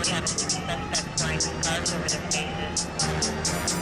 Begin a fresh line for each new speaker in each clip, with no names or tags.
have three suspects flying cars over their faces.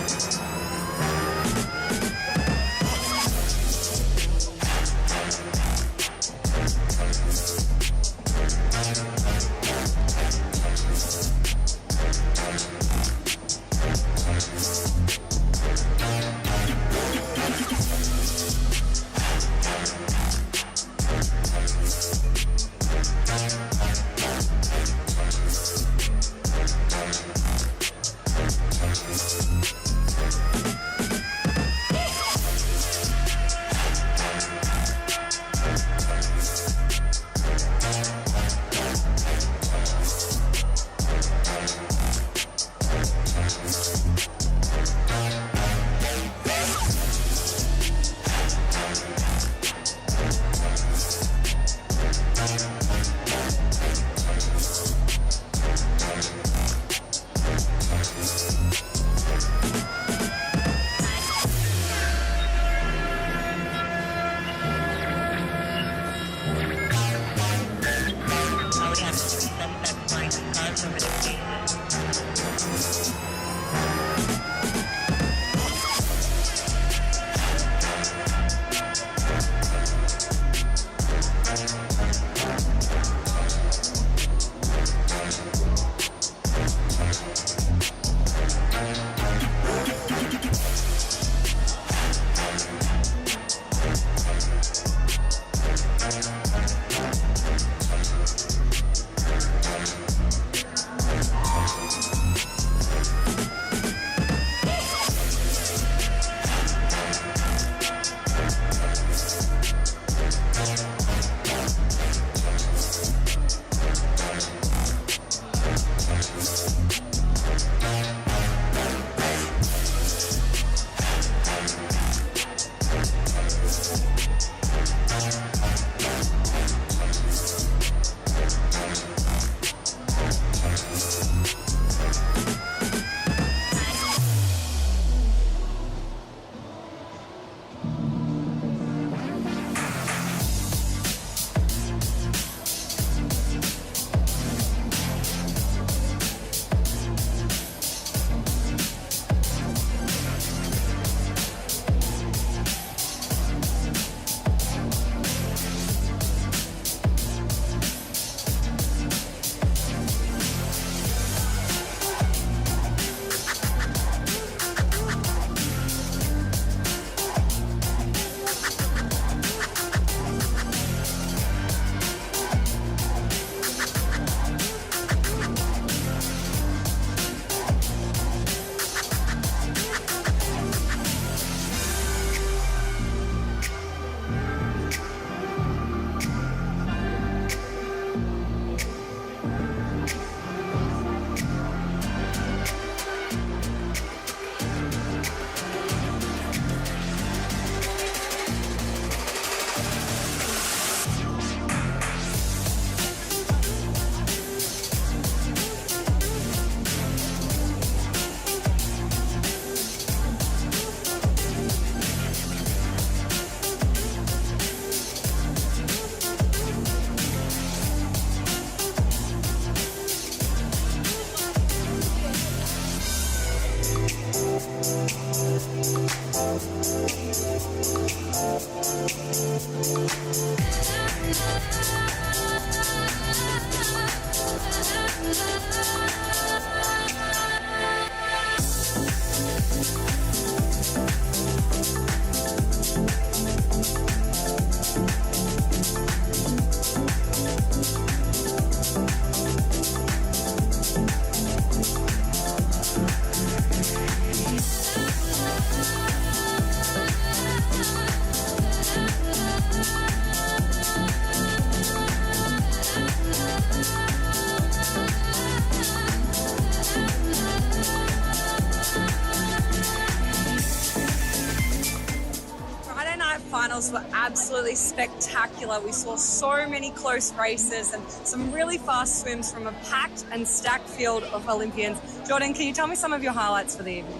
finals were absolutely spectacular. We saw so many close races and some really fast swims from a packed and stacked field of Olympians. Jordan, can you tell me some of your highlights for the evening?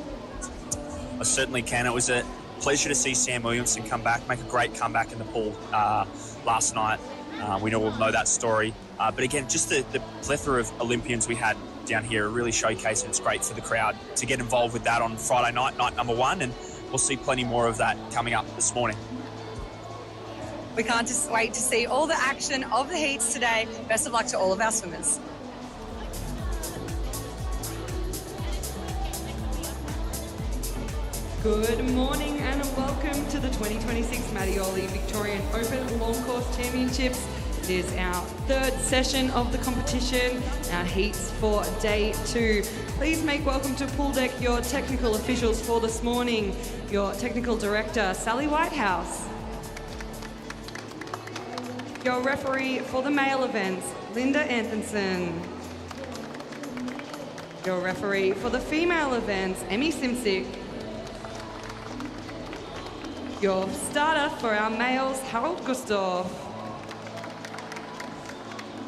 I certainly can. It was a pleasure to see Sam Williamson come back, make a great comeback in the pool last night. We all know that story. But again, just the plethora of Olympians we had down here, really showcasing. It's great for the crowd to get involved with that on Friday night, night number 1, and we'll see plenty more of that coming up this morning.
We can't just wait to see all the action of the heats today. Best of luck to all of our swimmers.
Good morning and welcome to the 2026 Mattioli Victorian Open Long Course Championships. It is our third session of the competition, our heats for day 2. Please make welcome to pool deck your technical officials for this morning. Your technical director, Sally Whitehouse. Your referee for the male events, Linda Anthonson. Your referee for the female events, Emmy Simsick. Your starter for our males, Harold Gustav.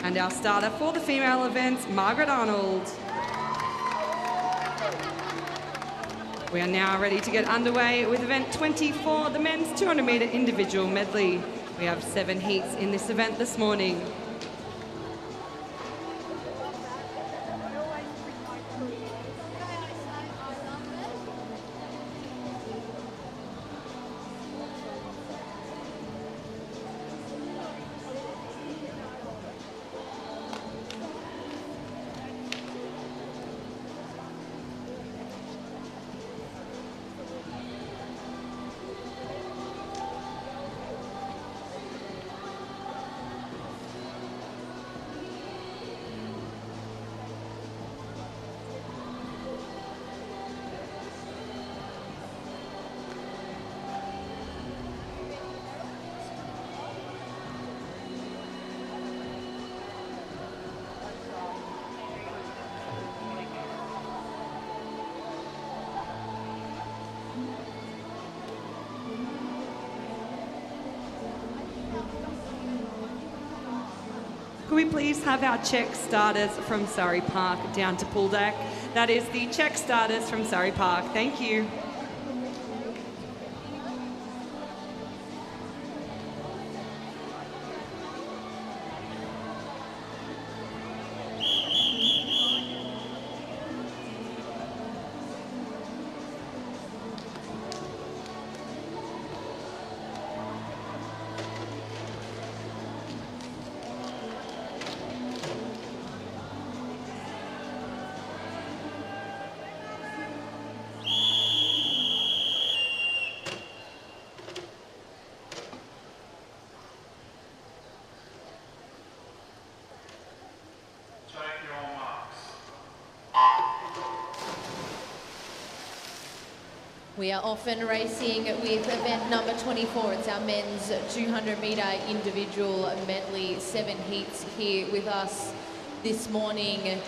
And our starter for the female events, Margaret Arnold. We are now ready to get underway with event 24, the men's 200 metre individual medley. We have 7 heats in this event this morning. Could we please have our check starters from Surrey Park down to pool deck? That is the check starters from Surrey Park. Thank you.
We are off and racing with event number 24. It's our men's 200 metre individual medley. 7 heats here with us this morning. I think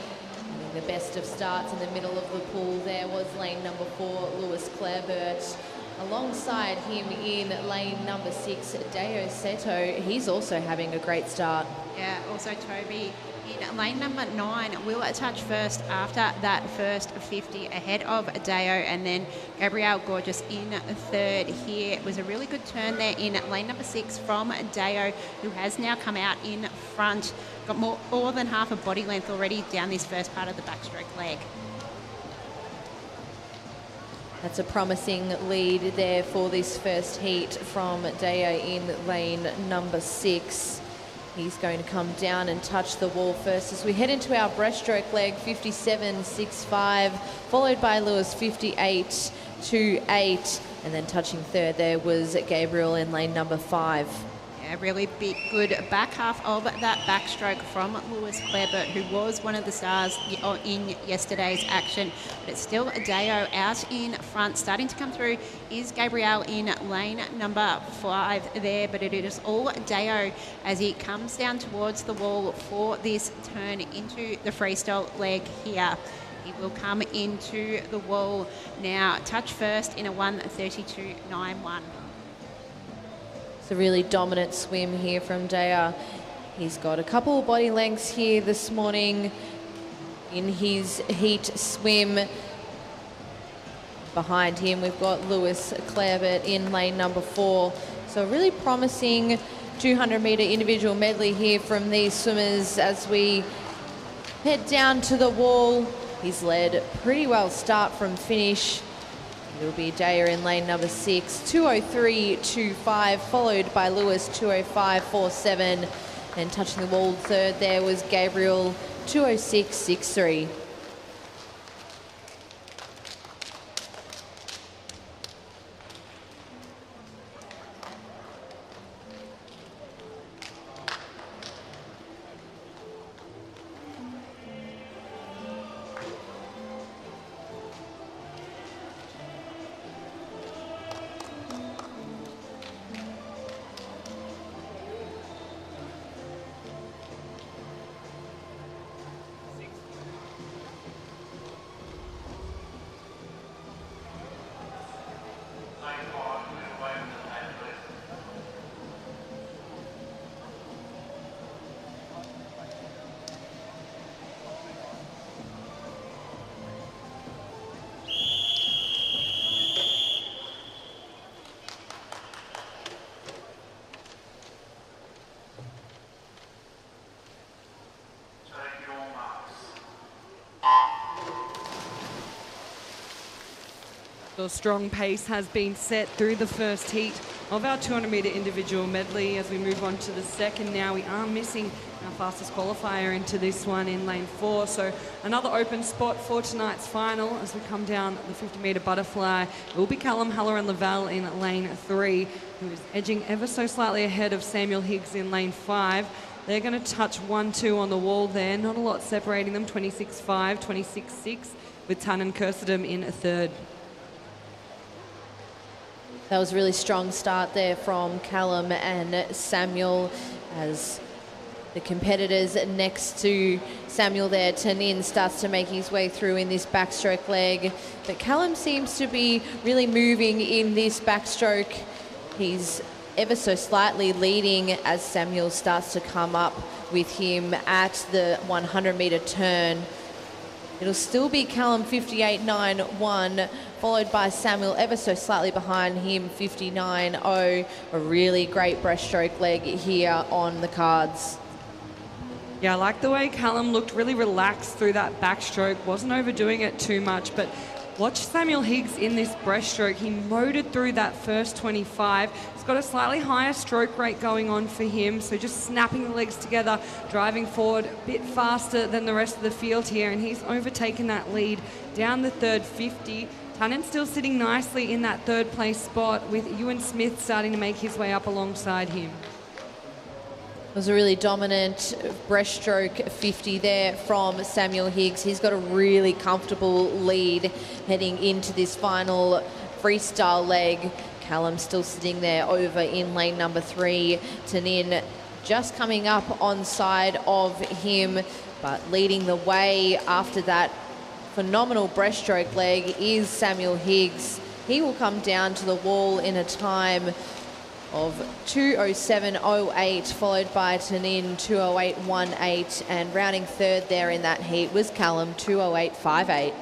the best of starts in the middle of the pool there was lane number 4, Lewis Clarebert. Alongside him in lane number 6, Deo Seto. He's also having a great start.
Yeah, also Toby in lane number 9 will touch first after that first 50 ahead of Deo, and then Gabrielle Gorgeous in third here. It was a really good turn there in lane number 6 from Deo, who has now come out in front. Got more than half a body length already down this first part of the backstroke leg.
That's a promising lead there for this first heat from Deo in lane number 6. He's going to come down and touch the wall first as we head into our breaststroke leg, 57.65, followed by Lewis, 58.28, and then touching third there was Gabriel in lane number 5.
Yeah, really big, good back half of that backstroke from Lewis Clarebert, who was one of the stars in yesterday's action. But it's still Deo out in front. Starting to come through is Gabrielle in lane number 5 there, but it is all Deo as he comes down towards the wall for this turn into the freestyle leg here. He will come into the wall now. Touch first in a 1:32.91.
A really dominant swim here from Deo. He's got a couple of body lengths here this morning in his heat swim. Behind him we've got Lewis Clarebert in lane number 4. So a really promising 200 metre individual medley here from these swimmers as we head down to the wall. He's led pretty well start from finish. It'll be Daya in lane number 6, 2:03.25, followed by Lewis, 2:05.47. And touching the wall third there was Gabriel, 2:06.63.
A strong pace has been set through the first heat of our 200-metre individual medley. As we move on to the second now, we are missing our fastest qualifier into this one in lane 4. So another open spot for tonight's final as we come down the 50-metre butterfly. It will be Callum Halloran-Laval in lane 3, who is edging ever so slightly ahead of Samuel Higgs in lane 5. They're going to touch 1-2 on the wall there. Not a lot separating them, 26.5, 26.6, with Tannen Kersedam in third.
That was a really strong start there from Callum and Samuel, as the competitors next to Samuel there, Tanin, starts to make his way through in this backstroke leg. But Callum seems to be really moving in this backstroke. He's ever so slightly leading as Samuel starts to come up with him at the 100-metre turn. It'll still be Callum 58.91, followed by Samuel ever so slightly behind him, 59.0. A really great breaststroke leg here on the cards.
Yeah, I like the way Callum looked really relaxed through that backstroke. Wasn't overdoing it too much, but watch Samuel Higgs in this breaststroke. He motored through that first 25. He's got a slightly higher stroke rate going on for him, so just snapping the legs together, driving forward a bit faster than the rest of the field here, and he's overtaken that lead down the third 50. Tannen still sitting nicely in that third place spot, with Ewan Smith starting to make his way up alongside him.
It was a really dominant breaststroke 50 there from Samuel Higgs. He's got a really comfortable lead heading into this final freestyle leg. Callum still sitting there over in lane number 3. Tanin just coming up on side of him, but leading the way after that phenomenal breaststroke leg is Samuel Higgs. He will come down to the wall in a time of 2:07.08, followed by Tanin 2:08.18, and rounding third there in that heat was Callum 2:08.58.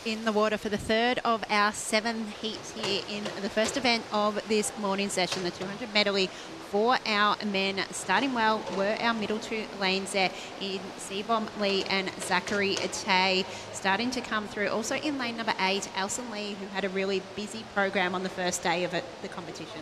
In the water for the third of our 7 heats here in the first event of this morning session, the 200 medley for our men. Starting well were our middle 2 lanes there in Seabom Lee and Zachary Tay. Starting to come through also in lane number 8, Elson Lee, who had a really busy program on the first day of the competition.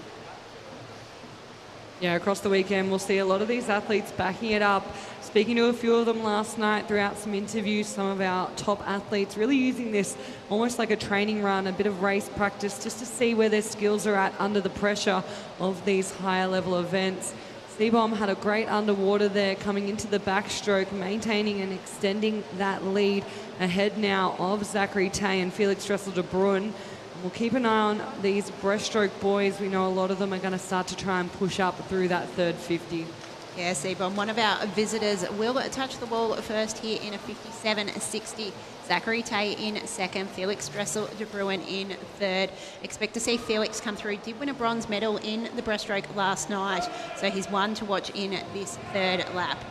Yeah, across the weekend we'll see a lot of these athletes backing it up. Speaking to a few of them last night throughout some interviews, some of our top athletes really using this almost like a training run, a bit of race practice, just to see where their skills are at under the pressure of these higher level events. Seabom had a great underwater there coming into the backstroke, maintaining and extending that lead ahead now of Zachary Tay and Felix Dressel de Bruin. We'll keep an eye on these breaststroke boys. We know a lot of them are going to start to try and push up through that third 50.
Yeah, Seabon, one of our visitors will touch the wall first here in a 57.60. Zachary Tay in second, Felix Dressel de Bruin in third. Expect to see Felix come through. Did win a bronze medal in the breaststroke last night, so he's one to watch in this third lap.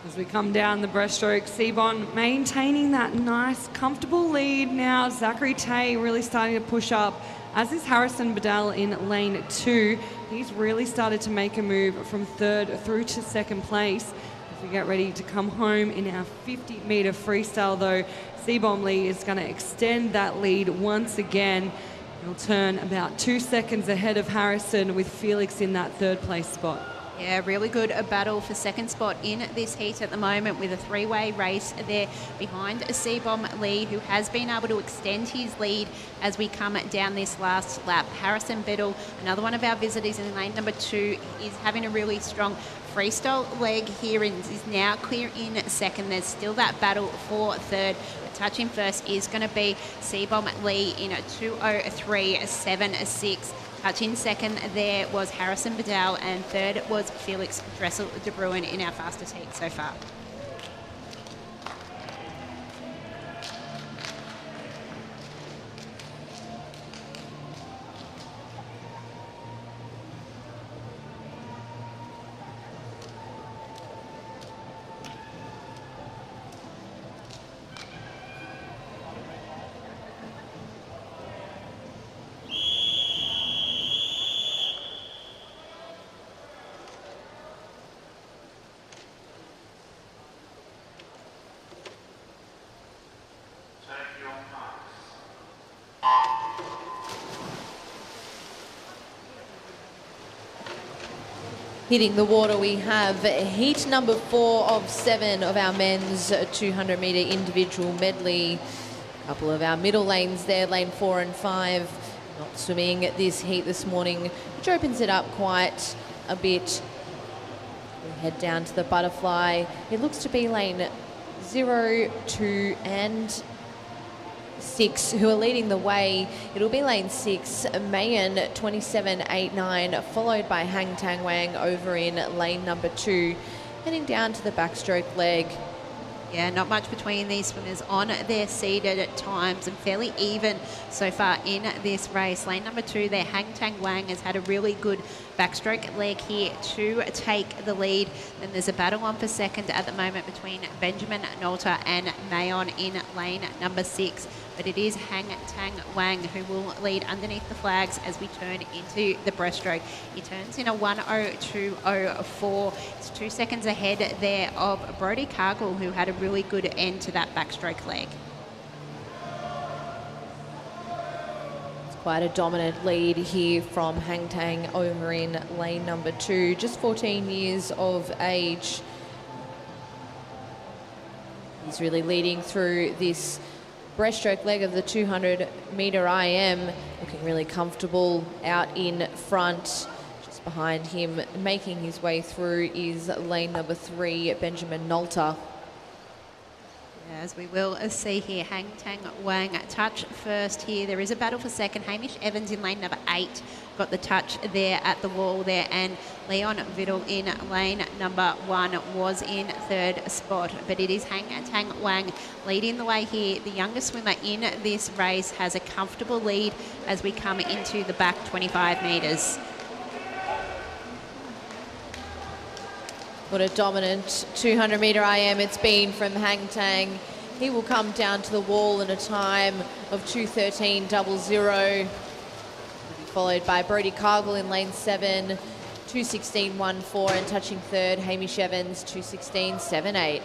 As we come down the breaststroke, Seabon maintaining that nice, comfortable lead now. Zachary Tay really starting to push up, as is Harrison Bedell in lane 2. He's really started to make a move from third through to second place. As we get ready to come home in our 50-metre freestyle, though, Seabon Lee is going to extend that lead once again. He'll turn about 2 seconds ahead of Harrison, with Felix in that third place spot.
Yeah, really good battle for second spot in this heat at the moment, with a three-way race there behind Seabom Lee, who has been able to extend his lead as we come down this last lap. Harrison Biddle, another one of our visitors in lane number 2, is having a really strong freestyle leg here and is now clear in second. There's still that battle for third. But touching first is going to be Seabom Lee in a 2:03.76. Touching second there was Harrison Bedell, and third was Felix Dressel de Bruin in our fastest heat so far.
Hitting the water, we have heat number 4 of 7 of our men's 200-metre individual medley. A couple of our middle lanes there, lane 4 and 5, not swimming this heat this morning, which opens it up quite a bit. We head down to the butterfly. It looks to be lane 0, 2 and 6 who are leading the way. It'll be lane 6, Mayan 27.89, followed by Hang Tang Wang over in lane number 2, heading down to the backstroke leg.
Yeah, not much between these swimmers on their seated at times, and fairly even so far in this race. Lane number 2 there, Hang Tang Wang has had a really good backstroke leg here to take the lead. Then there's a battle on for second at the moment between Benjamin Nolter and Mayon in lane number 6. But it is Hang Tang Wang who will lead underneath the flags as we turn into the breaststroke. He turns in a 1:02.04. It's 2 seconds ahead there of Brody Cargill, who had a really good end to that backstroke leg.
It's quite a dominant lead here from Hang Tang over in lane number 2, just 14 years of age. He's really leading through this breaststroke leg of the 200-metre IM, looking really comfortable out in front. Just behind him, making his way through, is lane number 3, Benjamin Nolter.
As we will see here, Hang Tang Wang touch first here. There is a battle for second. Hamish Evans in lane number 8 got the touch there at the wall there, and Leon Vidal in lane number 1 was in third spot. But it is Hang Tang Wang leading the way here. The youngest swimmer in this race has a comfortable lead as we come into the back 25 metres.
What a dominant 200-metre IM it's been from Hang Tang. He will come down to the wall in a time of 2:13.00. Followed by Brody Cargill in lane 7, 2:16.14, and touching third, Hamish Evans, 2:16.78.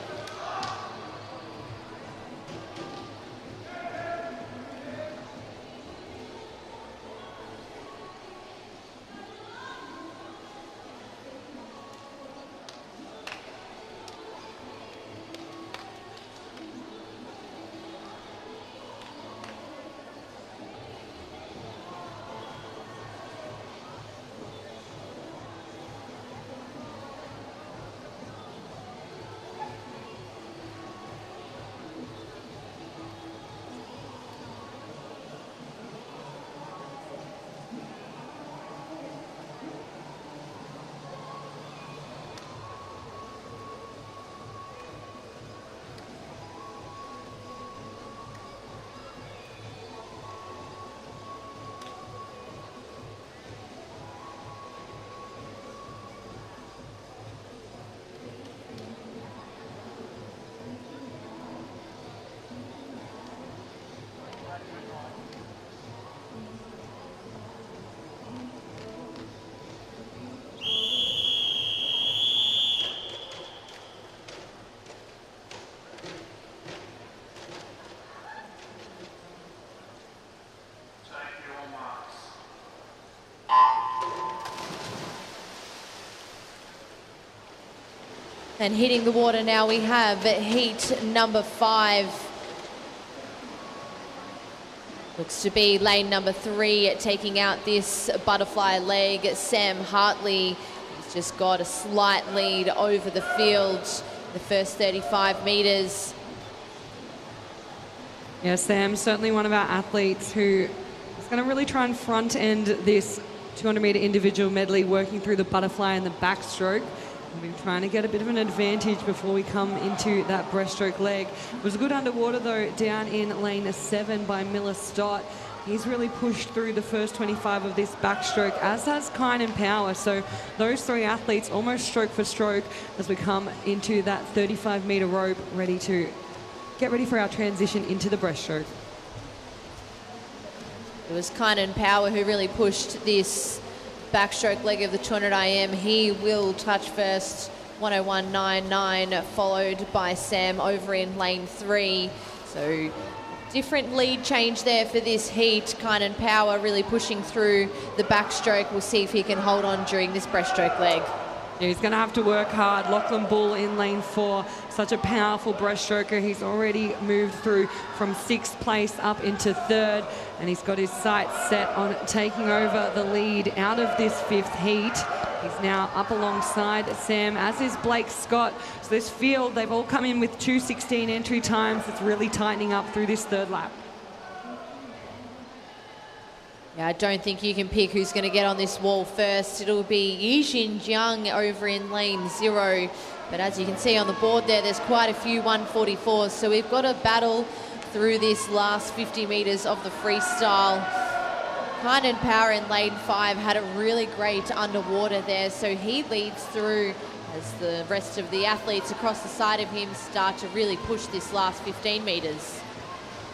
And hitting the water now, we have heat number 5. Looks to be lane number 3 taking out this butterfly leg. Sam Hartley, he's just got a slight lead over the field, the first 35 metres.
Yeah, Sam, certainly one of our athletes who is going to really try and front end this 200-metre individual medley, working through the butterfly and the backstroke. We've been trying to get a bit of an advantage before we come into that breaststroke leg. It was good underwater though, down in lane 7 by Miller Stott. He's really pushed through the first 25 of this backstroke, as has Kynan Power. So those 3 athletes almost stroke for stroke as we come into that 35-metre rope, ready to get ready for our transition into the breaststroke.
It was Kynan Power who really pushed this backstroke leg of the 200 IM. He will touch first, 101.99, followed by Sam over in lane 3. So different lead change there for this heat. Kynan Power really pushing through the backstroke. We'll see if he can hold on during this breaststroke leg.
Yeah, he's going to have to work hard. Lachlan Bull in lane 4, such a powerful breaststroker. He's already moved through from 6th place up into 3rd, and he's got his sights set on taking over the lead out of this 5th heat. He's now up alongside Sam, as is Blake Scott. So this field, they've all come in with 2:16 entry times. It's really tightening up through this 3rd lap.
Yeah, I don't think you can pick who's going to get on this wall first. It'll be Yixin Jiang over in lane 0. But as you can see on the board there, there's quite a few 144s. So we've got a battle through this last 50 metres of the freestyle. Kynan Power in lane 5 had a really great underwater there. So he leads through as the rest of the athletes across the side of him start to really push this last 15 metres.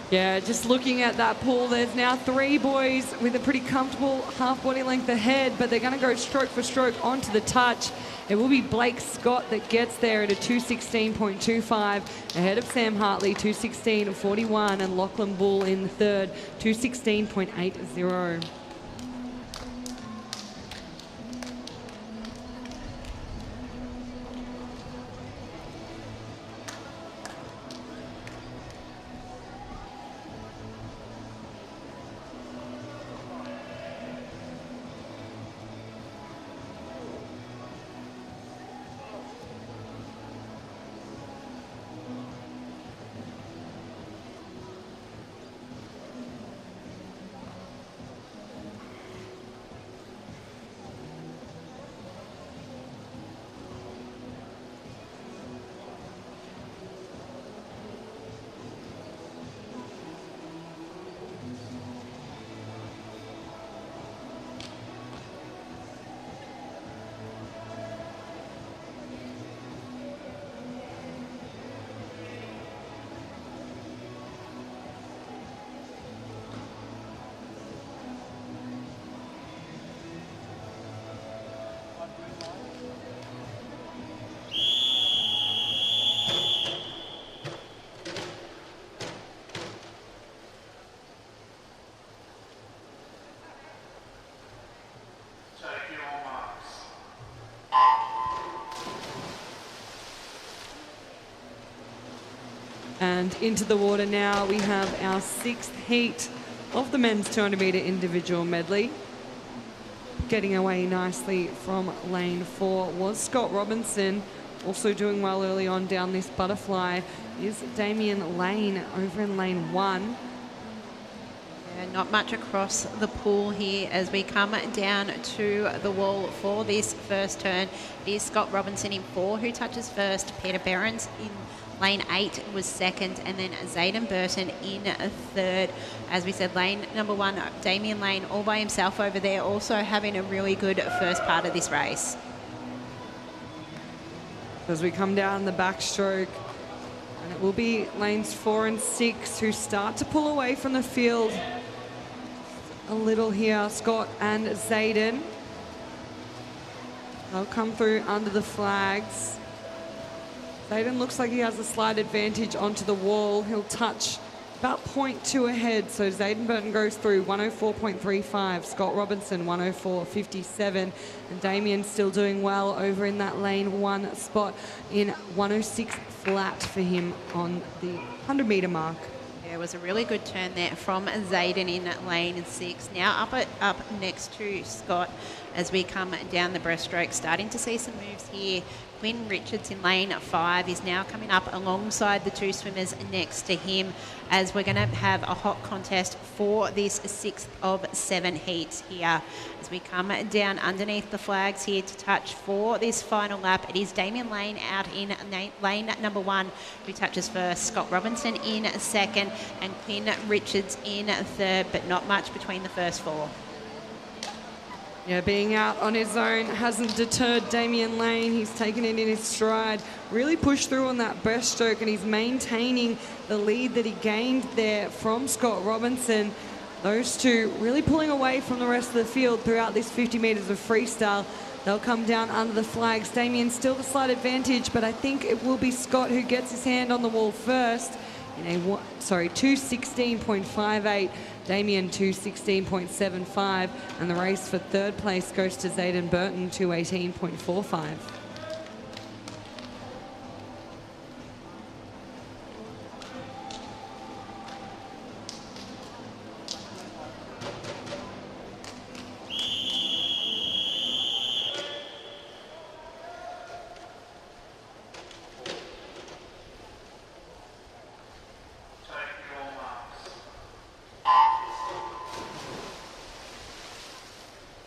Yeah, just looking at that pool, there's now 3 boys with a pretty comfortable half body length ahead, but they're going to go stroke for stroke onto the touch. It will be Blake Scott that gets there at a 2:16.25, ahead of Sam Hartley, 2:16.41, and Lachlan Bull in 3rd, 2:16.80. And into the water now, we have our 6th heat of the men's 200-metre individual medley. Getting away nicely from lane 4 was Scott Robinson. Also doing well early on down this butterfly is Damien Lane over in lane 1.
Not much across the pool here as we come down to the wall for this first turn. It is Scott Robinson in 4 who touches first. Peter Behrens in lane 8 was 2nd, and then Zayden Burton in 3rd. As we said, lane number 1, Damien Lane all by himself over there, also having a really good first part of this race.
As we come down the backstroke, and it will be lanes 4 and 6 who start to pull away from the field a little here. Scott and Zayden, they'll come through under the flags. Zayden looks like he has a slight advantage onto the wall. He'll touch about 0.2 ahead. So Zayden Burton goes through 104.35, Scott Robinson 104.57, and Damien still doing well over in that lane 1 spot in 106 flat for him on the 100 metre mark.
Yeah, it was a really good turn there from Zayden in lane 6. Now up next to Scott as we come down the breaststroke, starting to see some moves here. Quinn Richards in lane 5 is now coming up alongside the 2 swimmers next to him, as we're going to have a hot contest for this 6th of 7 heats here. As we come down underneath the flags here to touch for this final lap, it is Damien Lane out in lane number 1 who touches first, Scott Robinson in second, and Quinn Richards in third, but not much between the first 4.
Yeah, being out on his own hasn't deterred Damien Lane. He's taken it in his stride, really pushed through on that breaststroke, and he's maintaining the lead that he gained there from Scott Robinson. Those two really pulling away from the rest of the field throughout this 50 metres of freestyle. They'll come down under the flags. Damien still the slight advantage, but I think it will be Scott who gets his hand on the wall first in a 2:16.58. Damien 2:16.75, and the race for third place goes to Zayden Burton 2:18.45.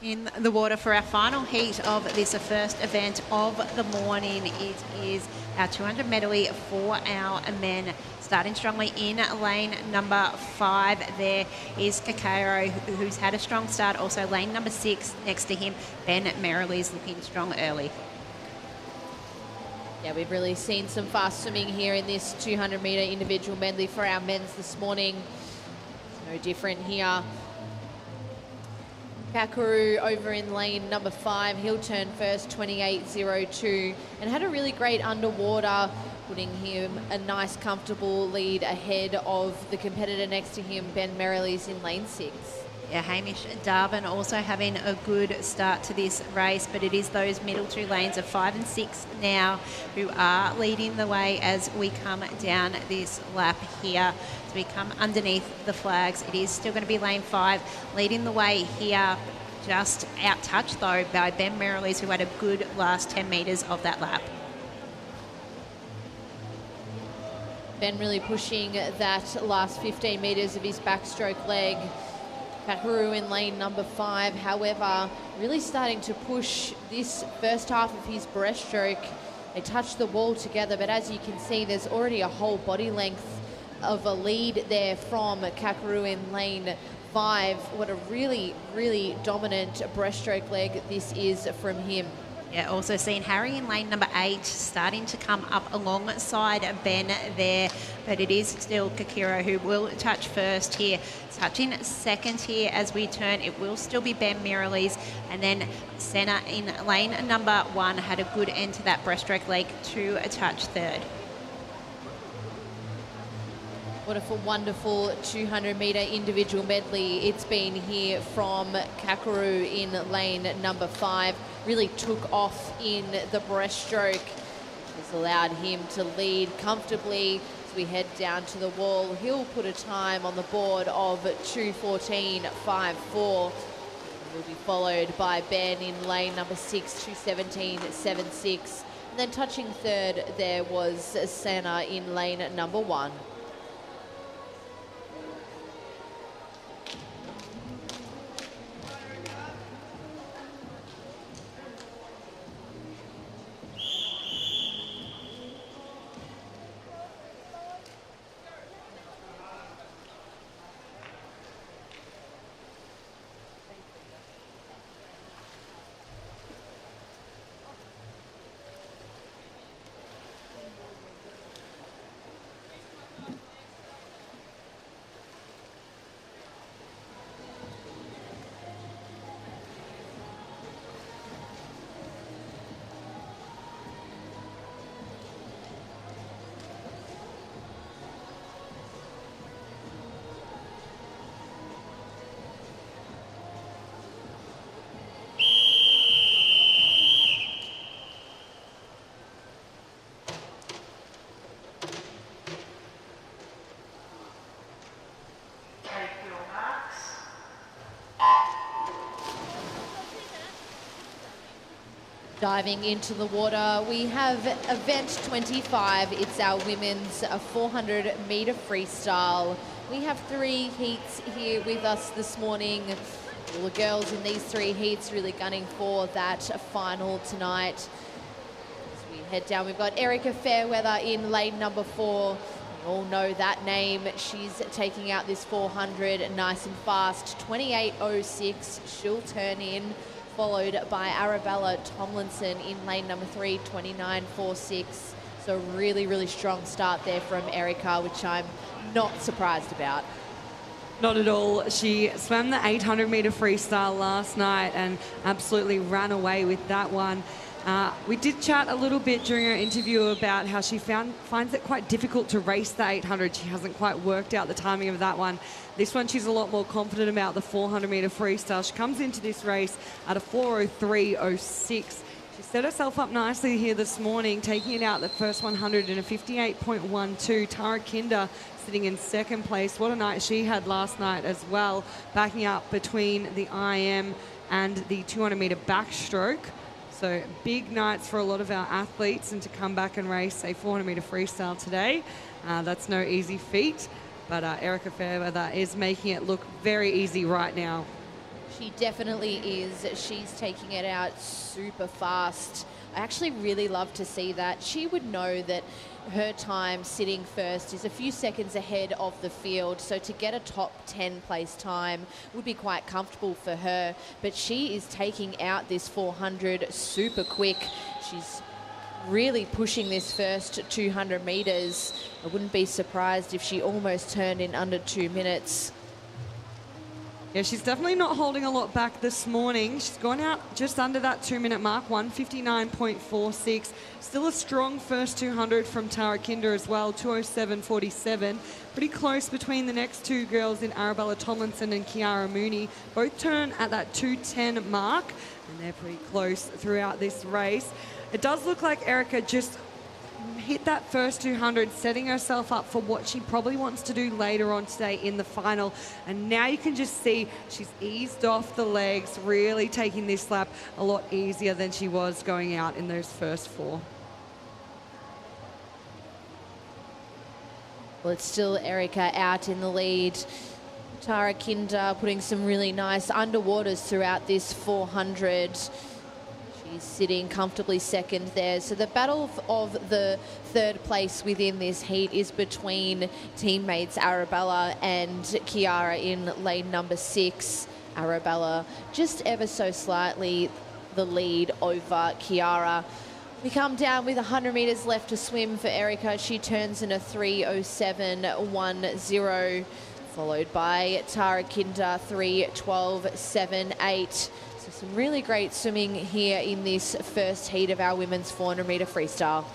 In the water for our final heat of this first event of the morning, it is our 200 medley for our men. Starting strongly in lane number 5, there is Kakaro, who's had a strong start. Also lane number 6 next to him, Ben Merrily is looking strong early.
Yeah, we've really seen some fast swimming here in this 200 metre individual medley for our men's this morning. It's no different here. Kakaru over in lane number 5, he'll turn first 28.02, and had a really great underwater, putting him a nice comfortable lead ahead of the competitor next to him, Ben Merrilees in lane 6.
Yeah, Hamish Darvin also having a good start to this race, but it is those middle 2 lanes of 5 and 6 now who are leading the way as we come down this lap here. As we come underneath the flags, it is still going to be lane 5 leading the way here, just out touched though by Ben Merrilees, who had a good last 10 metres of that lap.
Ben really pushing that last 15 metres of his backstroke leg. Kakuru in lane number 5, however, really starting to push this first half of his breaststroke. They touch the wall together, but as you can see, there's already a whole body length of a lead there from Kakuru in lane 5. What a really, really dominant breaststroke leg this is from him.
Yeah, also seen Harry in lane number 8 starting to come up alongside Ben there, but it is still Kakiro who will touch first here. Touching second here as we turn, it will still be Ben Merrilees, and then Senna in lane number 1 had a good end to that breaststroke leg to touch third.
What a wonderful 200 metre individual medley it's been here from Kakuru in lane number 5. Really took off in the breaststroke. This allowed him to lead comfortably as we head down to the wall. He'll put a time on the board of 2:14.54. Will be followed by Ben in lane number 6, 2:17.76. And then touching third there was Senna in lane number 1. Diving into the water, we have event 25. It's our women's 400 metre freestyle. We have 3 heats here with us this morning. All the girls in these 3 heats really gunning for that final tonight. As we head down, we've got Erica Fairweather in lane number 4. You all know that name. She's taking out this 400 nice and fast. 28.06. She'll turn in, followed by Arabella Tomlinson in lane number 3, 29.46. So really, really strong start there from Erica, which I'm not surprised about.
Not at all. She swam the 800 metre freestyle last night and absolutely ran away with that one. We did chat a little bit during her interview about how she finds it quite difficult to race the 800. She hasn't quite worked out the timing of that one. This one, she's a lot more confident about the 400 metre freestyle. She comes into this race at a 4:03.06. She set herself up nicely here this morning, taking it out the first 100 in a 58.12. Tara Kinder sitting in second place. What a night she had last night as well, backing up between the IM and the 200 metre backstroke. So big nights for a lot of our athletes, and to come back and race a 400 metre freestyle today, that's no easy feat. But Erica Fairweather is making it look very easy right now.
She definitely is. She's taking it out super fast. I actually really love to see that. She would know that her time sitting first is a few seconds ahead of the field, so to get a top 10 place time would be quite comfortable for her. But she is taking out this 400 super quick. She's really pushing this first 200 metres. I wouldn't be surprised if she almost turned in under 2 minutes.
Yeah, she's definitely not holding a lot back this morning. She's gone out just under that 2 minute mark, 1:59.46. Still a strong first 200 from Tara Kinder as well, 2:07.47. Pretty close between the next 2 girls in Arabella Tomlinson and Kiara Mooney. Both turn at that 2:10 mark, and they're pretty close throughout this race. It does look like Erica just hit that first 200, setting herself up for what she probably wants to do later on today in the final. And now you can just see she's eased off the legs, really taking this lap a lot easier than she was going out in those first 4.
Well, it's still Erica out in the lead. Tara Kinder putting some really nice underwaters throughout this 400. She's sitting comfortably second there. So the battle of the 3rd place within this heat is between teammates Arabella and Kiara in lane number 6. Arabella just ever so slightly the lead over Kiara. We come down with 100 metres left to swim for Erica. She turns in a 3:07.10, followed by Tara Kinder, 3:12.78. So some really great swimming here in this first heat of our women's 400 metre freestyle.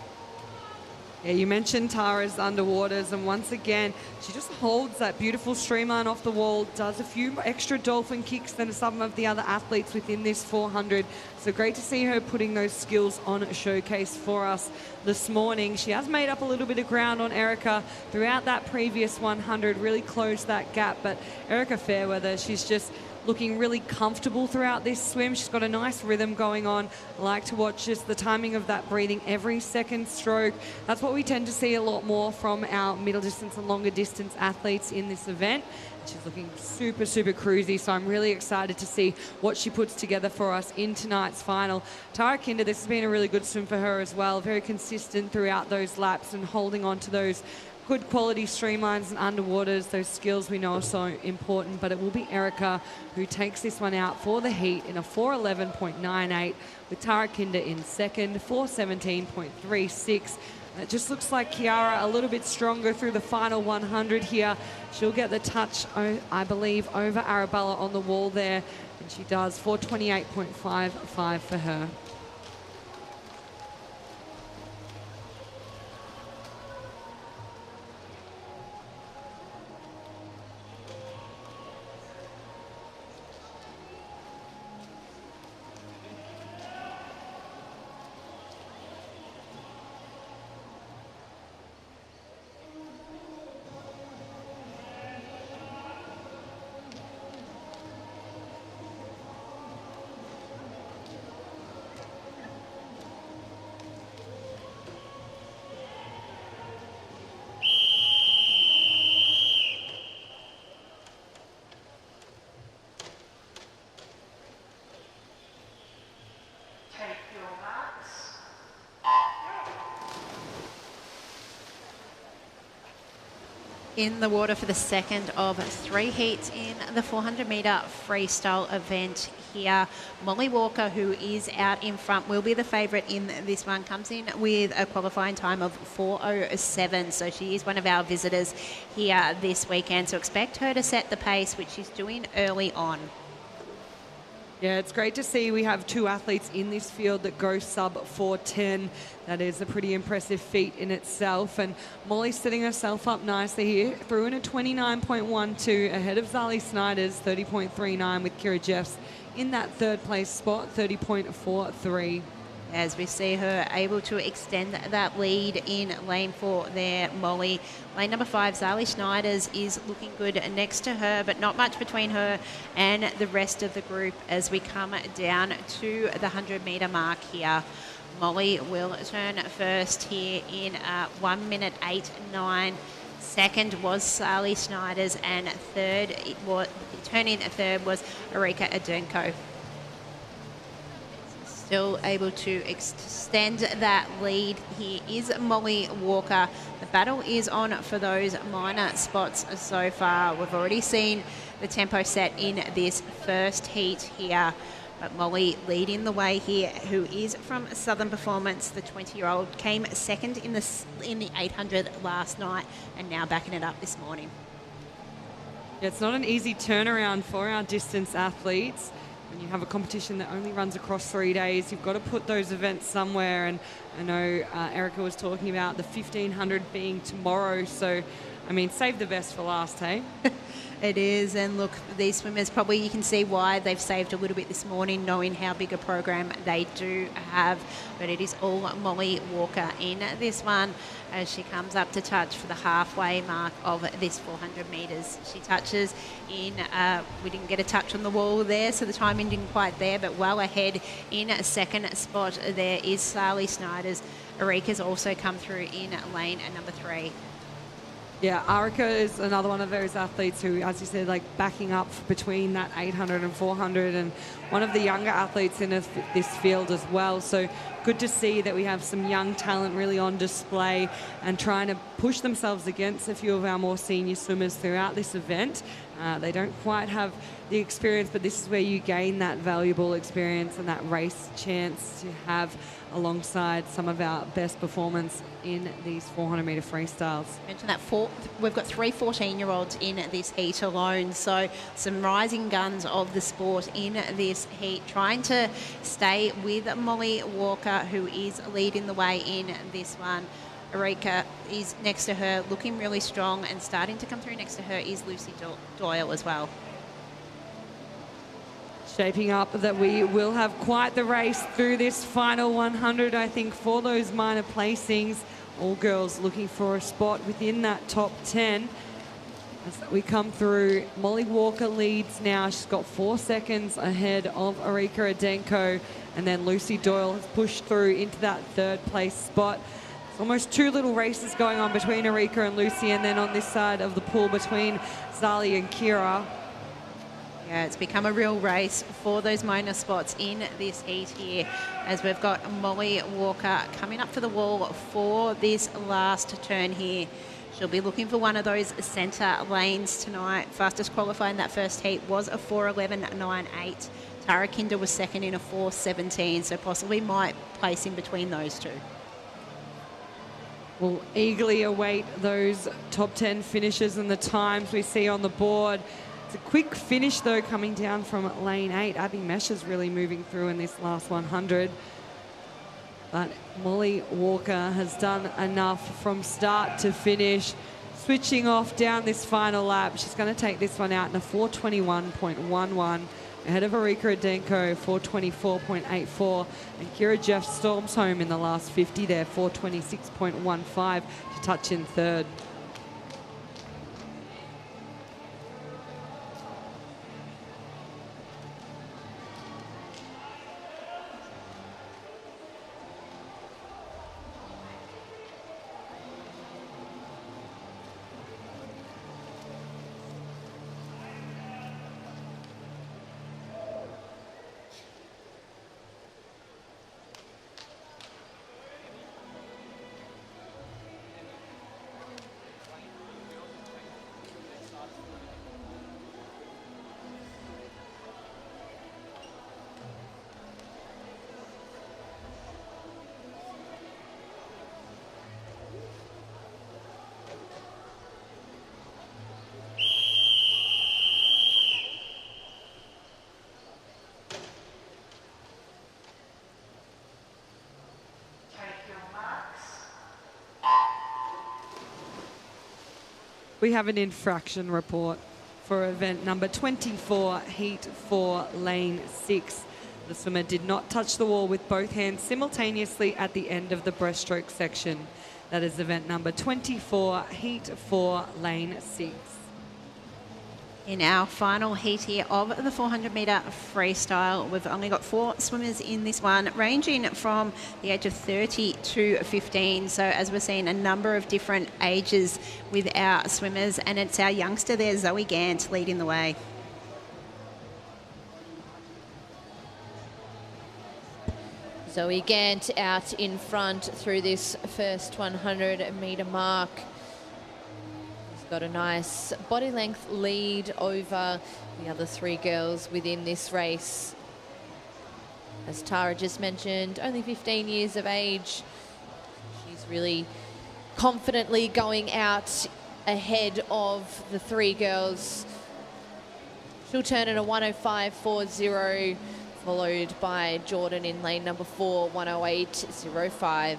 Yeah, you mentioned Tara's underwaters, and once again, she just holds that beautiful streamline off the wall, does a few extra dolphin kicks than some of the other athletes within this 400. So great to see her putting those skills on a showcase for us this morning. She has made up a little bit of ground on Erica throughout that previous 100, really closed that gap. But Erica Fairweather, she's just looking really comfortable throughout this swim. She's got a nice rhythm going on. I like to watch just the timing of that breathing every second stroke. That's what we tend to see a lot more from our middle distance and longer distance athletes in this event. She's looking super, super cruisy, so I'm really excited to see what she puts together for us in tonight's final. Tara Kinder, this has been a really good swim for her as well. Very consistent throughout those laps and holding on to those good quality streamlines and underwaters. Those skills we know are so important, but it will be Erica who takes this one out for the heat in a 4:11.98, with Tara Kinder in second, 4:17.36. It just looks like Kiara a little bit stronger through the final 100 here. She'll get the touch, I believe, over Arabella on the wall there, and she does, 4:28.55 for her.
in the water for the second of 3 heats in the 400 metre freestyle event here. Molly Walker, who is out in front, will be the favourite in this one. Comes in with a qualifying time of 4:07, so she is one of our visitors here this weekend. So expect her to set the pace, which she's doing early on.
Yeah, it's great to see we have 2 athletes in this field that go sub 4:10. That is a pretty impressive feat in itself. And Molly's setting herself up nicely here. Threw in a 29.12 ahead of Zali Snyder's 30.39 with Kira Jeffs in that third place spot, 30.43.
As we see her able to extend that lead in lane 4 there, Molly. Lane number 5, Zali Schneiders, is looking good next to her, but not much between her and the rest of the group as we come down to the 100 metre mark here. Molly will turn first here in 1 minute 8.9. Second was Zali Schneiders, and turning third was Erika Adenko. Still able to extend that lead here is Molly Walker. The battle is on for those minor spots so far. We've already seen the tempo set in this first heat here, but Molly leading the way here, who is from Southern Performance. The 20-year-old came second in the 800 last night and now backing it up this morning.
Yeah, it's not an easy turnaround for our distance athletes. When you have a competition that only runs across 3 days, you've got to put those events somewhere. And I know Erica was talking about the 1500 being tomorrow. So, I mean, save the best for last, hey?
It is, and look, these swimmers probably, you can see why they've saved a little bit this morning, knowing how big a program they do have. But it is all Molly Walker in this one as she comes up to touch for the halfway mark of this 400 metres. She touches in, we didn't get a touch on the wall there, so the timing didn't quite there, but well ahead in a second spot there is Zali Schneiders. Erika's also come through in lane number 3.
Yeah, Arika is another one of those athletes who, as you said, like backing up between that 800 and 400, and one of the younger athletes in this field as well. So good to see that we have some young talent really on display and trying to push themselves against a few of our more senior swimmers throughout this event. They don't quite have the experience, but this is where you gain that valuable experience and that race chance to have alongside some of our best performance in these 400 metre freestyles.
Mention that we've got 3 14-year-olds in this heat alone, so some rising guns of the sport in this heat, trying to stay with Molly Walker, who is leading the way in this one. Erika is next to her, looking really strong, and starting to come through next to her is Lucy Doyle as well.
Shaping up that we will have quite the race through this final 100, I think, for those minor placings. All girls looking for a spot within that top 10. As we come through, Molly Walker leads now. She's got 4 seconds ahead of Erika Adenko, and then Lucy Doyle has pushed through into that third place spot. It's almost 2 little races going on between Erika and Lucy, and then on this side of the pool between Zali and Kira.
Yeah, it's become a real race for those minor spots in this heat here, as we've got Molly Walker coming up for the wall for this last turn here. She'll be looking for one of those centre lanes tonight. Fastest qualifying that first heat was a 4:11.98. Tara Kinder was second in a 4:17, so possibly might place in between those two.
We'll eagerly await those top 10 finishes and the times we see on the board. It's a quick finish, though, coming down from lane 8. Abby Mesh is really moving through in this last 100. But Molly Walker has done enough from start to finish. Switching off down this final lap. She's going to take this one out in a 4:21.11. Ahead of Erika Adenko, 4:24.84. And Kira Jeff storms home in the last 50 there, 4:26.15 to touch in third. We have an infraction report for event number 24, heat 4, lane 6. The swimmer did not touch the wall with both hands simultaneously at the end of the breaststroke section. That is event number 24, heat 4, lane 6.
In our final heat here of the 400-metre freestyle, we've only got 4 swimmers in this one, ranging from the age of 30 to 15. So as we're seeing, a number of different ages with our swimmers, and it's our youngster there, Zoe Gant, leading the way.
Zoe Gant out in front through this first 100-metre mark. Got a nice body length lead over the other 3 girls within this race. As Tara just mentioned, only 15 years of age. She's really confidently going out ahead of the 3 girls. She'll turn in a 105.40, followed by Jordan in lane number 4, 108.05.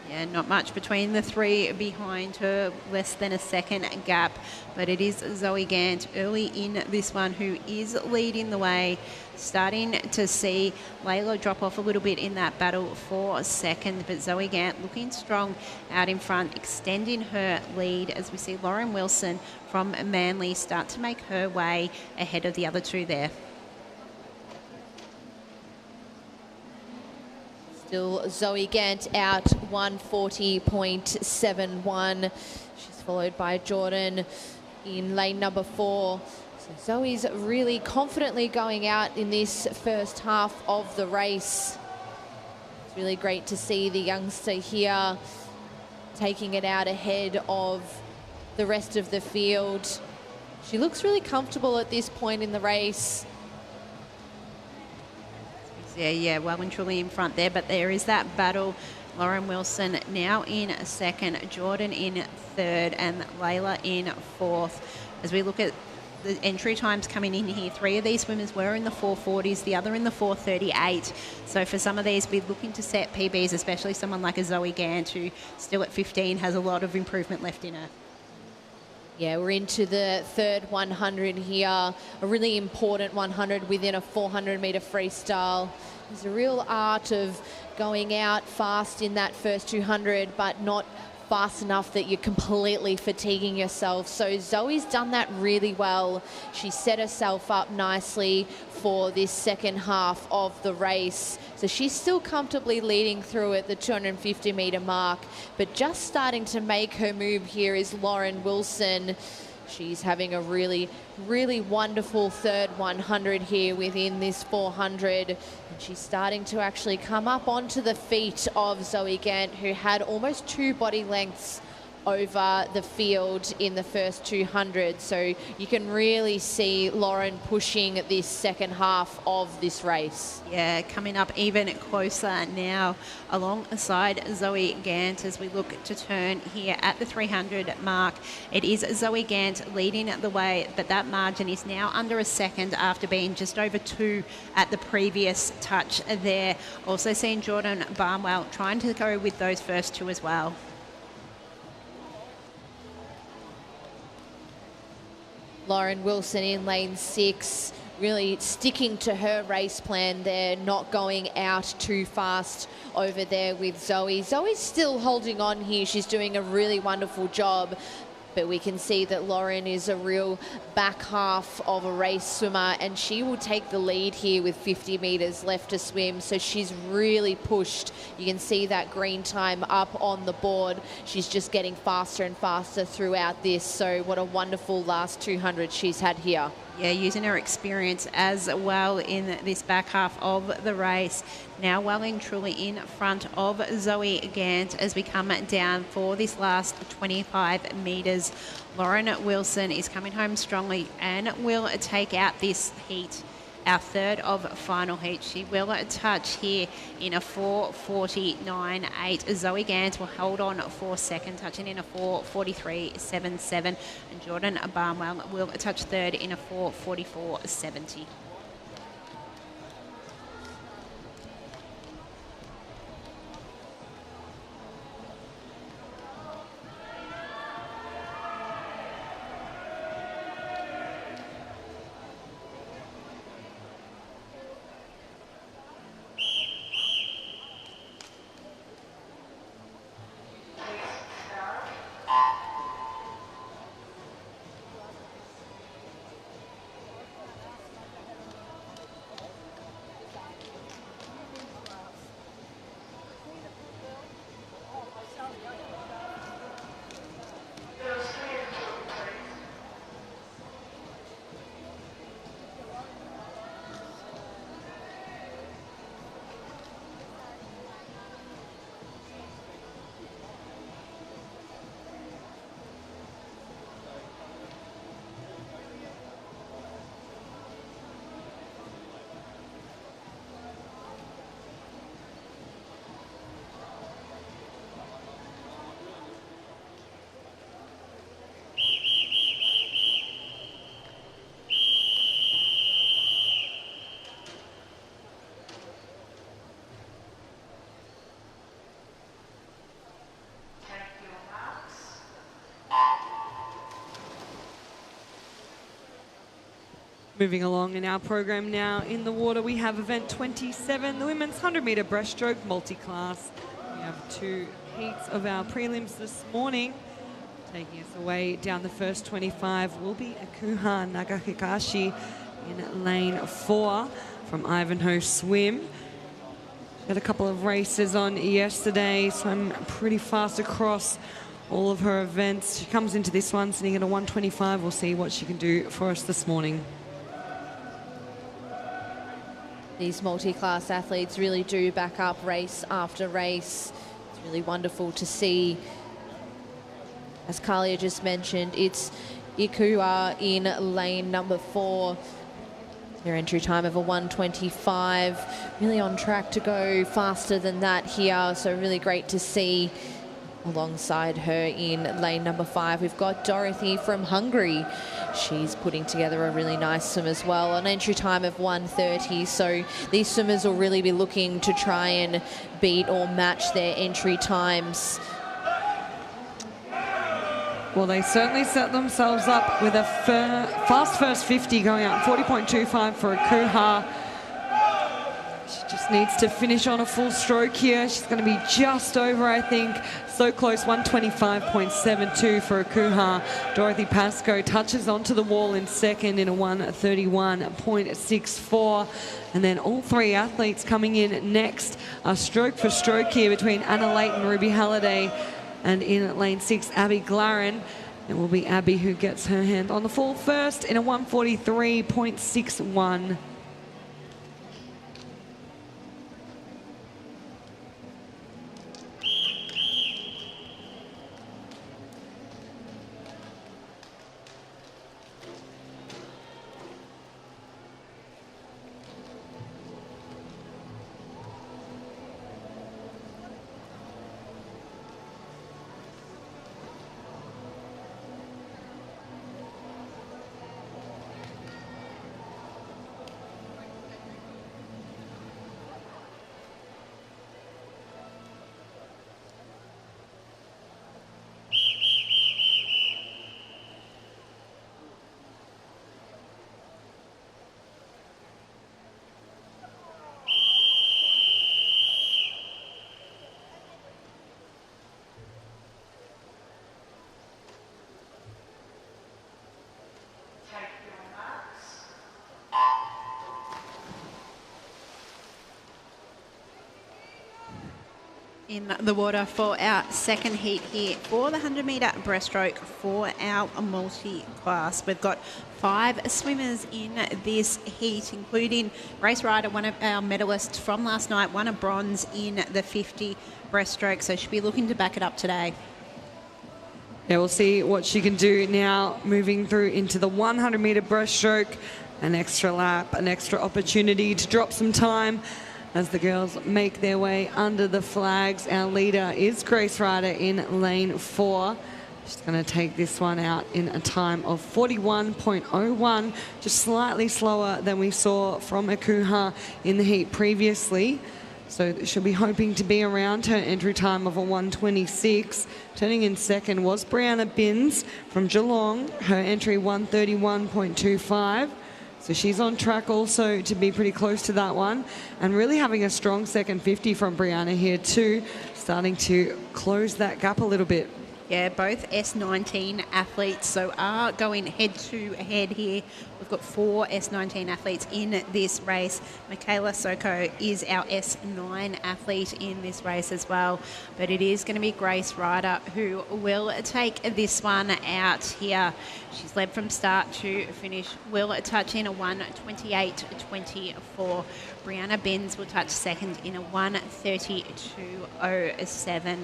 Yeah, not much between the 3 behind her, less than a second gap. But it is Zoe Gant early in this one who is leading the way. Starting to see Layla drop off a little bit in that battle for second. But Zoe Gant looking strong out in front, extending her lead as we see Lauren Wilson from Manly start to make her way ahead of the other 2 there.
Still Zoe Gant out 140.71. She's followed by Jordan in lane number 4. So Zoe's really confidently going out in this first half of the race. It's really great to see the youngster here taking it out ahead of the rest of the field. She looks really comfortable at this point in the race.
Yeah, well and truly in front there, but there is that battle. Lauren Wilson now in second, Jordan in third, and Layla in fourth. As we look at the entry times coming in here, 3 of these swimmers were in the 440s, the other in the 438. So for some of these, we're looking to set PBs, especially someone like a Zoe Gant, who still at 15 has a lot of improvement left in her.
Yeah, we're into the third 100 here, a really important 100 within a 400-metre freestyle. There's a real art of going out fast in that first 200, but not fast enough that you're completely fatiguing yourself. So Zoe's done that really well. She set herself up nicely for this second half of the race. So she's still comfortably leading through at the 250-metre mark, but just starting to make her move here is Lauren Wilson. She's having a really, really wonderful third 100 here within this 400. And she's starting to actually come up onto the feet of Zoe Gant, who had almost 2 body lengths over the field in the first 200. So you can really see Lauren pushing this second half of this race.
Yeah, coming up even closer now alongside Zoe Gant as we look to turn here at the 300 mark. It is Zoe Gant leading the way, but that margin is now under a second after being just over 2 at the previous touch there. Also seeing Jordan Barnwell trying to go with those first 2 as well.
Lauren Wilson in lane 6, really sticking to her race plan there, not going out too fast over there with Zoe. Zoe's still holding on here. She's doing a really wonderful job. But we can see that Lauren is a real back half of a race swimmer, and she will take the lead here with 50 metres left to swim. So she's really pushed. You can see that green time up on the board. She's just getting faster and faster throughout this. So what a wonderful last 200 she's had here.
Yeah, using her experience as well in this back half of the race. Now well and truly in front of Zoe Gant as we come down for this last 25 metres. Lauren Wilson is coming home strongly and will take out this heat, our third of final heat. She will touch here in a 4:49.8. Zoe Gant will hold on for second, touching in a 4:43.77. And Jordan Barnwell will touch third in a 4:44.70.
Moving along in our program now, in the water we have event 27, the women's 100-metre breaststroke multi-class. We have 2 heats of our prelims this morning. Taking us away down the first 25 will be Akuha Nagahikashi in lane 4 from Ivanhoe Swim. She had a couple of races on yesterday, so I'm pretty fast across all of her events. She comes into this one sitting at a 125. We'll see what she can do for us this morning.
These multi-class athletes really do back up race after race. It's really wonderful to see. As Kalia just mentioned, it's Ikua in lane number 4. Their entry time of a 125. Really on track to go faster than that here, so really great to see. Alongside her in lane number 5, we've got Dorothy from Hungary. She's putting together a really nice swim as well, an entry time of 130. So these swimmers will really be looking to try and beat or match their entry times.
Well, they certainly set themselves up with a fast first 50 going out, 40.25 for Akuha. She just needs to finish on a full stroke here. She's going to be just over, I think. So close, 125.72 for Akuha. Dorothy Pascoe touches onto the wall in second in a 131.64. And then all 3 athletes coming in next are stroke for stroke here between Anna Layton, Ruby Halliday, and in lane 6, Abby Glaran. It will be Abby who gets her hand on the full first in a 143.61.
In the water for our second heat here for the 100-metre breaststroke for our multi-class. We've got 5 swimmers in this heat, including Grace Ryder, one of our medalists from last night, won a bronze in the 50 breaststroke, so she'll be looking to back it up today.
Yeah, we'll see what she can do now, moving through into the 100-metre breaststroke. An extra lap, an extra opportunity to drop some time as the girls make their way under the flags. Our leader is Grace Ryder in lane 4. She's going to take this one out in a time of 41.01, just slightly slower than we saw from Akuha in the heat previously. So she'll be hoping to be around her entry time of a 126. Turning in second was Brianna Binns from Geelong, her entry 131.25. So she's on track also to be pretty close to that one, and really having a strong second 50 from Brianna here too, starting to close that gap a little bit.
Yeah, both S19 athletes, so are going head-to-head here. We've got 4 S19 athletes in this race. Michaela Soko is our S9 athlete in this race as well. But it is going to be Grace Ryder who will take this one out here. She's led from start to finish. Will touch in a 128.24. Brianna Binns will touch second in a 132.07.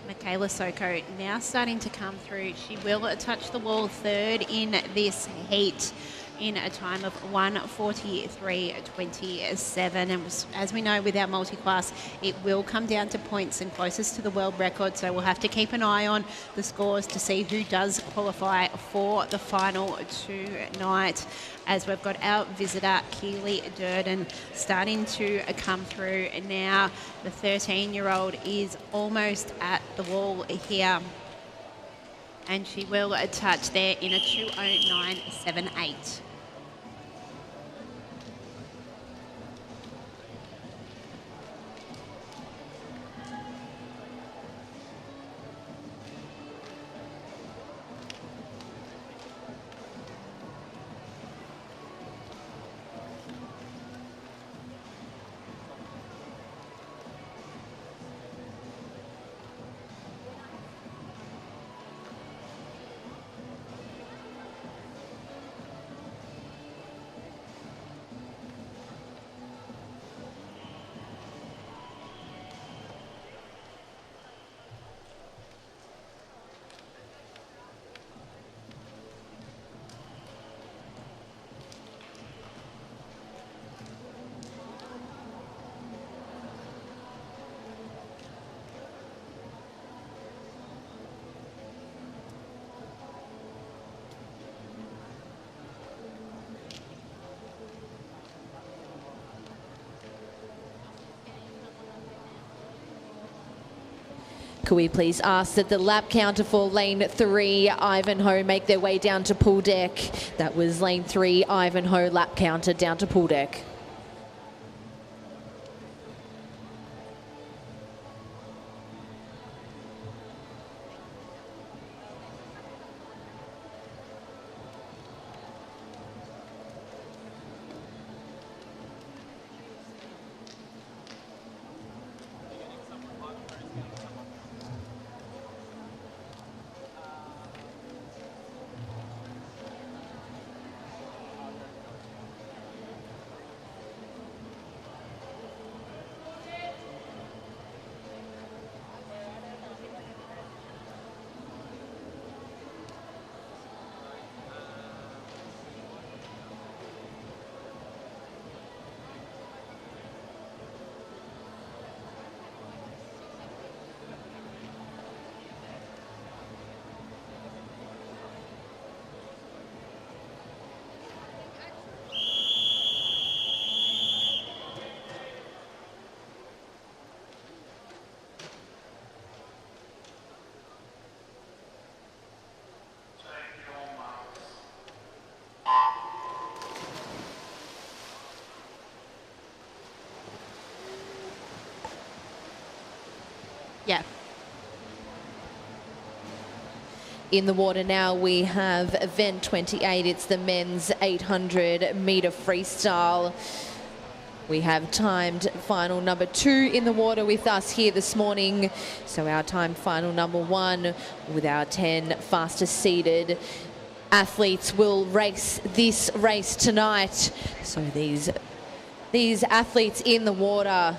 Michaela Soko now starting to come through. She will touch the wall third in this heat in a time of 143.27. And as we know with our multi-class, it will come down to points and closest to the world record. So we'll have to keep an eye on the scores to see who does qualify for the final tonight, as we've got our visitor, Keely Durden, starting to come through now. The 13-year-old is almost at the wall here, and she will touch there in a 209.78.
Could we please ask that the lap counter for lane 3, Ivanhoe, make their way down to pool deck? That was lane 3, Ivanhoe, lap counter down to pool deck.
Yeah.
In the water now, we have event 28. It's the men's 800-metre freestyle. We have timed final number 2 in the water with us here this morning. So our timed final number 1 with our 10 fastest seeded athletes will race this race tonight. So these athletes in the water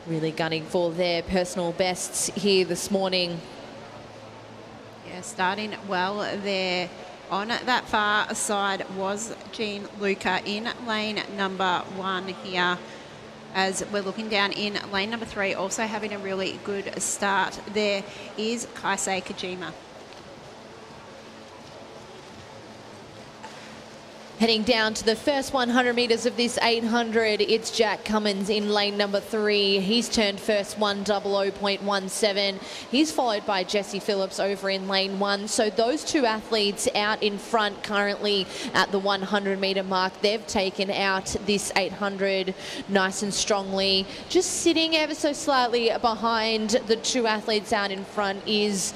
really gunning for their personal bests here this morning.
Yeah, starting well there. On that far side was Gianluca in lane number 1 here. As we're looking down in lane number 3, also having a really good start there is Kaisei Kojima.
Heading down to the first 100 metres of this 800, it's Jack Cummins in lane number 3. He's turned first 1:00.17. He's followed by Jesse Phillips over in lane 1. So those two athletes out in front currently at the 100 metre mark. They've taken out this 800 nice and strongly. Just sitting ever so slightly behind the two athletes out in front is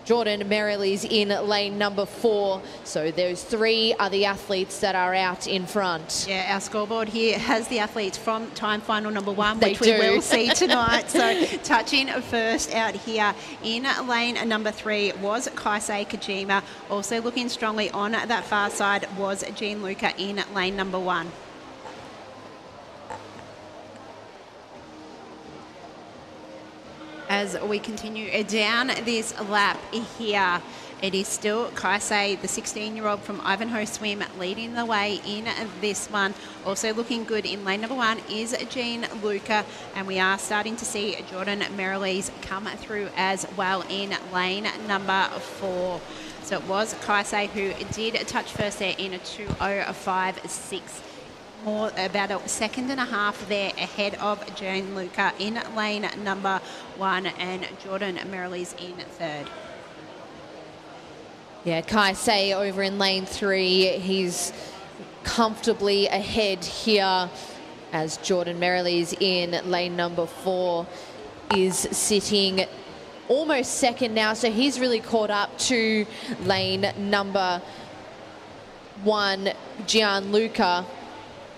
Jordan Merrill's in lane number 4. So those 3 are the athletes that are out in front.
Yeah, our scoreboard here has the athletes from time final number 1,
They
which
do.
we will see tonight. So touching first out here in lane number 3 was Kaisei Kojima. Also looking strongly on that far side was Gianluca in lane number 1. As we continue down this lap here, it is still Kaisei, the 16-year-old from Ivanhoe Swim, leading the way in this one. Also looking good in lane number 1 is Gianluca, and we are starting to see Jordan Merrill's come through as well in lane number 4. So it was Kaisei who did touch first there in a 2:05.6. More about a second and a half there ahead of Gianluca in lane number 1, and Jordan Merrill's in 3rd.
Yeah, Kaisei over in lane 3. He's comfortably ahead here as Jordan Merrill's in lane number 4 is sitting almost second now. So he's really caught up to lane number 1, Gianluca.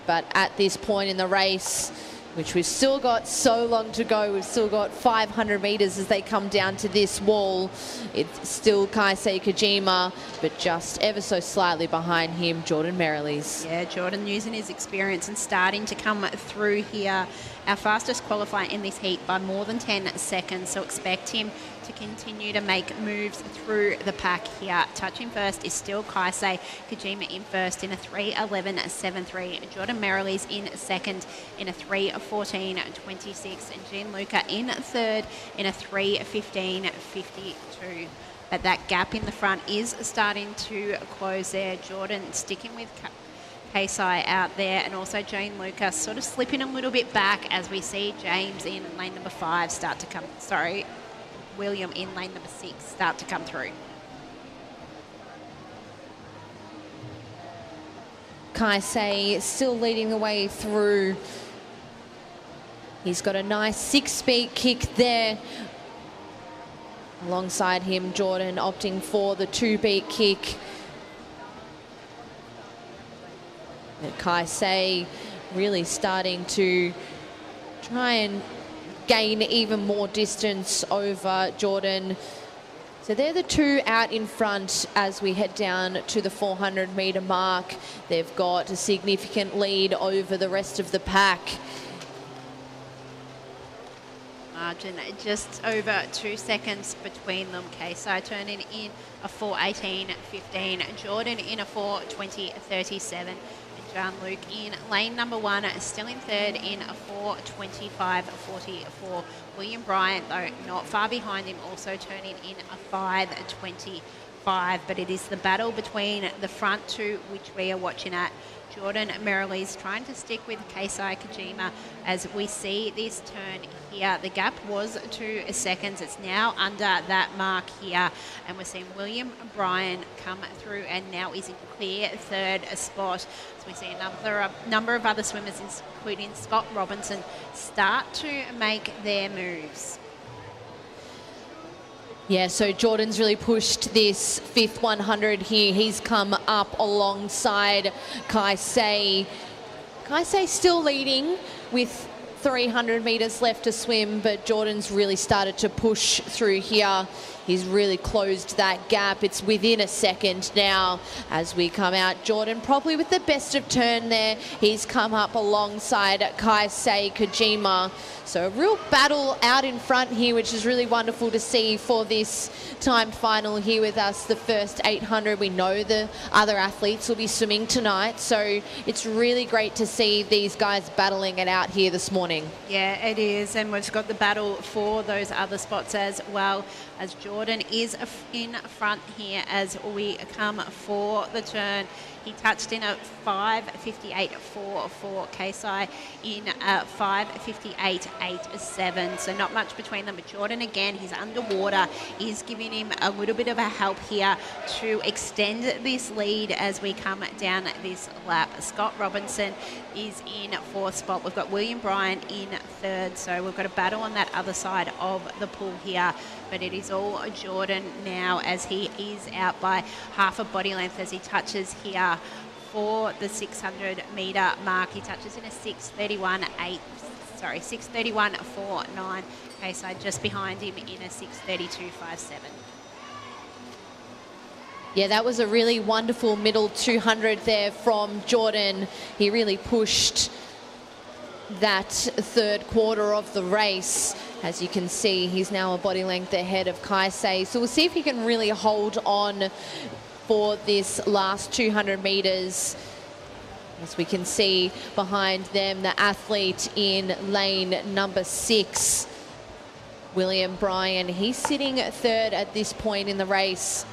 But at this point in the race, which we've still got so long to go, we've still got 500 metres as they come down to this wall. It's still Kaisei Kojima, but just ever so slightly behind him, Jordan Merrill's.
Yeah, Jordan using his experience and starting to come through here. Our fastest qualifier in this heat by more than 10 seconds, so expect him to continue to make moves through the pack here. Touching first is still Kaisei Kojima in first in a 3:11.73. Jordan Merrill's in second in a 3:14.26. And Gianluca in 3rd in a 3:15.52. But that gap in the front is starting to close there. Jordan sticking with Kasai out there, and also Jane Lucas sort of slipping a little bit back as we see James in lane number 5 start to come, William in lane number 6 start to come through.
Kaisei still leading the way through. He's got a nice 6-speed kick there. Alongside him, Jordan opting for the 2-beat kick. And Kaisei really starting to try and gain even more distance over Jordan. So they're the two out in front as we head down to the 400-metre mark. They've got a significant lead over the rest of the pack.
Margin just over 2 seconds between them. Kasai turning in a 4:18.15. Jordan in a 4:20.37. And Jean-Luc in lane number 1, still in third in a 4:25.44. William Bryant, though, not far behind him, also turning in a 5:25. But it is the battle between the front two, which we are watching at. Jordan Merrill's trying to stick with Kasai Kojima as we see this turn here. The gap was 2 seconds. It's now under that mark here. And we're seeing William Bryan come through and now is in clear third spot. So we see a number of other swimmers, including Scott Robinson, start to make their moves.
Yeah, so Jordan's really pushed this 5th 100 here. He's come up alongside Kaisei. Kaisei still leading with 300 metres left to swim, but Jordan's really started to push through here. He's really closed that gap. It's within a second now as we come out. Jordan probably with the best of turn there. He's come up alongside Kaisei Kojima. So a real battle out in front here, which is really wonderful to see for this timed final here with us, the first 800. We know the other athletes will be swimming tonight, so it's really great to see these guys battling it out here this morning.
Yeah, it is, and we've got the battle for those other spots as well, as Jordan is in front here as we come for the turn. He touched in a 5:58.44. Kasai in a 5:58.87. So not much between them. But Jordan, again, he's underwater, is giving him a little bit of a help here to extend this lead as we come down this lap. Scott Robinson is in 4th spot. We've got William Bryan in 3rd. So we've got a battle on that other side of the pool here. But it is all Jordan now as he is out by half a body length as he touches here for the 600 metre mark. He touches in a 6:31.49. Kasai just behind him in a 6:32.57.
Yeah, that was a really wonderful middle 200 there from Jordan. He really pushed that 3rd quarter of the race. As you can see, he's now a body length ahead of Kaisei. So we'll see if he can really hold on for this last 200 metres. As we can see behind them, the athlete in lane number 6, William Bryan. He's sitting 3rd at this point in the race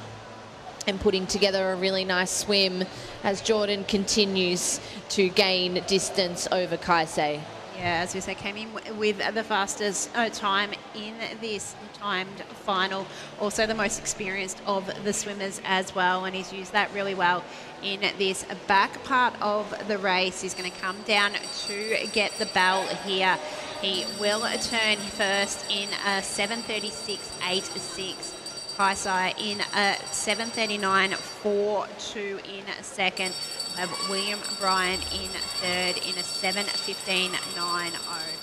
and putting together a really nice swim as Jordan continues to gain distance over Kaisei.
Yeah, as we say, came in with the fastest time in this timed final. Also the most experienced of the swimmers as well, and he's used that really well in this back part of the race. He's going to come down to get the bell here. He will turn first in a 7:36.86. Kaisai in a 7:39.42 in second. We have William Bryan in 3rd in a 7:15.90.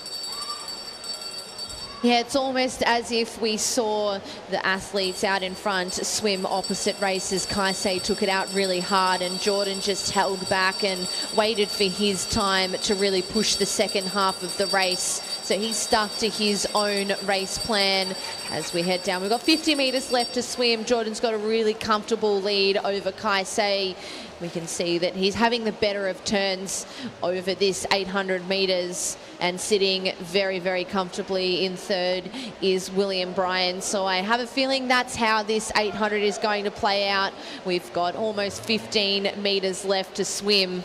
Yeah, it's almost as if we saw the athletes out in front swim opposite races. Kaisei took it out really hard and Jordan just held back and waited for his time to really push the second half of the race. So he stuck to his own race plan as we head down. We've got 50 metres left to swim. Jordan's got a really comfortable lead over Kaisei. We can see that he's having the better of turns over this 800 metres, and sitting very, very comfortably in 3rd is William Bryan. So I have a feeling that's how this 800 is going to play out. We've got almost 15 metres left to swim.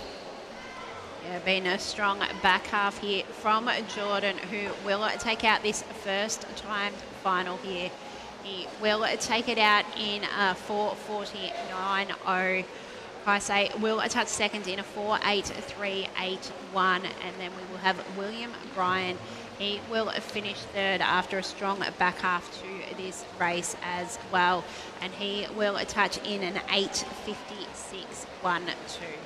Yeah, been a strong back half here from Jordan, who will take out this first timed final here. He will take it out in a 4:49.0. Kaisei will touch second in a 4:83.81, and then we will have William Bryan. He will finish third after a strong back half to this race as well, and he will touch in an 8:56.12.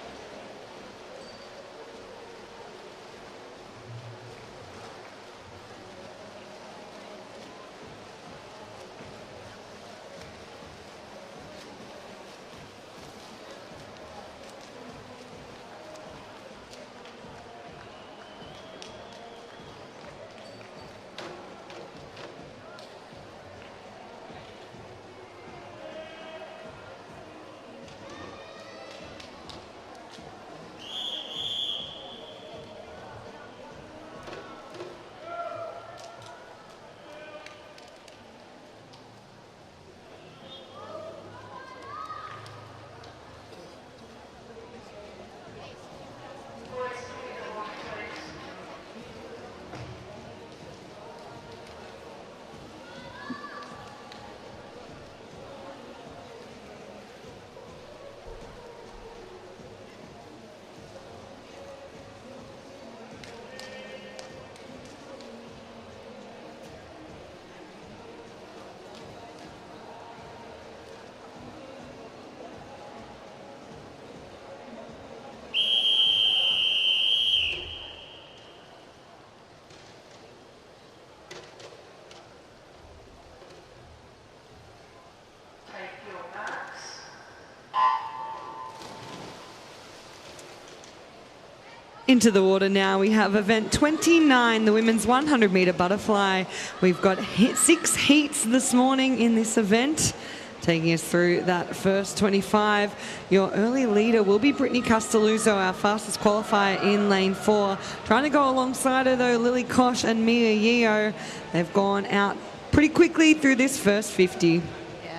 Into the water now, we have event 29, the women's 100 metre butterfly. We've got 6 heats this morning in this event. Taking us through that first 25. Your early leader will be Brittany Castelluzzo, our fastest qualifier in lane 4. Trying to go alongside her though, Lily Koch and Mia Yeo. They've gone out pretty quickly through this first 50.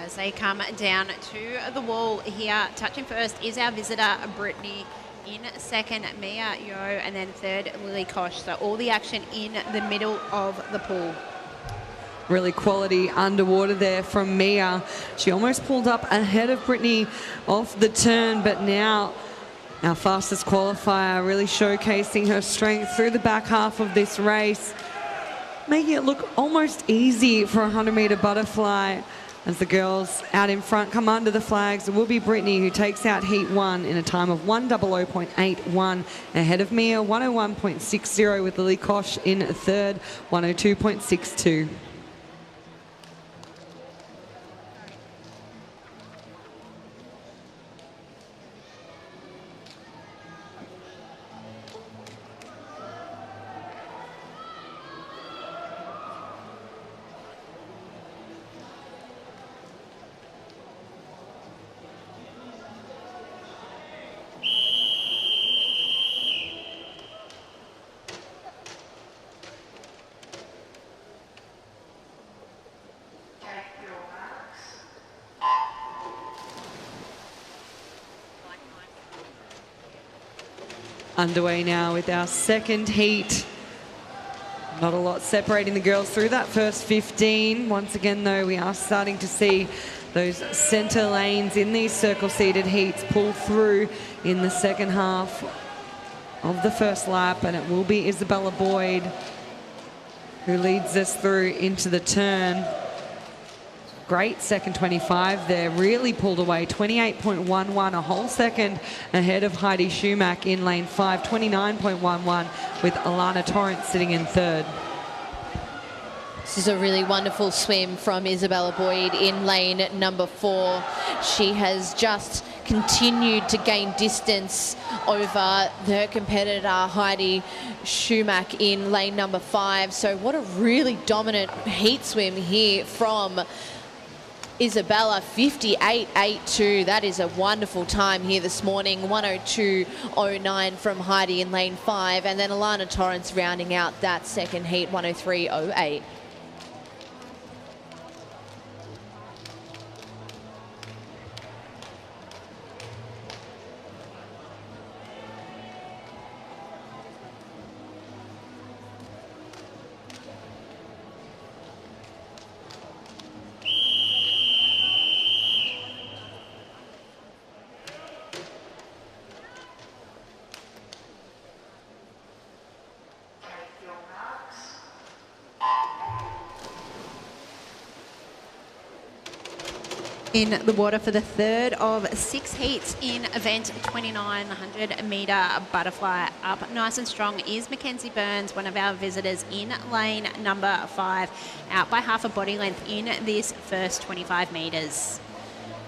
As they come down to the wall here, touching first is our visitor, Brittany. In second, Mia Yeo, and then third, Lily Koch. So all the action in the middle of the pool.
Really quality underwater there from Mia. She almost pulled up ahead of Brittany off the turn, but now our fastest qualifier really showcasing her strength through the back half of this race, making it look almost easy for a 100 metre butterfly. As the girls out in front come under the flags, it will be Brittany who takes out heat 1 in a time of 1:00.81, ahead of Mia, 1:01.60, with Lily Koch in third, 1:02.62. Underway now with our second heat. Not a lot separating the girls through that first 15. Once again, though, we are starting to see those centre lanes in these circle-seated heats pull through in the second half of the first lap, and it will be Isabella Boyd who leads us through into the turn. Great second 25 there, really pulled away, 28.11, a whole second ahead of Heidi Schumack in lane 5, 29.11, with Alana Torrance sitting in third.
This is a really wonderful swim from Isabella Boyd in lane number 4. She has just continued to gain distance over her competitor Heidi Schumack in lane number 5. So what a really dominant heat swim here from Isabella, 58.82. That is a wonderful time here this morning. 1:02.09 from Heidi in lane 5, and then Alana Torrance rounding out that second heat, 1:03.08.
in the water for the third of 6 heats in event 2900 metre butterfly. Up nice and strong is Mackenzie Burns, one of our visitors in lane number 5, out by half a body length in this first 25 metres.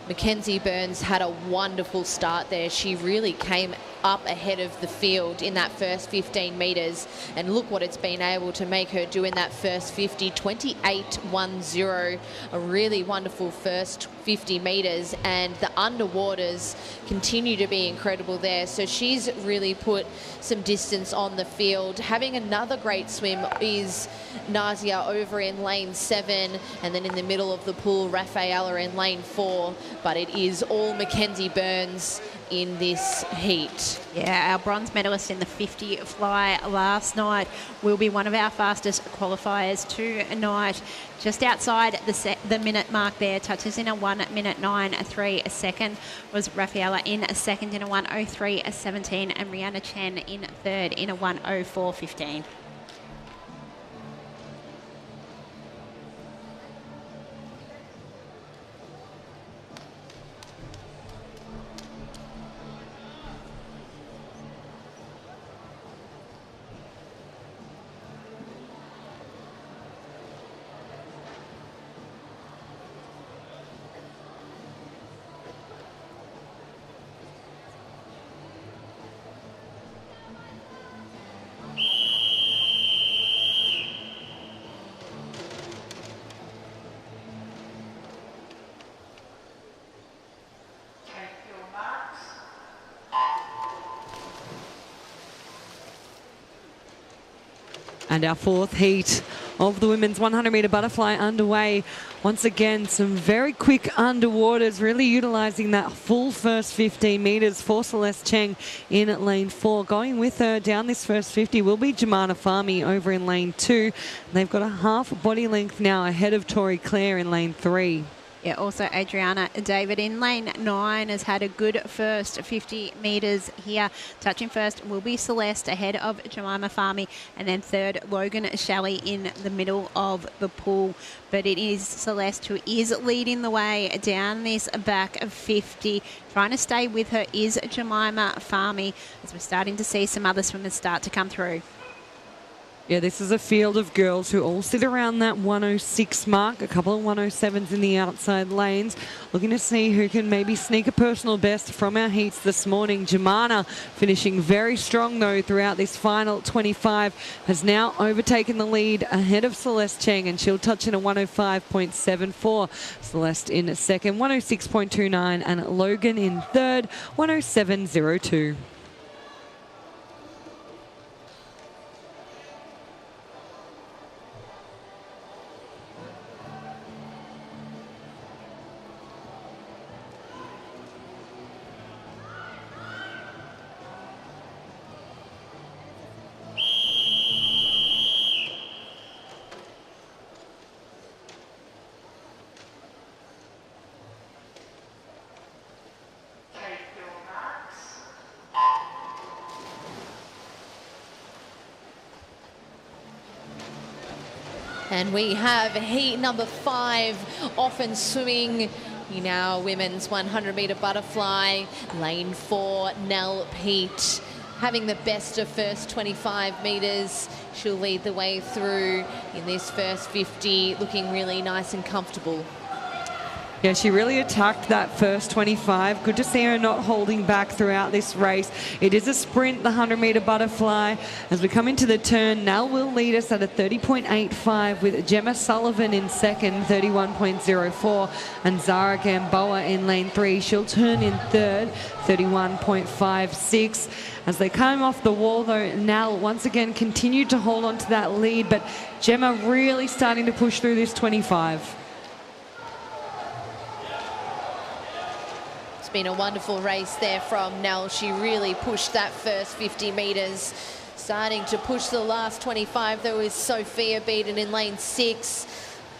Mackenzie Burns had a wonderful start there. She really came up ahead of the field in that first 15 metres, and look what it's been able to make her do in that first 50, 28.10, a really wonderful first 50 metres, and the underwaters continue to be incredible there. So she's really put some distance on the field. Having another great swim is Nazia over in lane 7, and then in the middle of the pool, Rafaela in lane 4, but it is all Mackenzie Burns in this heat.
Yeah, our bronze medalist in the 50 fly last night will be one of our fastest qualifiers tonight. Just outside the minute mark there, touches in a 1:09.3 second, was Rafaela in a second in a 1:03.17, and Rihanna Chen in third in a 1:04.15.
And our fourth heat of the women's 100 metre butterfly underway. Once again, some very quick underwaters, really utilising that full first 15 metres for Celeste Cheng in lane 4. Going with her down this first 50 will be Jemana Fahmy over in lane 2. They've got a half body length now ahead of Tori Clare in lane 3.
Yeah, also Adriana David in lane 9 has had a good first 50 metres here. Touching first will be Celeste ahead of Jemima Fahmy, and then third Logan Shelley in the middle of the pool. But it is Celeste who is leading the way down this back of 50. Trying to stay with her is Jemima Fahmy, as we're starting to see some other swimmers start to come through.
Yeah, this is a field of girls who all sit around that 106 mark, a couple of 107s in the outside lanes. Looking to see who can maybe sneak a personal best from our heats this morning. Jemana finishing very strong though throughout this final 25, has now overtaken the lead ahead of Celeste Cheng, and she'll touch in a 105.74. Celeste in second, 106.29, and Logan in third, 107.02.
And we have heat number 5 often swimming in our women's 100 metre butterfly. Lane 4, Nell Peat, having the best of first 25 metres. She'll lead the way through in this first 50, looking really nice and comfortable.
Yeah, she really attacked that first 25. Good to see her not holding back throughout this race. It is a sprint, the 100 metre butterfly. As we come into the turn, Nell will lead us at a 30.85 with Gemma Sullivan in second, 31.04, and Zara Gamboa in lane 3. She'll turn in third, 31.56. As they came off the wall though, Nell once again continued to hold on to that lead, but Gemma really starting to push through this 25.
It's been a wonderful race there from Nell. She really pushed that first 50 metres. Starting to push the last 25 though is Sophia Beaton in lane 6.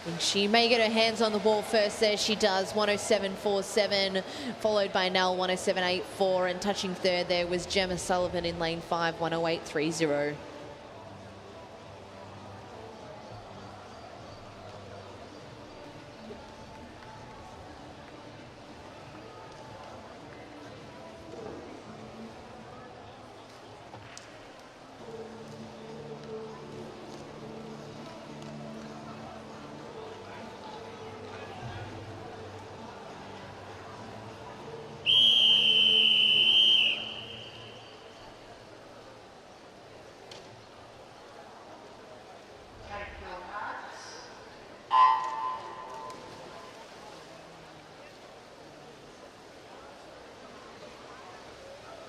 And she may get her hands on the ball first there. She does, 107.47, followed by Nell, 107.84, and touching third there was Gemma Sullivan in lane 5, 108.30.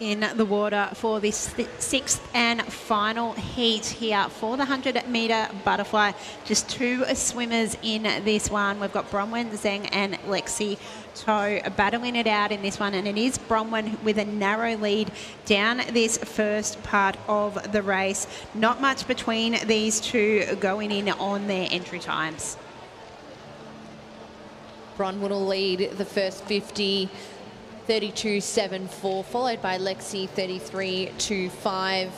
in the water for this sixth and final heat here for the 100-metre butterfly. Just 2 swimmers in this one. We've got Bronwyn Zheng and Lexi Toe battling it out in this one, and it is Bronwyn with a narrow lead down this first part of the race. Not much between these two going in on their entry times.
Bronwyn will lead the first 50, 32.74, followed by Lexi, 33.25. It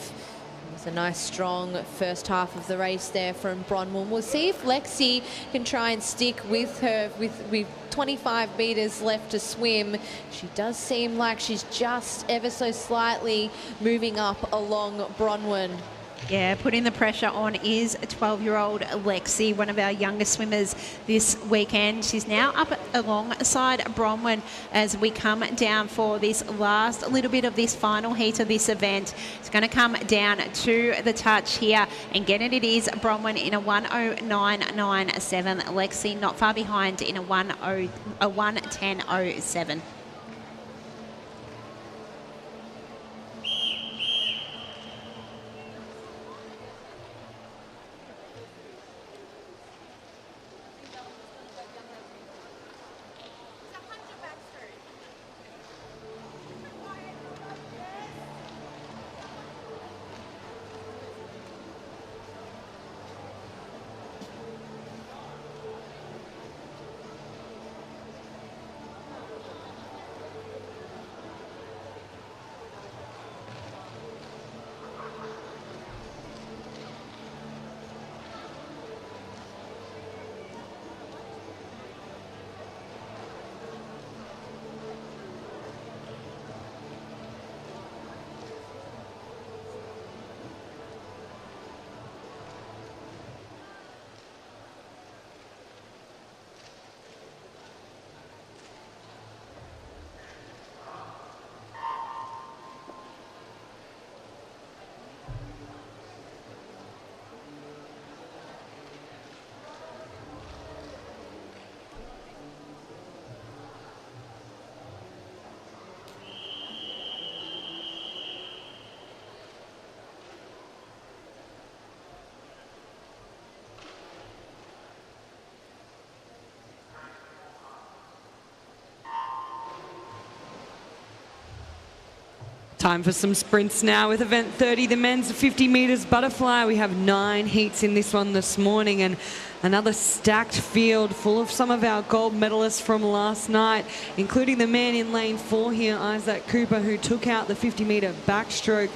was a nice, strong first half of the race there from Bronwyn. We'll see if Lexi can try and stick with her with 25 metres left to swim. She does seem like she's just ever so slightly moving up along Bronwyn.
Yeah, putting the pressure on is 12-year-old Lexi, one of our youngest swimmers this weekend. She's now up alongside Bronwyn as we come down for this last little bit of this final heat of this event. It's going to come down to the touch here, and getting it is Bronwyn in a 1:09.97. Lexi not far behind in a 1:10.07.
Time for some sprints now with event 30, the men's 50 metres butterfly. We have 9 heats in this one this morning, and another stacked field full of some of our gold medalists from last night, including the man in lane 4 here, Isaac Cooper, who took out the 50 metre backstroke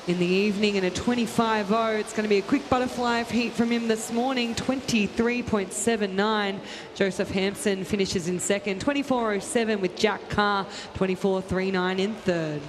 in the evening in a 25.0. It's going to be a quick butterfly heat from him this morning, 23.79. Joseph Hampson finishes in second, 24.07 with Jack Carr, 24.39 in third.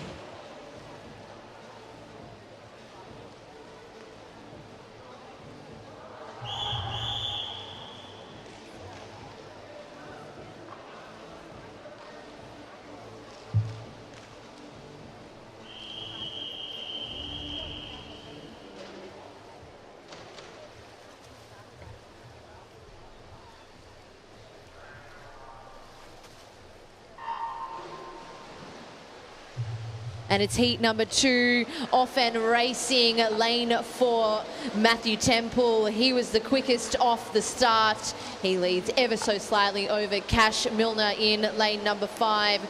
And it's heat number 2, off and racing, lane 4, Matthew Temple. He was the quickest off the start. He leads ever so slightly over Cash Milner in lane number 5.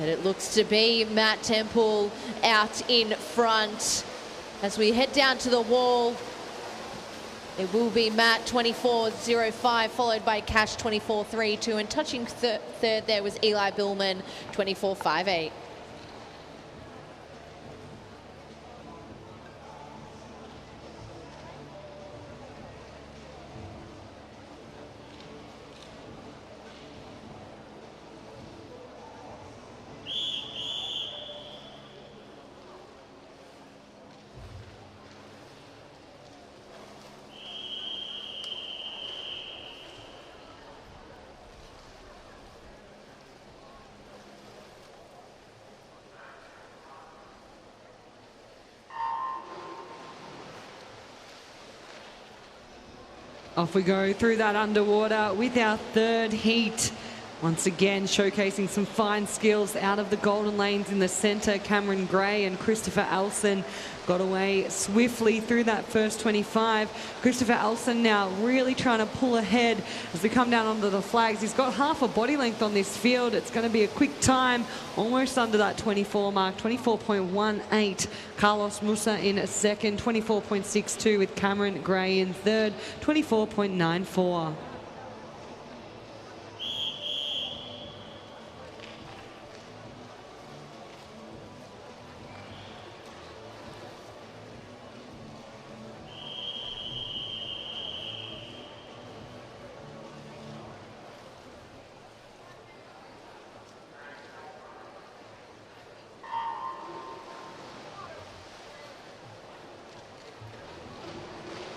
And it looks to be Matt Temple out in front. As we head down to the wall, it will be Matt 24.05, followed by Cash 24.32, and touching third there was Eli Billman 24.58.
Off we go through that underwater with our third heat Once again, showcasing some fine skills out of the golden lanes in the centre. Cameron Gray and Christopher Elson got away swiftly through that first 25. Christopher Elson now really trying to pull ahead as we come down onto the flags. He's got half a body length on this field. It's going to be a quick time, almost under that 24 mark, 24.18. Carlos Musa in second, 24.62 with Cameron Gray in third, 24.94.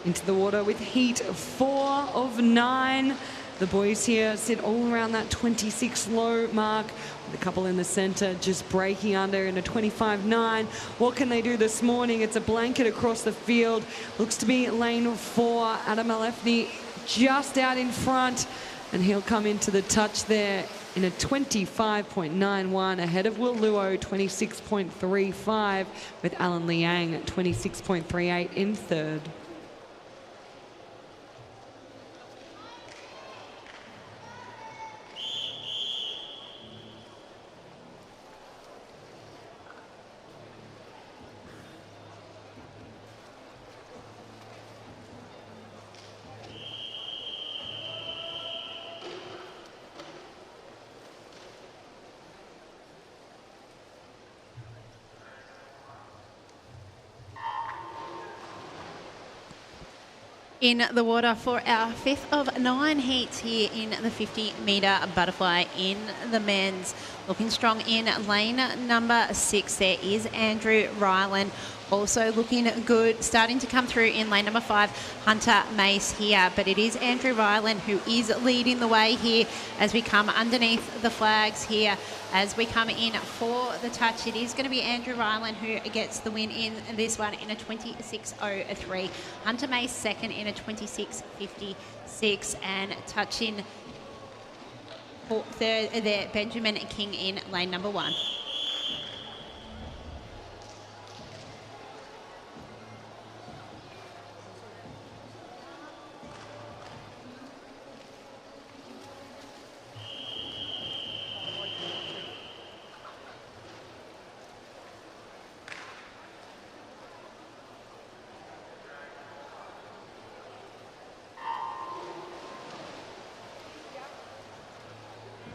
Into the water with heat 4 of 9. The boys here sit all around that 26 low mark, with a couple in the centre just breaking under in a 25.9. What can they do this morning? It's a blanket across the field. Looks to be lane 4. Adam Alefni just out in front, and he'll come into the touch there in a 25.91, ahead of Will Luo, 26.35, with Alan Liang at 26.38 in third.
In the water for our 5th of 9 heats here in the 50-metre butterfly in the men's. Looking strong in lane number 6, there is Andrew Ryland. Also looking good, starting to come through in lane number 5, Hunter Mace here. But it is Andrew Ryland who is leading the way here as we come underneath the flags here. As we come in for the touch, it is going to be Andrew Ryland who gets the win in this one in a 26.03. Hunter Mace second in a 26.56, and touching third there, Benjamin King in lane number 1.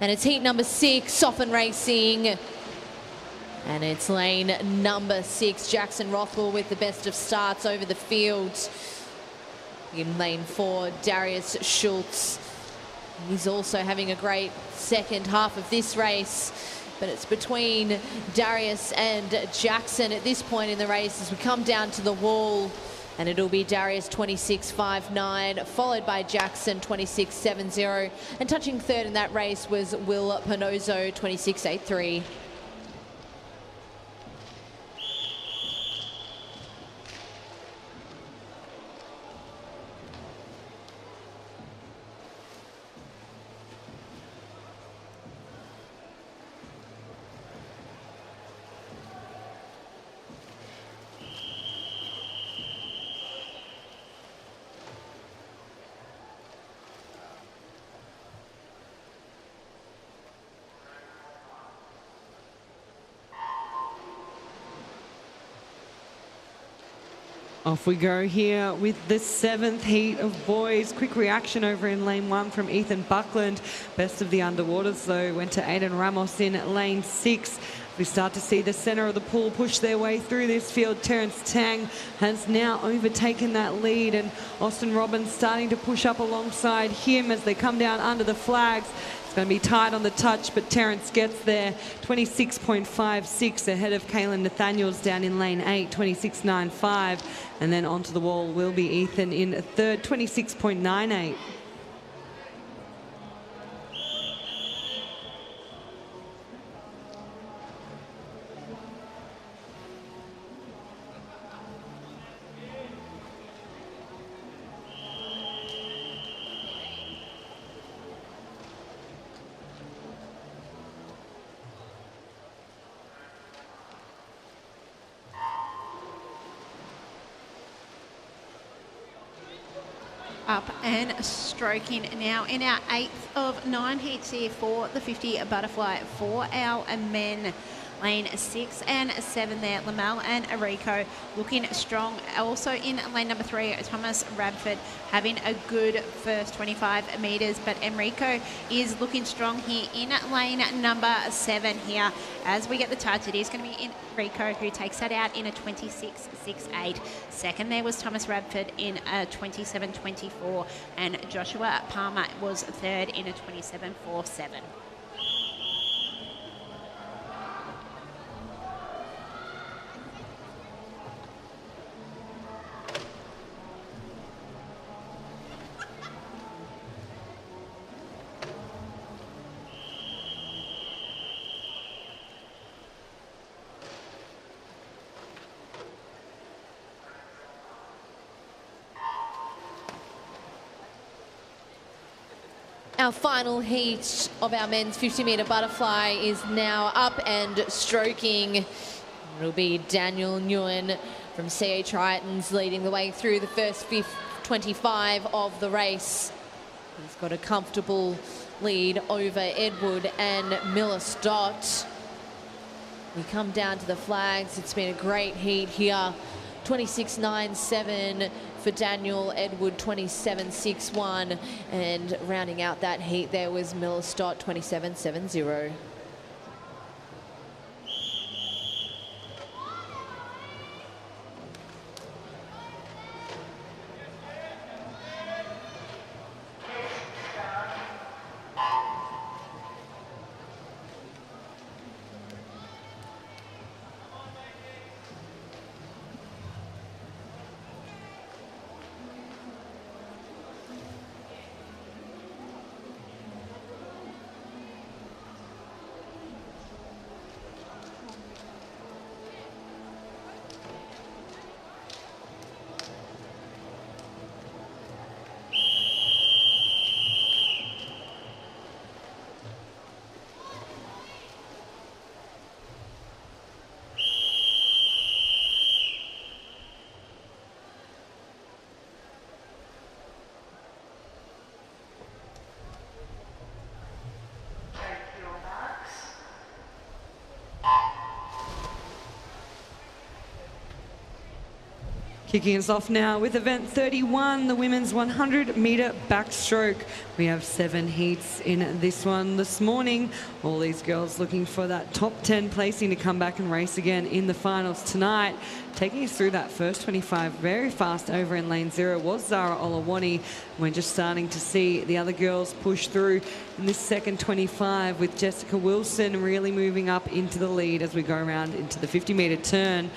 And it's heat number 6, Soften Racing. And it's lane number 6, Jackson Rothwell with the best of starts over the field. In lane 4, Darius Schultz. He's also having a great second half of this race. But it's between Darius and Jackson at this point in the race as we come down to the wall. And it'll be Darius 26.59, followed by Jackson 26.70. And touching third in that race was Will Panozzo 26.83.
Off we go here with the 7th heat of boys. Quick reaction over in lane 1 from Ethan Buckland. Best of the underwaters though went to Aiden Ramos in lane 6. We start to see the centre of the pool push their way through this field. Terence Tang has now overtaken that lead, and Austin Robbins starting to push up alongside him as they come down under the flags. It's going to be tight on the touch, but Terence gets there. 26.56 ahead of Kaylin Nathaniels down in lane 8, 26.95. And then onto the wall will be Ethan in third, 26.98.
up and stroking now in our 8th of 9 heats here for the 50 butterfly for our men. Lane 6 and 7 there, Lamel and Arico looking strong. Also in lane number 3, Thomas Radford having a good first 25 metres, but Enrico is looking strong here in lane number 7 here. As we get the touch, it is going to be Enrico who takes that out in a 26.68. Second there was Thomas Radford in a 27.24, and Joshua Palmer was third in a 27.47.
Our final heat of our men's 50-metre butterfly is now up and stroking. It'll be Daniel Nguyen from CA Tritons leading the way through the first 25 of the race. He's got a comfortable lead over Edward and Miller Stott. We come down to the flags. It's been a great heat here. 26.97 for Daniel, Edward 27.61, and rounding out that heat there was Miller Stott 27.70.
Kicking us off now with event 31, the women's 100-metre backstroke. We have 7 heats in this one this morning. All these girls looking for that top 10 placing to come back and race again in the finals tonight. Taking us through that first 25 very fast over in lane 0 was Zara Olawani. We're just starting to see the other girls push through in this second 25, with Jessica Wilson really moving up into the lead as we go around into the 50-metre turn.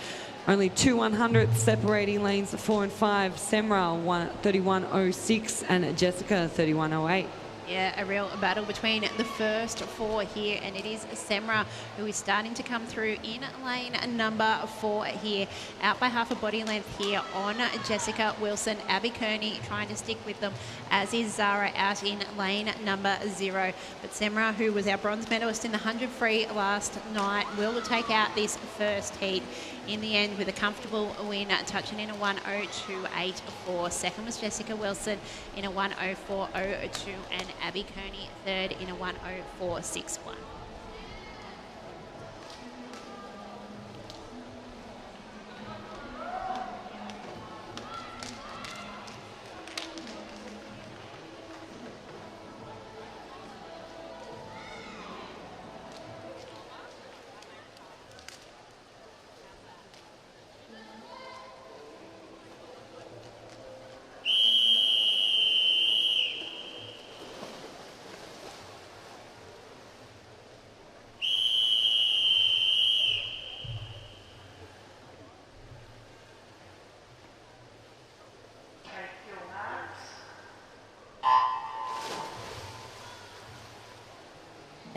Only 2 100ths separating lanes 4 and 5. Semra 31.06 and Jessica 31.08.
Yeah, a real battle between the first 4 here, and it is Semra who is starting to come through in lane number 4 here. Out by half a body length here on Jessica Wilson. Abby Kearney trying to stick with them, as is Zara out in lane number 0. But Semra, who was our bronze medalist in the 100 free last night, will take out this first heat in the end with a comfortable win, touching in a 1:02.84. Second was Jessica Wilson in a 1:04.02, and Abby Kearney third in a 1:04.61.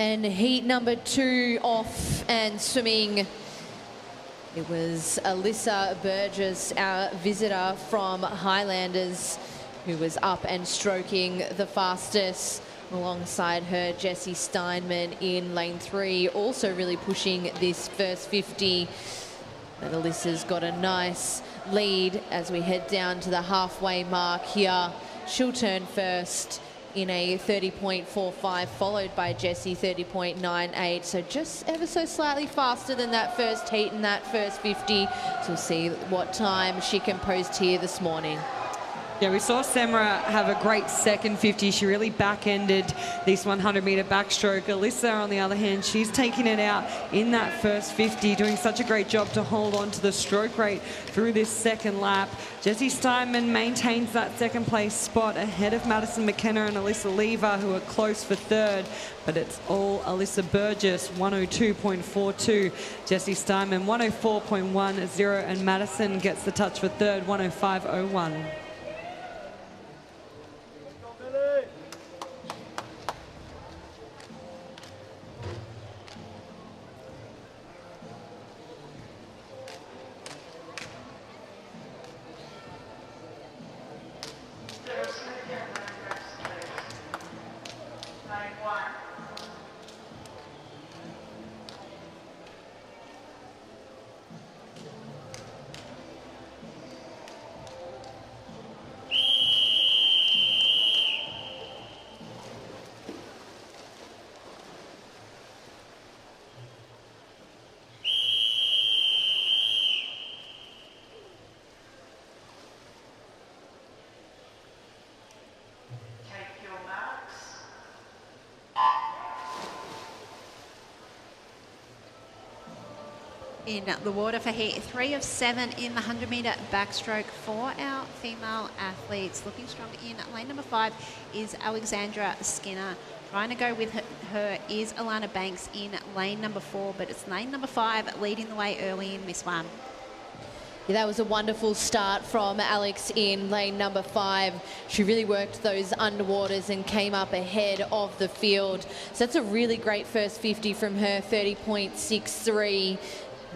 And heat number 2 off and swimming. It was Alyssa Burgess, our visitor from Highlanders, who was up and stroking the fastest. Alongside her, Jessie Steinman in lane 3, also really pushing this first 50. And Alyssa's got a nice lead as we head down to the halfway mark here. She'll turn first in a 30.45, followed by Jessie 30.98. So just ever so slightly faster than that first heat and that first 50. So we'll see what time she can post here this morning.
Yeah, we saw Semra have a great second 50. She really back-ended this 100-metre backstroke. Alyssa, on the other hand, she's taking it out in that first 50, doing such a great job to hold on to the stroke rate through this second lap. Jessie Steinman maintains that second place spot ahead of Madison McKenna and Alyssa Lever, who are close for third, but it's all Alyssa Burgess, 102.42. Jessie Steinman, 104.10, and Madison gets the touch for third, 105.01.
In the water for heat 3 of 7 in the 100-metre backstroke for our female athletes. Looking strong in lane number 5 is Alexandra Skinner. Trying to go with her is Alana Banks in lane number 4, but it's lane number 5 leading the way early in this one.
Yeah, that was a wonderful start from Alex in lane number 5. She really worked those underwaters and came up ahead of the field. So that's a really great first 50 from her, 30.63.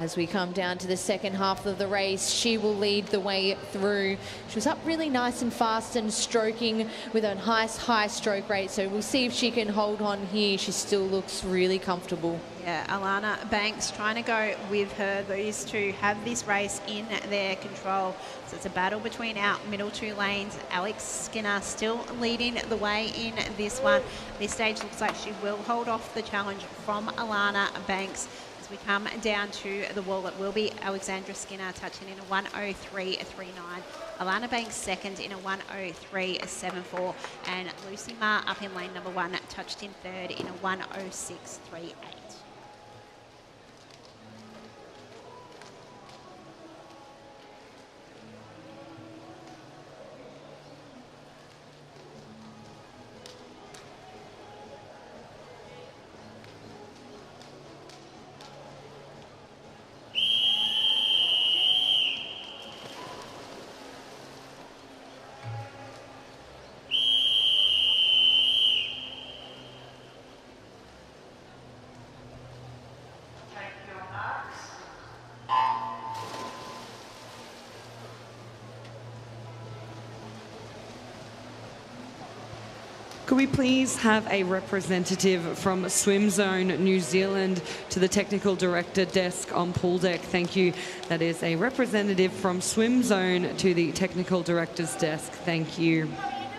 As we come down to the second half of the race, she will lead the way through. She was up really nice and fast and stroking with a nice high stroke rate. So we'll see if she can hold on here. She still looks really comfortable.
Yeah, Alana Banks trying to go with her. These two have this race in their control. So it's a battle between our middle 2 lanes. Alex Skinner still leading the way in this one. This stage looks like she will hold off the challenge from Alana Banks. As we come down to the wall, it will be Alexandra Skinner touching in a 103.39. Alana Banks second in a 103.74. And Lucy Ma up in lane number 1 touched in third in a 106.38.
Could we please have a representative from Swim Zone New Zealand to the technical director desk on pool deck? Thank you. That is a representative from Swim Zone to the technical director's desk. Thank you.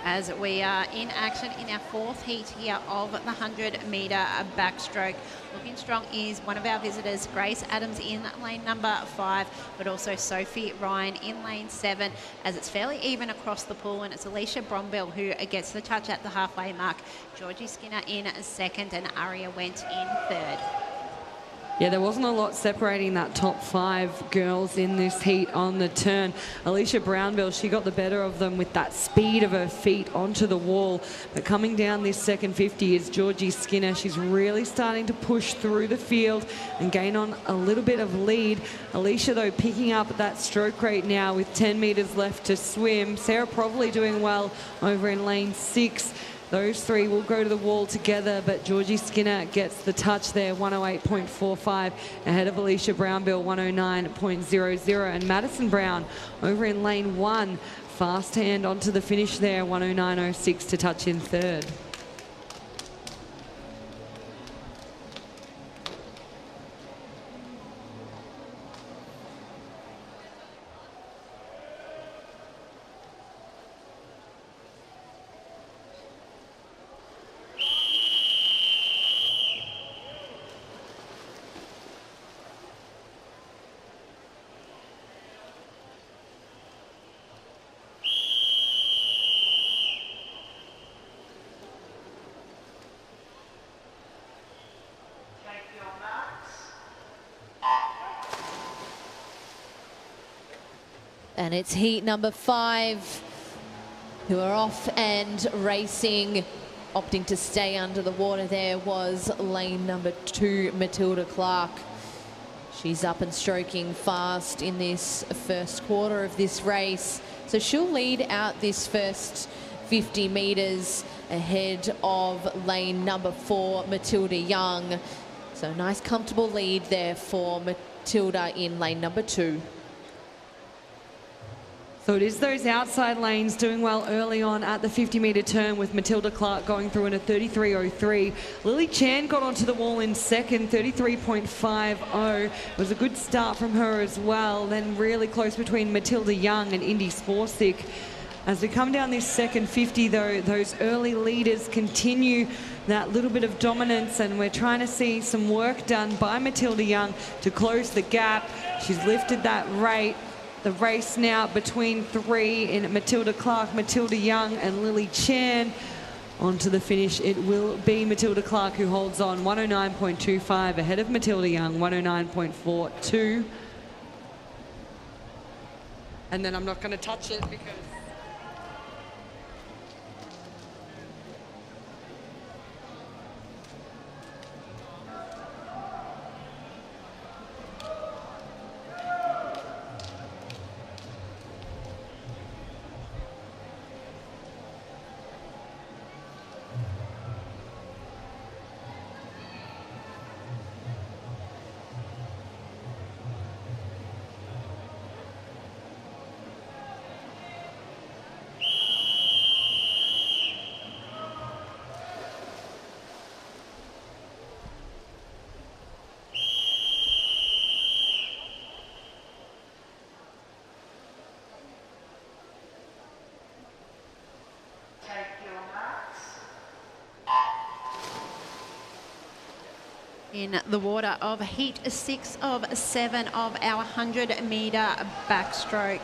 As we are in action in our 4th heat here of the 100-metre backstroke. Looking strong is one of our visitors, Grace Adams in lane number 5, but also Sophie Ryan in lane 7, as it's fairly even across the pool, and it's Alicia Brombill who gets the touch at the halfway mark. Georgie Skinner in second, and Aria went in third.
Yeah, there wasn't a lot separating that top 5 girls in this heat on the turn. Alicia Brownbill, she got the better of them with that speed of her feet onto the wall. But coming down this second 50 is Georgie Skinner. She's really starting to push through the field and gain on a little bit of lead. Alicia, though, picking up that stroke rate now with 10 metres left to swim. Sarah Provely doing well over in lane 6. Those 3 will go to the wall together, but Georgie Skinner gets the touch there, 108.45, ahead of Alicia Brownbill, 109.00. And Madison Brown over in lane 1, fast hand onto the finish there, 109.06 to touch in third.
And it's heat number 5 who are off and racing. Opting to stay under the water there was lane number 2, Matilda Clark. She's up and stroking fast in this first quarter of this race. So she'll lead out this first 50 metres ahead of lane number 4, Matilda Young. So a nice comfortable lead there for Matilda in lane number 2.
So it is those outside lanes doing well early on at the 50-metre turn, with Matilda Clark going through in a 33.03. Lily Chan got onto the wall in second, 33.50. It was a good start from her as well. Then really close between Matilda Young and Indy Sporsic. As we come down this second 50, though, those early leaders continue that little bit of dominance, and we're trying to see some work done by Matilda Young to close the gap. She's lifted that rate. The race now between 3 in Matilda Clark, Matilda Young and Lily Chan. On to the finish, it will be Matilda Clark who holds on, 109.25 ahead of Matilda Young, 109.42. And then I'm not going to touch it because...
In the water of heat 6 of 7 of our 100-metre backstroke.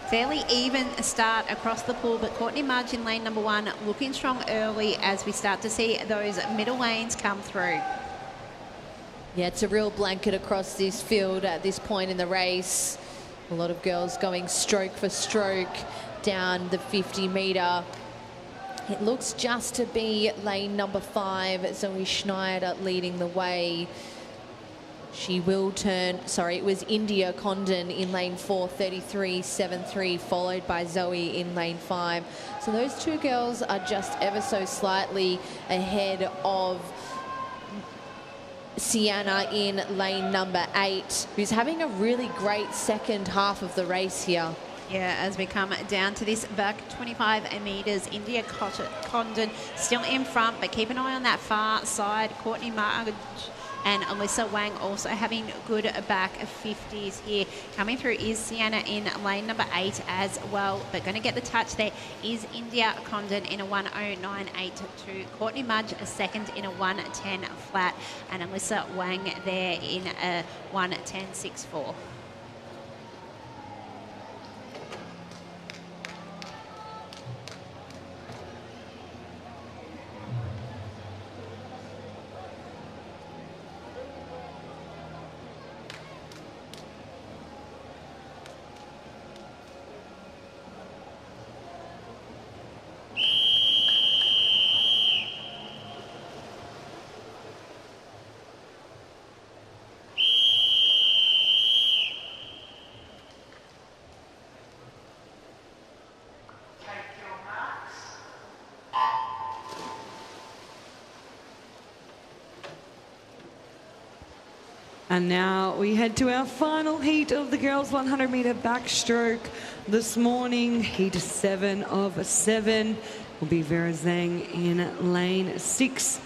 Fairly even start across the pool, but Courtney Mudge in lane number 1 looking strong early as we start to see those middle lanes come through.
Yeah, it's a real blanket across this field at this point in the race. A lot of girls going stroke for stroke down the 50-metre. It looks just to be lane number 5, Zoe Schneider leading the way. She will turn, sorry, it was India Condon in lane 4, 33.73, followed by Zoe in lane 5. So those two girls are just ever so slightly ahead of Sienna in lane number 8, who's having a really great second half of the race here.
Yeah, as we come down to this back 25 metres, India Condon still in front, but keep an eye on that far side. Courtney Mudge and Alyssa Wang also having good back 50s here. Coming through is Sienna in lane number 8 as well, but going to get the touch there is India Condon in a 109.82. Courtney Mudge a second in a 110 flat, and Alyssa Wang there in a 110.64.
And now we head to our final heat of the girls 100-metre backstroke this morning. Heat 7 of 7 will be Vera Zhang in lane 6.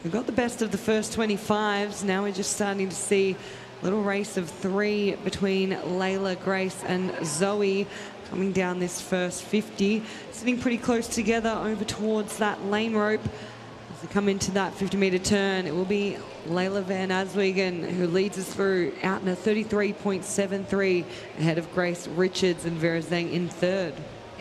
We've got the best of the first 25s. Now we're just starting to see a little race of 3 between Layla, Grace and Zoe coming down this first 50. Sitting pretty close together over towards that lane rope. As we come into that 50-metre turn, it will be Layla Van Aswegen who leads us through out in a 33.73 ahead of Grace Richards and Vera Zhang in third.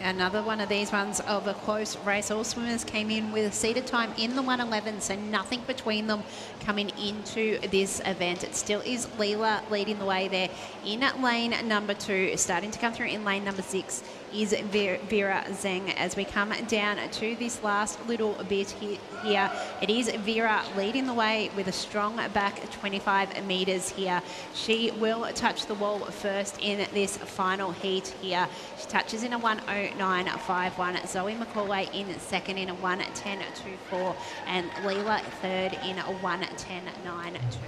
Another one of these ones of a close race. All swimmers came in with a seated time in the 1:11, so nothing between them coming into this event. It still is Leela leading the way there in lane number 2. Starting to come through in lane number 6 is Vera Zheng. As we come down to this last little bit here, it is Vera leading the way with a strong back 25 metres here. She will touch the wall first in this final heat here. She touches in a 1:09.51. Zoe McCauley in second in a 1:10.24, and Leela third in a 1:10.92.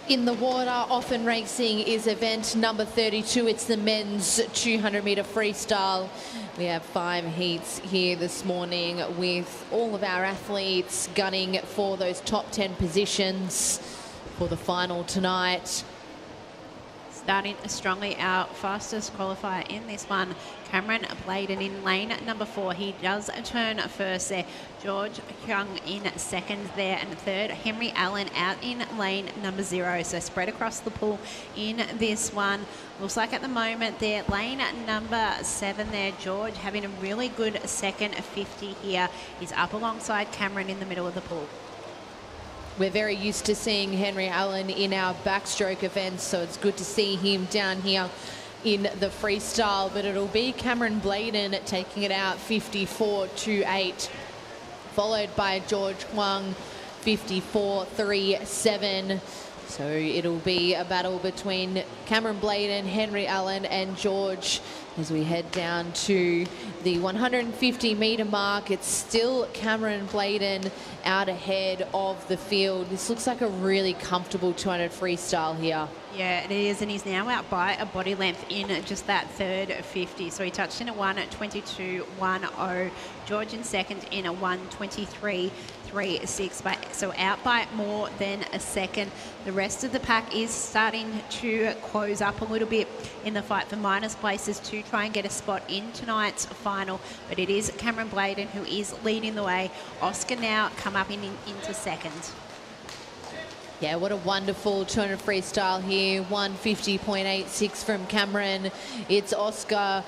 In the water, often racing is event number 32. It's the men's 200-metre freestyle. We have 5 heats here this morning with all of our athletes gunning for those top 10 positions for the final tonight.
Starting strongly, our fastest qualifier in this one, Cameron Bladen in lane number 4. He does turn first there. George Young in second there, and third, Henry Allen out in lane number 0. So spread across the pool in this one. Looks like at the moment there, lane number 7 there, George having a really good second 50 here. He's up alongside Cameron in the middle of the pool.
We're very used to seeing Henry Allen in our backstroke events, so it's good to see him down here in the freestyle. But it'll be Cameron Bladen taking it out 54.28, followed by George Huang 54.37. So it'll be a battle between Cameron Bladen, Henry Allen and George as we head down to the 150-metre mark. It's still Cameron Bladen out ahead of the field. This looks like a really comfortable 200 freestyle here.
Yeah, it is, and he's now out by a body length in just that third 50. So he touched in a 1:22.10. George in second in a 1:23.36. So out by more than a second. The rest of the pack is starting to close up a little bit in the fight for minors places to try and get a spot in tonight's final. But it is Cameron Bladen who is leading the way. Oscar now come up into second.
Yeah, what a wonderful 200 freestyle here. 150.86 from Cameron. It's Oscar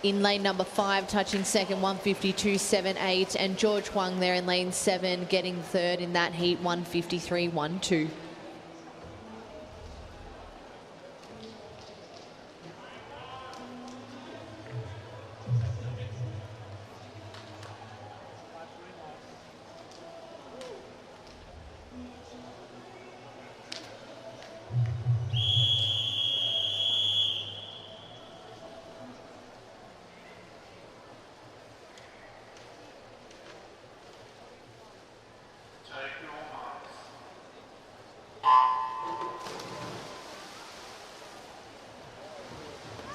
in lane number 5, touching second, 152.78. And George Huang there in lane 7, getting third in that heat, 153.12.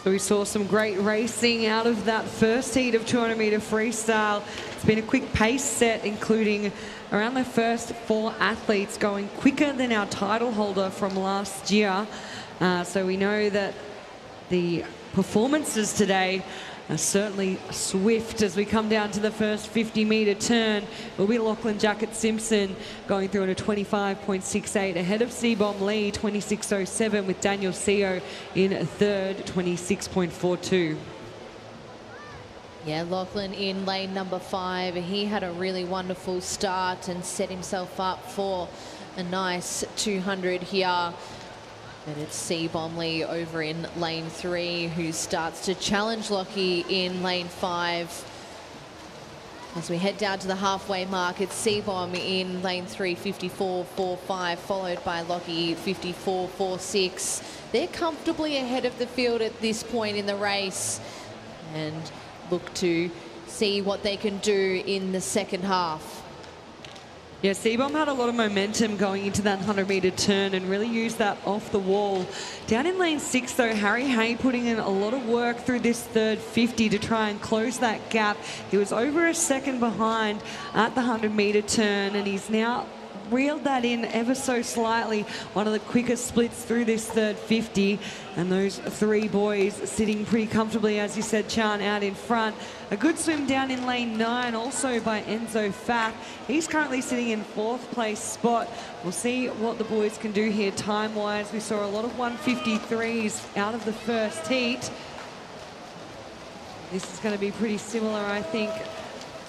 So we saw some great racing out of that first heat of 200-metre freestyle. It's been a quick pace set, including around the first 4 athletes going quicker than our title holder from last year. So we know that the performances today are certainly swift as we come down to the first 50-metre turn. Will be Lachlan Jackett-Simpson going through at a 25.68 ahead of C-Bomb Lee, 26.07, with Daniel Seo in third, 26.42.
Yeah, Lachlan in lane number 5. He had a really wonderful start and set himself up for a nice 200 here. But it's C. Bomley over in lane 3 who starts to challenge Lockie in lane 5. As we head down to the halfway mark, it's C-Bomb in lane 3, 54.45, followed by Lockie, 54.46. They're comfortably ahead of the field at this point in the race and look to see what they can do in the second half.
Yeah, C-Bomb had a lot of momentum going into that 100-metre turn and really used that off the wall. Down in lane 6, though, Harry Hay putting in a lot of work through this third 50 to try and close that gap. He was over a second behind at the 100-metre turn, and he's now reeled that in ever so slightly. One of the quickest splits through this third 50, and those 3 boys sitting pretty comfortably, as you said, Chan, out in front. A good swim down in lane 9 also by Enzo Fat. He's currently sitting in 4th place spot. We'll see what the boys can do here time wise. We saw a lot of 153s out of the first heat. This is going to be pretty similar, I think.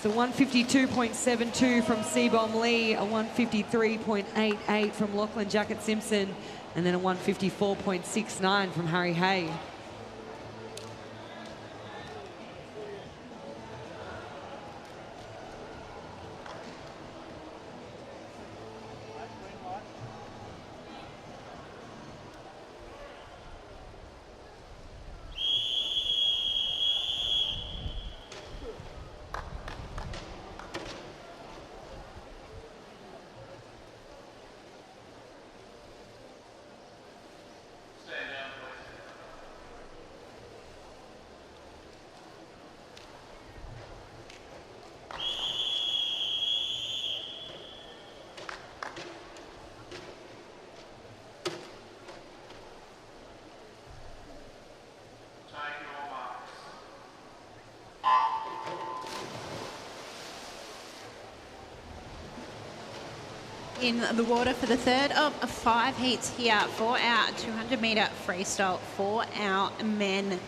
So 152.72 from C-Bomb Lee, a 153.88 from Lachlan Jacket Simpson, and then a 154.69 from Harry Hay.
In the water for the third of 5 heats here for our 200-metre freestyle for our men.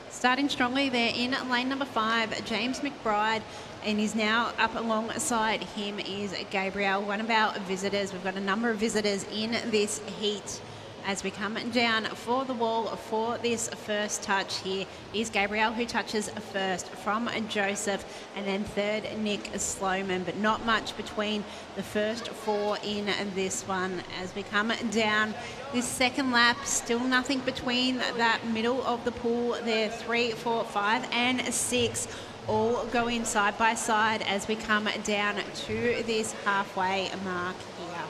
Starting strongly there in lane number 5, James McBride, and he's now up alongside him is Gabriel, one of our visitors. We've got a number of visitors in this heat. As we come down for the wall for this first touch here is Gabriel, who touches first from Joseph, and then third Nick Sloman, but not much between the first 4 in this one. As we come down this second lap, still nothing between that middle of the pool there, 3, 4, 5 and 6 all going side by side as we come down to this halfway mark here.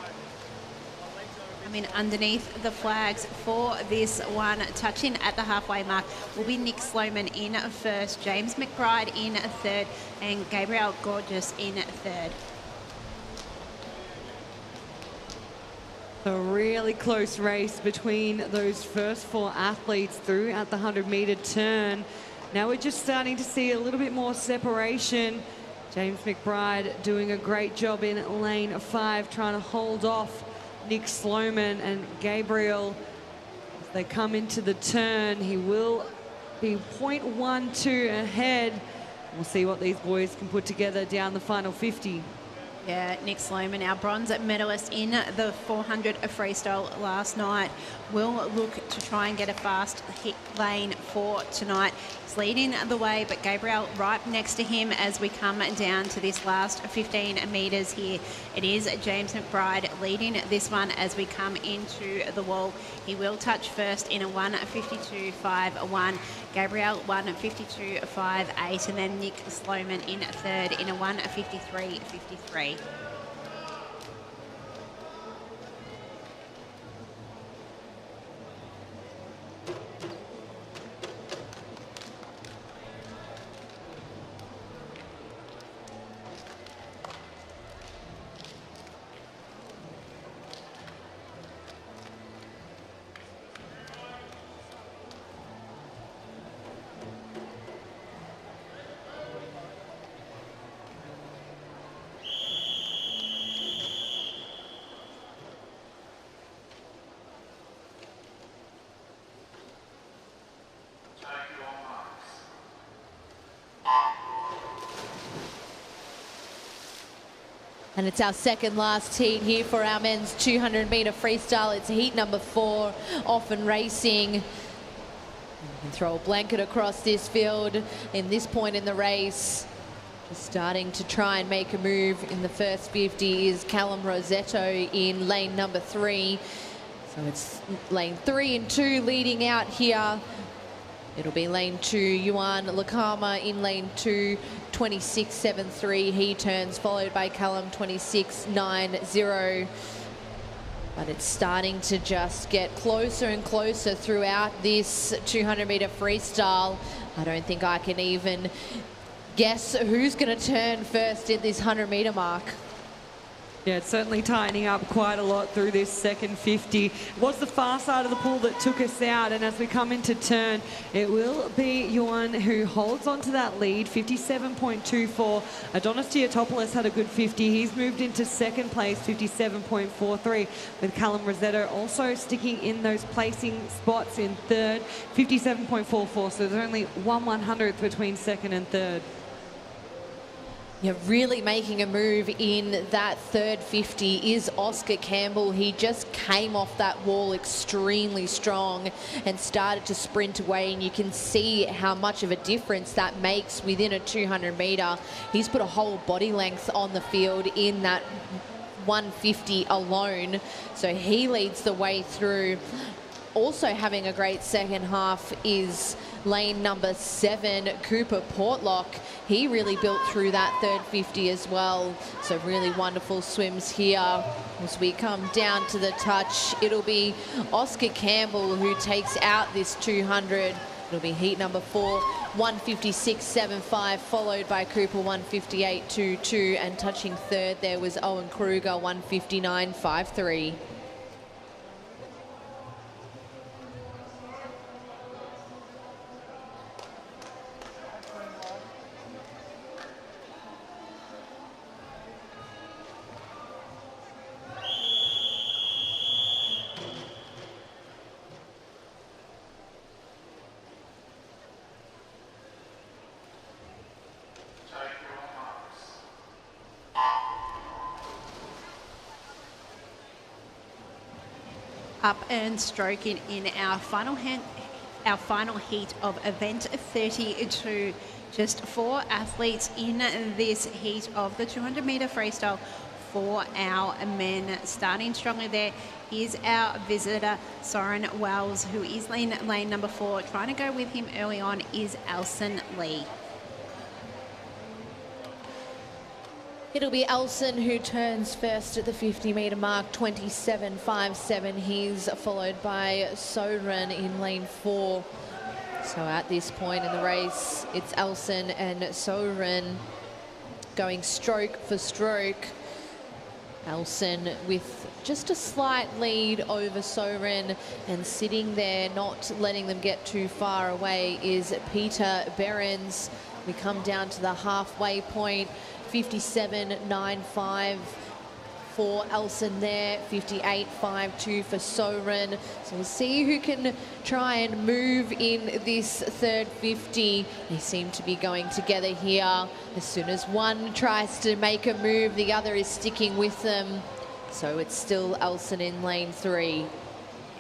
I mean, underneath the flags for this one, touching at the halfway mark, will be Nick Sloman in first, James McBride in third, and Gabriel Gorgeous in third.
A really close race between those first 4 athletes through at the 100-metre turn. Now we're just starting to see a little bit more separation. James McBride doing a great job in lane 5, trying to hold off Nick Sloman, and Gabriel, as they come into the turn, he will be 0.12 ahead. We'll see what these boys can put together down the final 50.
Yeah, Nick Sloman, our bronze medalist in the 400 freestyle last night, will look to try and get a fast hit lane for tonight. He's leading the way, but Gabriel right next to him as we come down to this last 15 metres here. It is James McBride leading this one as we come into the wall. He will touch first in a 152.51. Gabriel 152.58, and then Nick Sloman in third in a 153.53.
And it's our second last heat here for our men's 200 metre freestyle. It's heat number 4, Often Racing. You can throw a blanket across this field in this point in the race. Just starting to try and make a move in the first 50 is Callum Rosetto in lane number 3. So it's lane 3 and 2 leading out here. It'll be lane 2, Yuan Lakama in lane 2, 26.73. He turns, followed by Callum, 26.90. But it's starting to just get closer and closer throughout this 200 metre freestyle. I don't think I can even guess who's going to turn first at this 100 metre mark.
Yeah, it's certainly tightening up quite a lot through this second 50. It was the far side of the pool that took us out, and as we come into turn, it will be Yuan who holds on to that lead, 57.24. Adonis Giotopoulos had a good 50. He's moved into second place, 57.43, with Callum Rosetto also sticking in those placing spots in third, 57.44. So there's only 1/100th between second and third.
Yeah, really making a move in that third 50 is Oscar Campbell. He just came off that wall extremely strong and started to sprint away, and you can see how much of a difference that makes within a 200 metre. He's put a whole body length on the field in that 150 alone, so he leads the way through. Also having a great second half is lane number 7, Cooper Portlock. He really built through that third 50 as well. So really wonderful swims here. As we come down to the touch, it'll be Oscar Campbell who takes out this 200. It'll be heat number 4, 156.75, followed by Cooper 158.22, and touching third there was Owen Kruger 159.53.
Up and stroking in our final heat of event 32. Just 4 athletes in this heat of the 200 metre freestyle for our men. Starting strongly there is our visitor, Soren Wells, who is lane number 4. Trying to go with him early on is Elson Lee.
It'll be Elson who turns first at the 50 metre mark, 27.57. He's followed by Soren in lane 4. So at this point in the race, it's Elson and Soren going stroke for stroke. Elson with just a slight lead over Soren, and sitting there, not letting them get too far away, is Peter Behrens. We come down to the halfway point. 57.95 for Elson there, 58.52 for Soren. So we'll see who can try and move in this third 50. They seem to be going together here. As soon as one tries to make a move, the other is sticking with them. So it's still Elson in lane 3.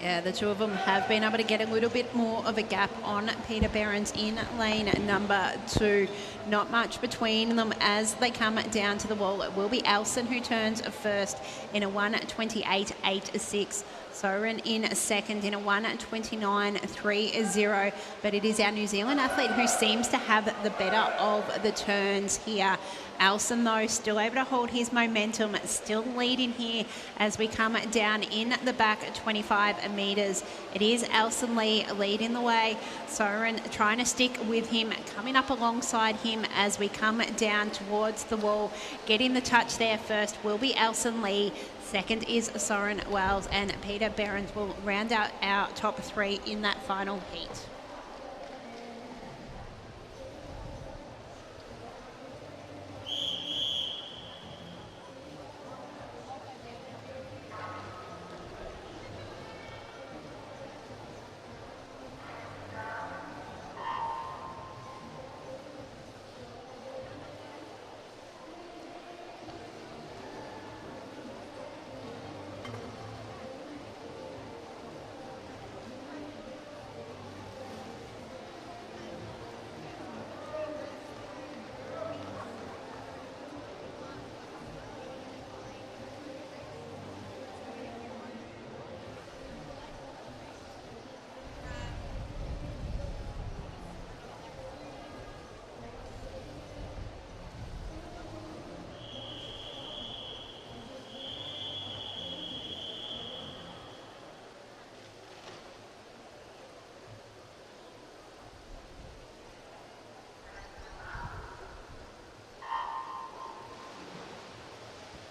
Yeah, the two of them have been able to get a little bit more of a gap on Peter Behrens in lane number 2. Not much between them as they come down to the wall. It will be Elson who turns first in a 1:28.86. Soren in second in a 1:29.30. But it is our New Zealand athlete who seems to have the better of the turns here. Elson, though, still able to hold his momentum, still leading here as we come down in the back 25 metres. It is Elson Lee leading the way. Soren trying to stick with him, coming up alongside him as we come down towards the wall. Getting the touch there first will be Elson Lee. Second is Soren Wells, and Peter Behrens will round out our top 3 in that final heat.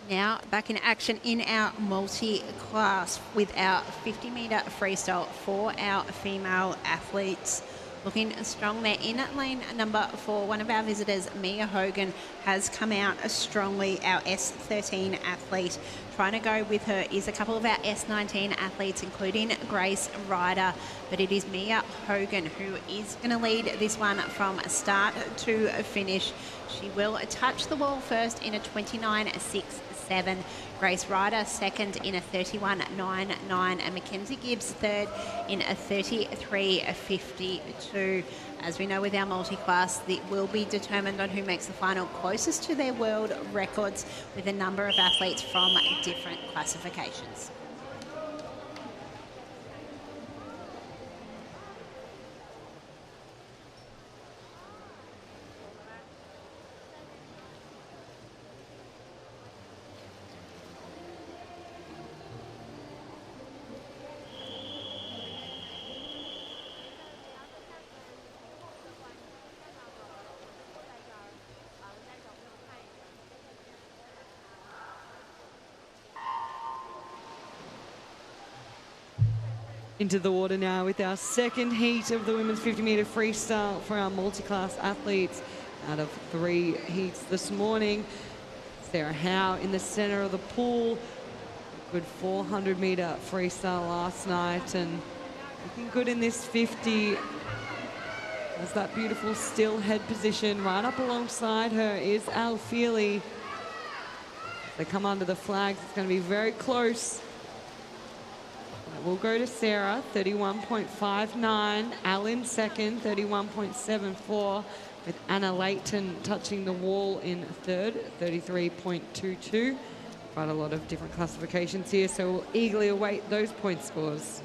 Now back in action in our multi-class with our 50-metre freestyle for our female athletes. Looking strong there in lane number 4. One of our visitors, Mia Hogan, has come out strongly, our S13 athlete. Trying to go with her is a couple of our S19 athletes, including Grace Ryder, but it is Mia Hogan who is going to lead this one from start to finish. She will touch the wall first in a 29.67. Grace Ryder second in a 31.99, and Mackenzie Gibbs third in a 33.52. As we know with our multi-class, it will be determined on who makes the final closest to their world records, with a number of athletes from different classifications.
Into the water now with our second heat of the women's 50-metre freestyle for our multi-class athletes out of 3 heats this morning. Sarah Howe in the centre of the pool. A good 400-metre freestyle last night and looking good in this 50. Has that beautiful still head position. Right up alongside her is Al Feely. As they come under the flags, it's going to be very close. We'll go to Sarah, 31.59. Al in second, 31.74. With Anna Leighton touching the wall in third, 33.22. Quite a lot of different classifications here, so we'll eagerly await those point scores.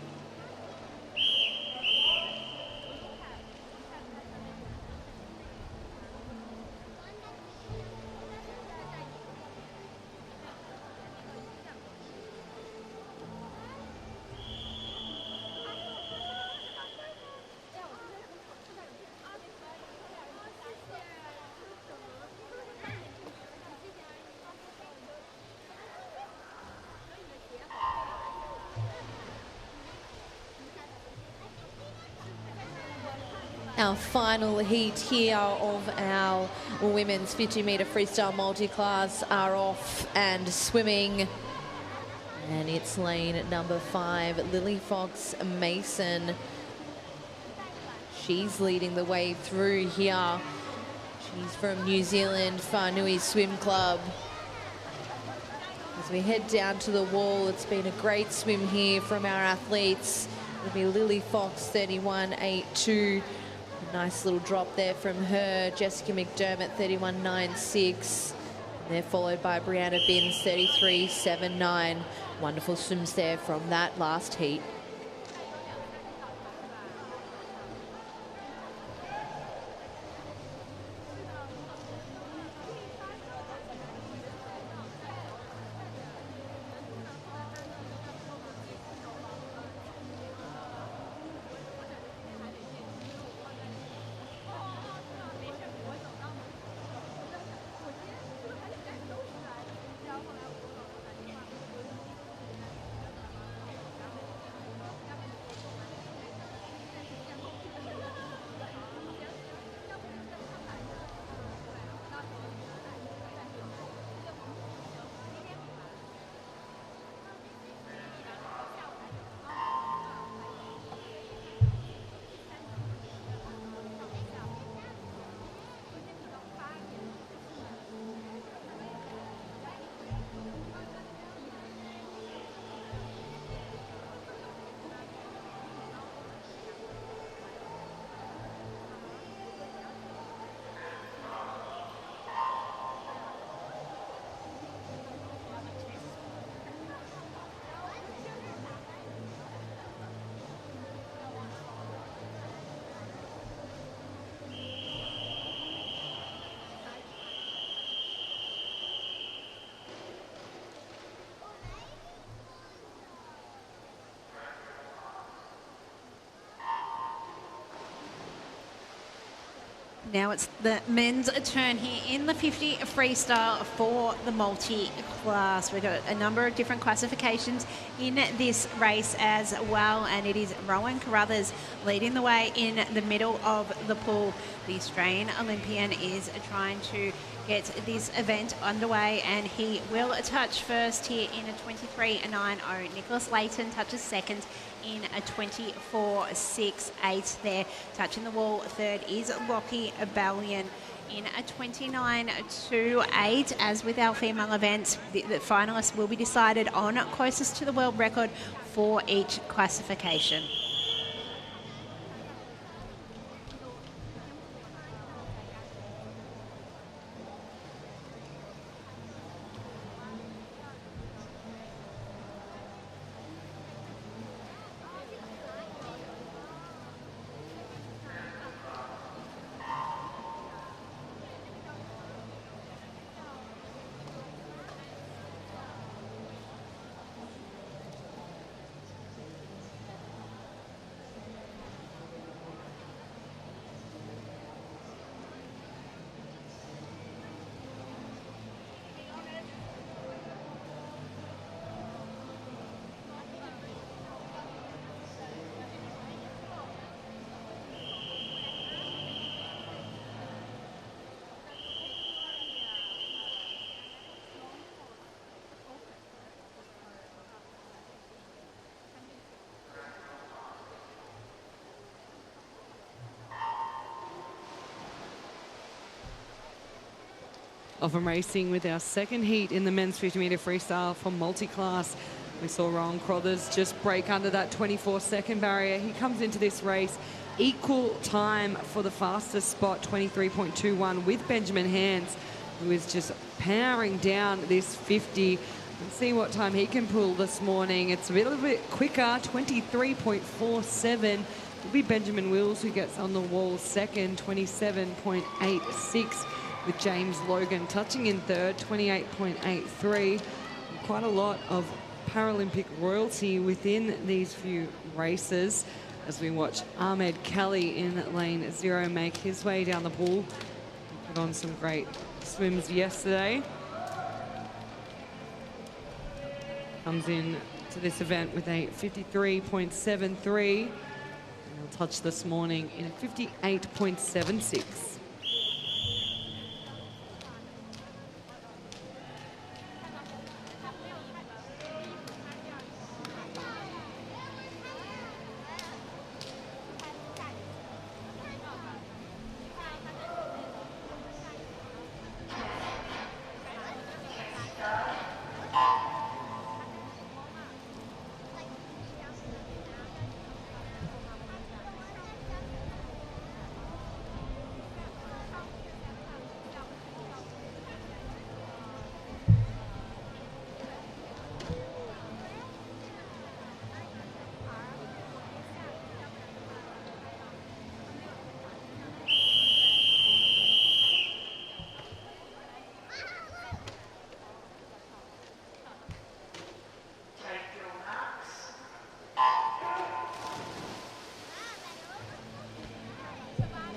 Our final heat here of our women's 50-metre freestyle multi-class are off and swimming. And it's lane number 5, Lily Fox Mason. She's leading the way through here. She's from New Zealand Whanui Swim Club. As we head down to the wall, it's been a great swim here from our athletes. It'll be Lily Fox, 31.82. Nice little drop there from her. Jessica McDermott, 31.96. They're followed by Brianna Binns, 33.79. Wonderful swims there from that last heat.
Now it's the men's turn here in the 50 freestyle for the multi-class. We've got a number of different classifications in this race as well, and it is Rowan Carruthers leading the way in the middle of the pool. The Australian Olympian is trying to get this event underway, and he will touch first here in a 23.90. Nicholas Layton touches second in a 24.68 there. Touching the wall third is Lockie Ballion in a 29.28. As with our female events, the finalists will be decided on closest to the world record for each classification.
Off and racing with our second heat in the men's 50-metre freestyle for Multiclass. We saw Rowan Carruthers just break under that 24-second barrier. He comes into this race equal time for the fastest spot, 23.21, with Benjamin Hands, who is just powering down this 50. Let's see what time he can pull this morning. It's a little bit quicker, 23.47. It'll be Benjamin Wills who gets on the wall second, 27.86. with James Logan touching in third, 28.83. Quite a lot of Paralympic royalty within these few races as we watch Ahmed Kelly in lane 0 make his way down the pool. He put on some great swims yesterday. Comes in to this event with a 53.73. And he'll touch this morning in a 58.76.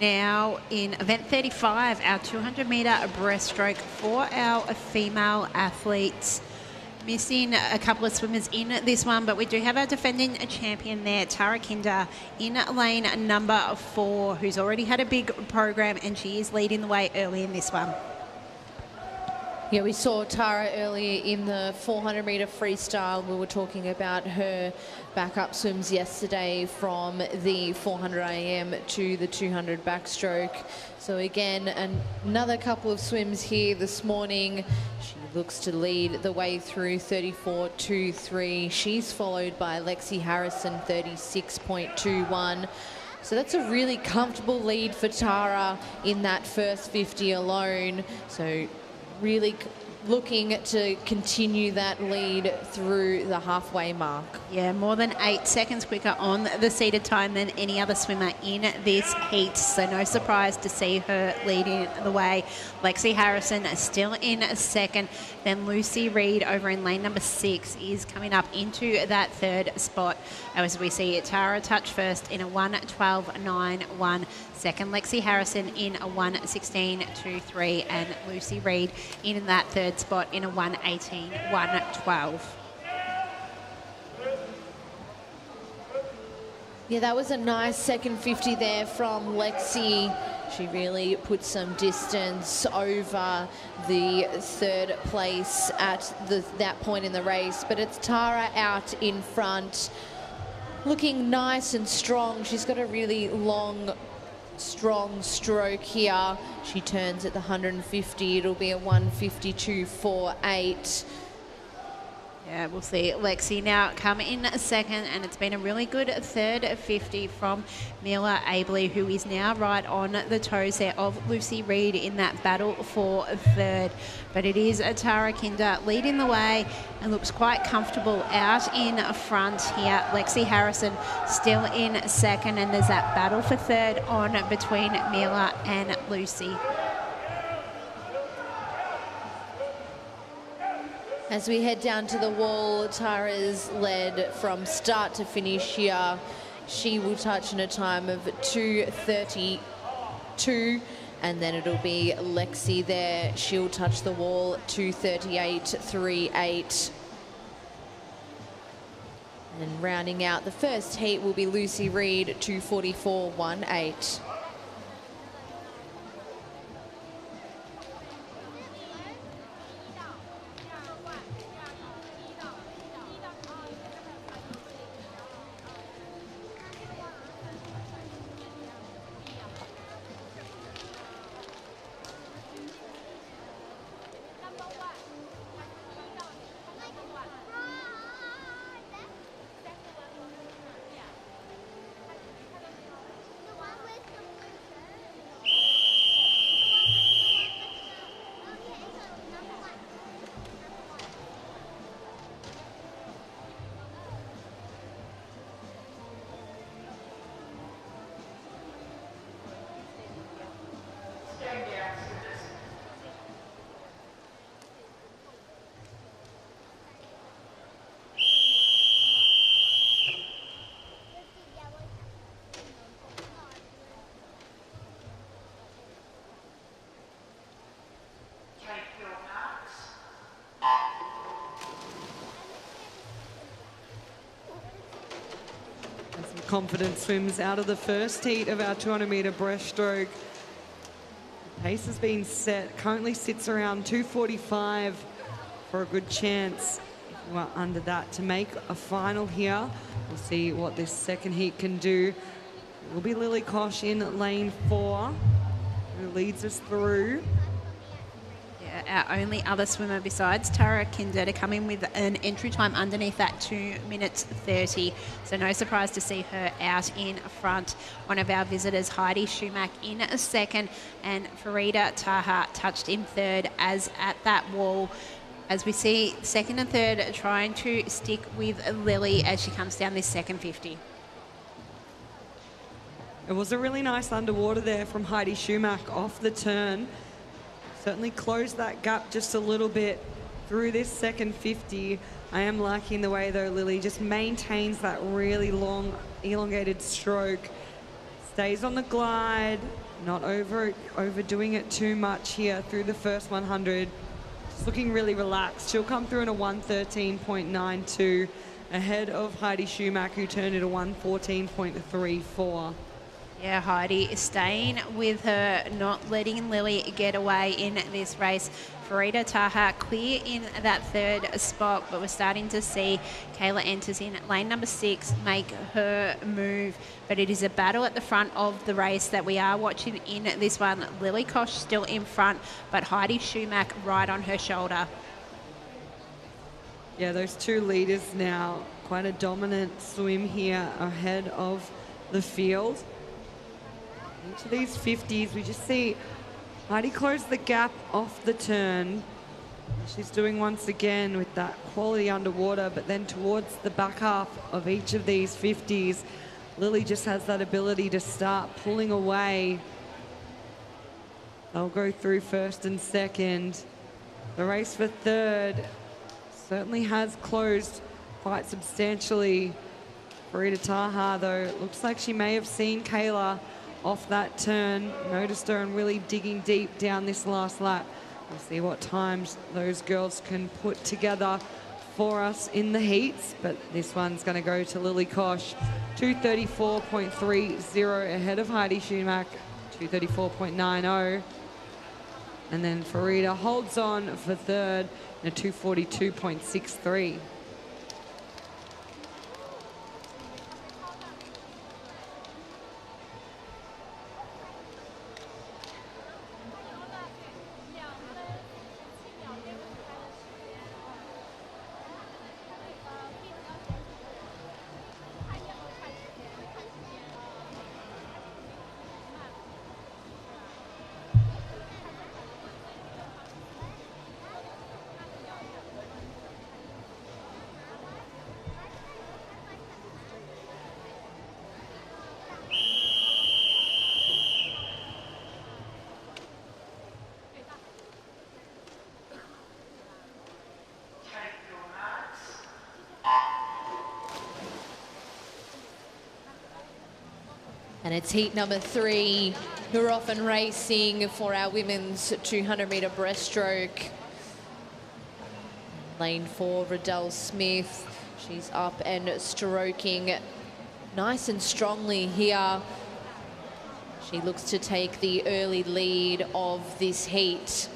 Now in event 35, our 200-metre breaststroke for our female athletes. Missing a couple of swimmers in this one, but we do have our defending champion there, Tara Kinder, in lane number 4, who's already had a big program, and she is leading the way early in this one.
Yeah, we saw Tara earlier in the 400-metre freestyle. We were talking about her backup swims yesterday from the 400 AM to the 200 backstroke. So again, another couple of swims here this morning. She looks to lead the way through 34.23. She's followed by Lexi Harrison, 36.21. So that's a really comfortable lead for Tara in that first 50 alone. So really looking to continue that lead through the halfway mark.
Yeah, more than 8 seconds quicker on the seated time than any other swimmer in this heat. So no surprise to see her leading the way. Lexi Harrison still in second. Then Lucy Reed over in lane number 6 is coming up into that third spot. As we see Tara touch first in a 1:12.91. second. Lexi Harrison in a 1:16.23 and Lucy Reed in that third spot in a 1:18.112.
Yeah, that was a nice second 50 there from Lexi. She really put some distance over the third place at that point in the race. But it's Tara out in front, looking nice and strong. She's got a really long, strong stroke here. She turns at the 150. It'll be a 1:52.48.
Yeah, we'll see Lexi now come in second, and it's been a really good third 50 from Mila Abley, who is now right on the toes there of Lucy Reed in that battle for third. But it is Tara Kinder leading the way and looks quite comfortable out in front here. Lexi Harrison still in second, and there's that battle for third on between Mila and Lucy.
As we head down to the wall, Tara's led from start to finish here. She will touch in a time of 2:32, and then it'll be Lexi there. She'll touch the wall 2:38.38. And rounding out the first heat will be Lucy Reed, 2:44.18.
Confident swims out of the first heat of our 200-metre breaststroke. Pace has been set, currently sits around 2:45 for a good chance, if we are under that, to make a final here. We'll see what this second heat can do. It will be Lily Kosh in lane 4, who leads us through.
Our only other swimmer besides Tara Kinder to come in with an entry time underneath that 2:30. So no surprise to see her out in front. One of our visitors, Heidi Schumack, in a second, and Farida Taha touched in third as at that wall. As we see second and third trying to stick with Lily as she comes down this second 50.
It was a really nice underwater there from Heidi Schumack off the turn. Certainly closed that gap just a little bit through this second 50. I am liking the way, though, Lily just maintains that really long, elongated stroke. Stays on the glide, not overdoing it too much here through the first 100. Just looking really relaxed. She'll come through in a 1:13.92 ahead of Heidi Schumack, who turned it a 1:14.34.
Yeah, Heidi is staying with her, not letting Lily get away in this race. Farida Taha clear in that third spot, but we're starting to see Kayla enters in lane number 6 make her move. But it is a battle at the front of the race that we are watching in this one. Lily Kosh still in front, but Heidi Schumack right on her shoulder.
Yeah, those two leaders now, quite a dominant swim here ahead of the field. Into these 50s, we just see Heidi close the gap off the turn. She's doing once again with that quality underwater, but then towards the back half of each of these 50s, Lily just has that ability to start pulling away. They'll go through first and second. The race for third certainly has closed quite substantially. Farida Taha, though, it looks like she may have seen Kayla off that turn. Noticed her and really digging deep down this last lap. We'll see what times those girls can put together for us in the heats, but this one's going to go to Lily Kosh. 234.30 ahead of Heidi Schumack, 234.90. And then Farida holds on for third in a 242.63.
And it's heat number 3. We're often racing for our women's 200-metre breaststroke. Lane 4, Riddell Smith. She's up and stroking nice and strongly here. She looks to take the early lead of this heat.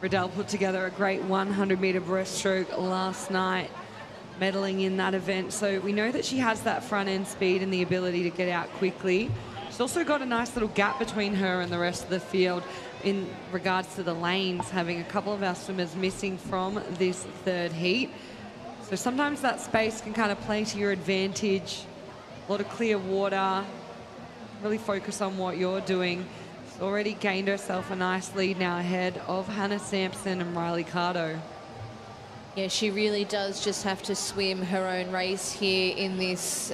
Riddell put together a great 100-metre breaststroke last night, medaling in that event. So we know that she has that front end speed and the ability to get out quickly. She's also got a nice little gap between her and the rest of the field in regards to the lanes, having a couple of our swimmers missing from this third heat. So sometimes that space can kind of play to your advantage. A lot of clear water. Really focus on what you're doing. She's already gained herself a nice lead now ahead of Hannah Sampson and Riley Cardo.
Yeah, she really does just have to swim her own race here in this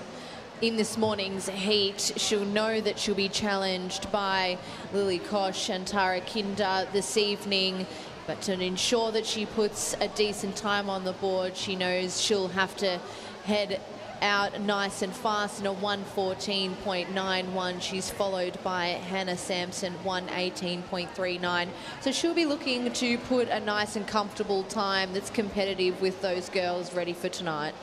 morning's heat. She'll know that she'll be challenged by Lily Kosh and Tara Kinder this evening, but to ensure that she puts a decent time on the board, she knows she'll have to head out nice and fast in a 1:14.91. She's followed by Hannah Sampson, 1:18.39. So she'll be looking to put a nice and comfortable time that's competitive with those girls ready for tonight.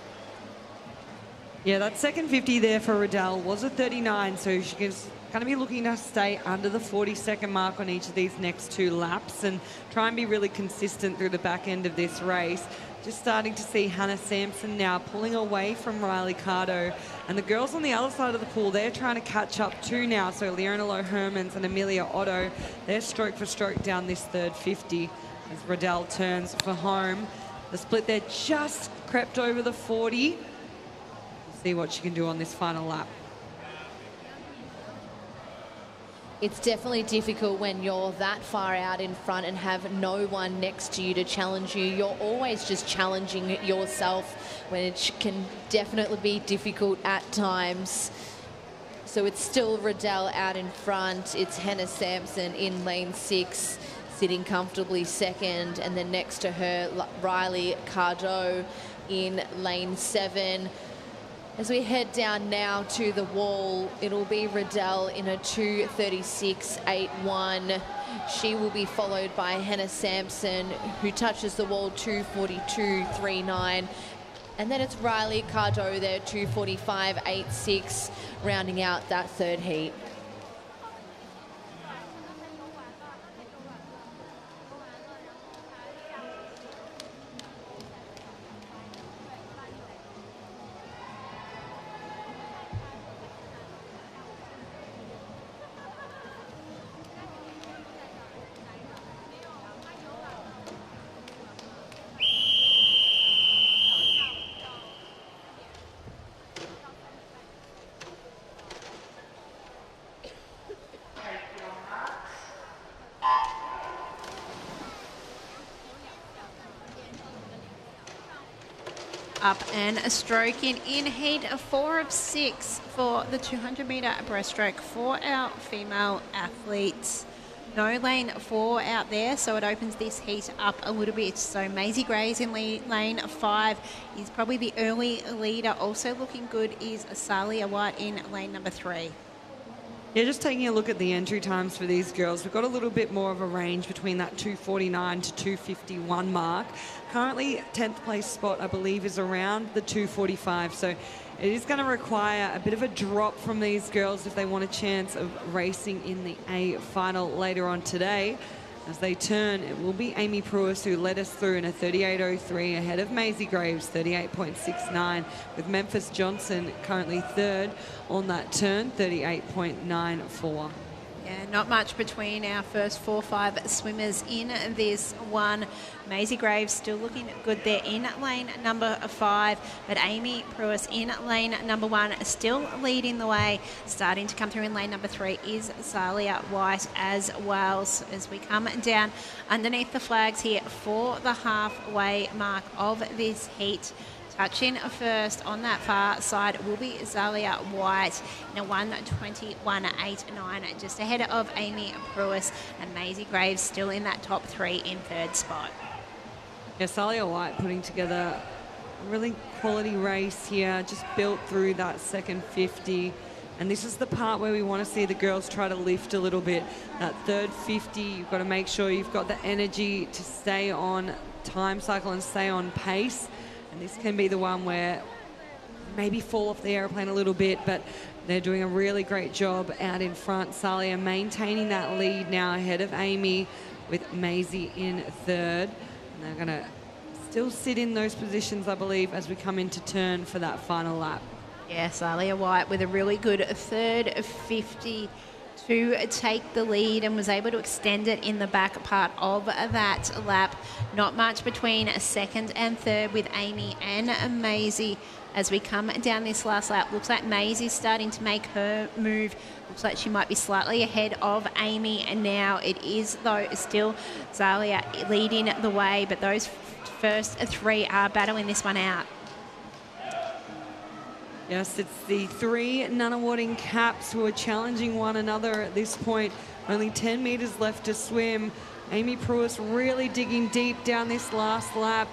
Yeah, that second 50 there for Riddell was a 39, so she's going to be looking to stay under the 40-second mark on each of these next 2 laps and try and be really consistent through the back end of this race. Just starting to see Hannah Sampson now pulling away from Riley Cardo. And the girls on the other side of the pool, they're trying to catch up too now. So Leona Low-Hermans and Amelia Otto, they're stroke for stroke down this third 50 as Riddell turns for home. The split there just crept over the 40. We'll see what she can do on this final lap.
It's definitely difficult when you're that far out in front and have no one next to you to challenge you. You're always just challenging yourself, when it can definitely be difficult at times. So it's still Riddell out in front. It's Hannah Sampson in lane 6, sitting comfortably second. And then next to her, Riley Cardo in lane 7. As we head down now to the wall, it'll be Riddell in a 2:36.81. She will be followed by Hannah Sampson, who touches the wall 2:42.39. And then it's Riley Cardo there, 2:45.86, rounding out that third heat.
Up and stroking in heat 4 of 6 for the 200-metre breaststroke for our female athletes. No lane 4 out there, so it opens this heat up a little bit. So Maisie Gray's in lane 5 is probably the early leader. Also looking good is Salia White in lane number 3.
Yeah, just taking a look at the entry times for these girls, we've got a little bit more of a range between that 2:49 to 2:51 mark. Currently, 10th place spot, I believe, is around the 2:45. So it is going to require a bit of a drop from these girls if they want a chance of racing in the A final later on today. As they turn, it will be Amy Pruis who led us through in a 38.03 ahead of Maisie Graves, 38.69, with Memphis Johnson currently third on that turn, 38.94.
Yeah, not much between our first 4-5 swimmers in this one. Maisie Graves still looking good there in lane number 5, but Amy Pruis in lane number 1 still leading the way. Starting to come through in lane number 3 is Salia White as well. So as we come down underneath the flags here for the halfway mark of this heat. Touching first on that far side will be Salia White in a 1:21.89, just ahead of Amy Pruis, and Maisie Graves still in that top 3 in third spot.
Yeah, Salia White putting together a really quality race here, just built through that second 50. And this is the part where we want to see the girls try to lift a little bit. That third 50, you've got to make sure you've got the energy to stay on time cycle and stay on pace. And this can be the one where maybe fall off the airplane a little bit, but they're doing a really great job out in front. Salia maintaining that lead now ahead of Amy, with Maisie in third. And they're going to still sit in those positions, I believe, as we come into turn for that final lap.
Yeah, Salia White with a really good third 50 to take the lead, and was able to extend it in the back part of that lap. Not much between second and third with Amy and Maisie as we come down this last lap. Looks like Maisie's starting to make her move. Looks like she might be slightly ahead of Amy, and now it is, though, still Salia leading the way, but those first 3 are battling this one out.
Yes, it's the 3 non-awarding caps who are challenging one another at this point. Only 10 metres left to swim. Amy Pruis really digging deep down this last lap.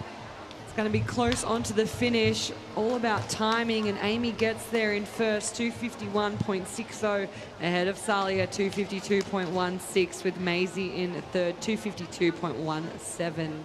It's going to be close onto the finish. All about timing, and Amy gets there in first, 2:51.60, ahead of Salia, 2:52.16, with Maisie in third, 2:52.17.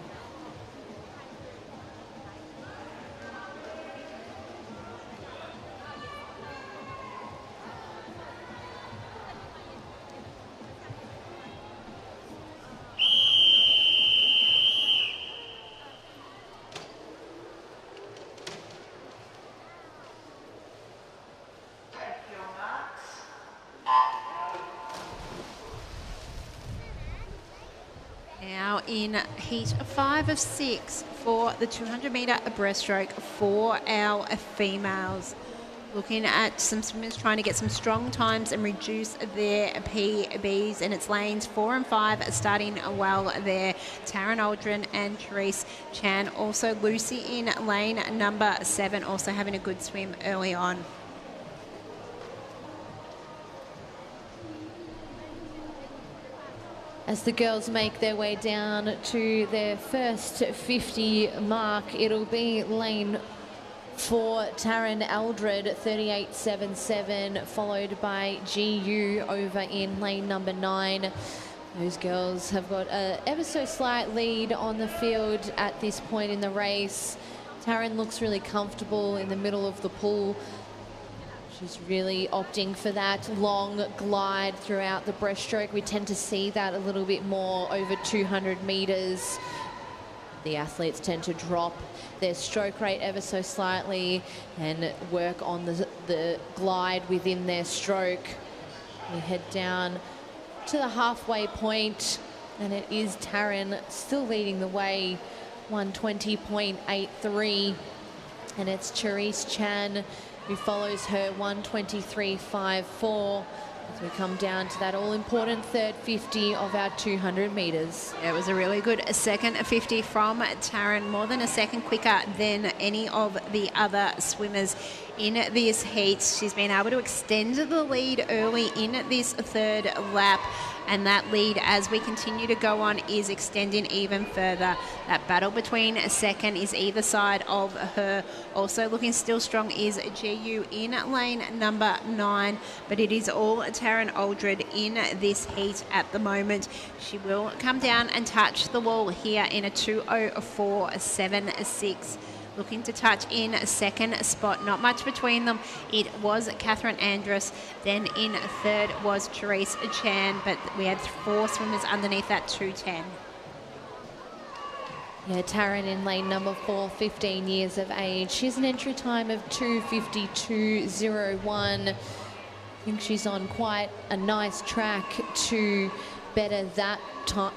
Now in heat 5 of 6 for the 200-metre breaststroke for our females. Looking at some swimmers trying to get some strong times and reduce their PBs, and it's lanes 4 and 5 starting well there. Taryn Aldrin and Therese Chan. Also Lucy in lane number 7, also having a good swim early on.
As the girls make their way down to their first 50 mark, it'll be lane 4, Taryn Aldred, 38.77, followed by GU over in lane number 9. Those girls have got a ever so slight lead on the field at this point in the race. Taryn looks really comfortable in the middle of the pool. She's really opting for that long glide throughout the breaststroke. We tend to see that a little bit more over 200 metres. The athletes tend to drop their stroke rate ever so slightly and work on the glide within their stroke. We head down to the halfway point, and it is Taryn still leading the way, 1:20.83, and it's Therese Chan who follows her, 1:23.54, as we come down to that all-important third 50 of our 200 metres.
It was a really good second 50 from Taryn, more than a second quicker than any of the other swimmers in this heat. She's been able to extend the lead early in this third lap, and that lead as we continue to go on is extending even further. That battle between second is either side of her. Also looking still strong is GU in lane number 9, but it is all Taryn Aldred in this heat at the moment. She will come down and touch the wall here in a 2:04.76. Looking to touch in second spot. Not much between them. It was Catherine Andrus. Then in third was Therese Chan, but we had 4 swimmers underneath that 2:10.
Yeah, Taryn in lane number 4, 15 years of age. She has an entry time of 2:52.01. I think she's on quite a nice track to better that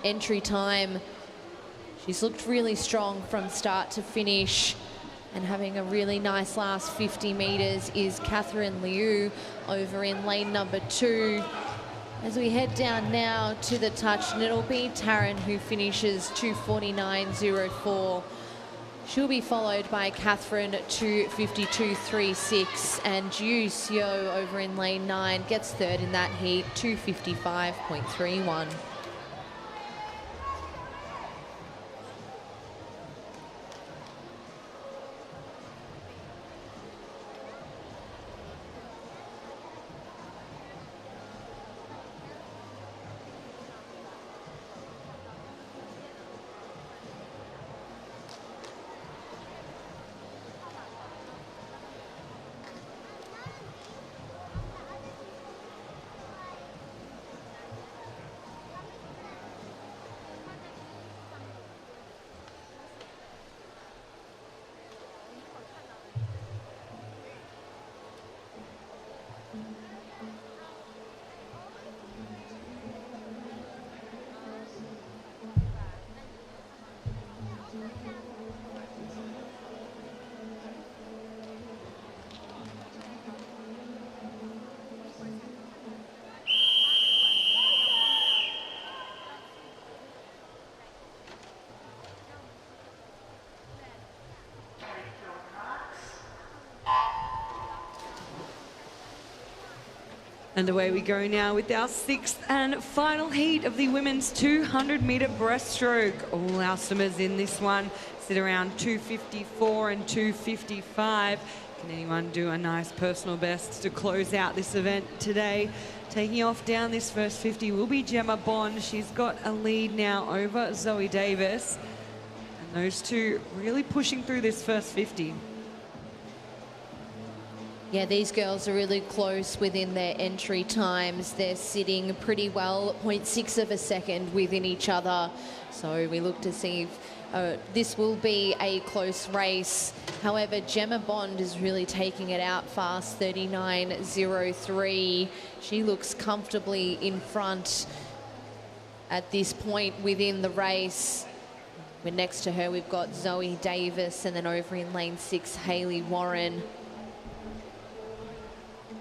entry time. She's looked really strong from start to finish, and having a really nice last 50 metres is Catherine Liu over in lane number 2. As we head down now to the touch, and it'll be Taryn who finishes 2:49.04. She'll be followed by Catherine 2:52.36, and Ju Seo over in lane 9 gets third in that heat, 2:55.31.
And away we go now with our 6th and final heat of the women's 200-metre breaststroke. All our swimmers in this one sit around 2:54 and 2:55. Can anyone do a nice personal best to close out this event today? Taking off down this first 50 will be Gemma Bond. She's got a lead now over Zoe Davis. And those two really pushing through this first 50.
Yeah, these girls are really close within their entry times. They're sitting pretty well, 0.6 of a second within each other. So we look to see if this will be a close race. However, Gemma Bond is really taking it out fast, 39.03. She looks comfortably in front at this point within the race. When next to her, we've got Zoe Davis, and then over in lane 6, Hayley Warren.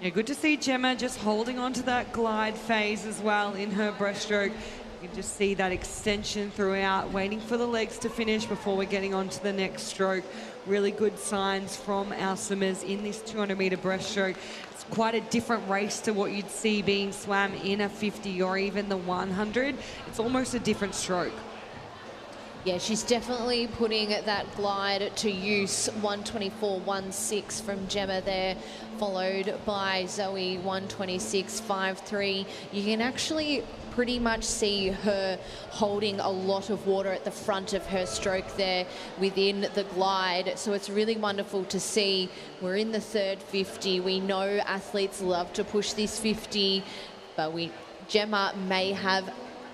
Yeah, good to see Gemma just holding on to that glide phase as well in her breaststroke. You can just see that extension throughout, waiting for the legs to finish before we're getting on to the next stroke. Really good signs from our swimmers in this 200-metre breaststroke. It's quite a different race to what you'd see being swam in a 50 or even the 100. It's almost a different stroke.
Yeah, she's definitely putting that glide to use. 1:24.16 from Gemma there, followed by Zoe 1:26.53. You can actually pretty much see her holding a lot of water at the front of her stroke there within the glide. So it's really wonderful to see. We're in the third 50. We know athletes love to push this 50, but Gemma may have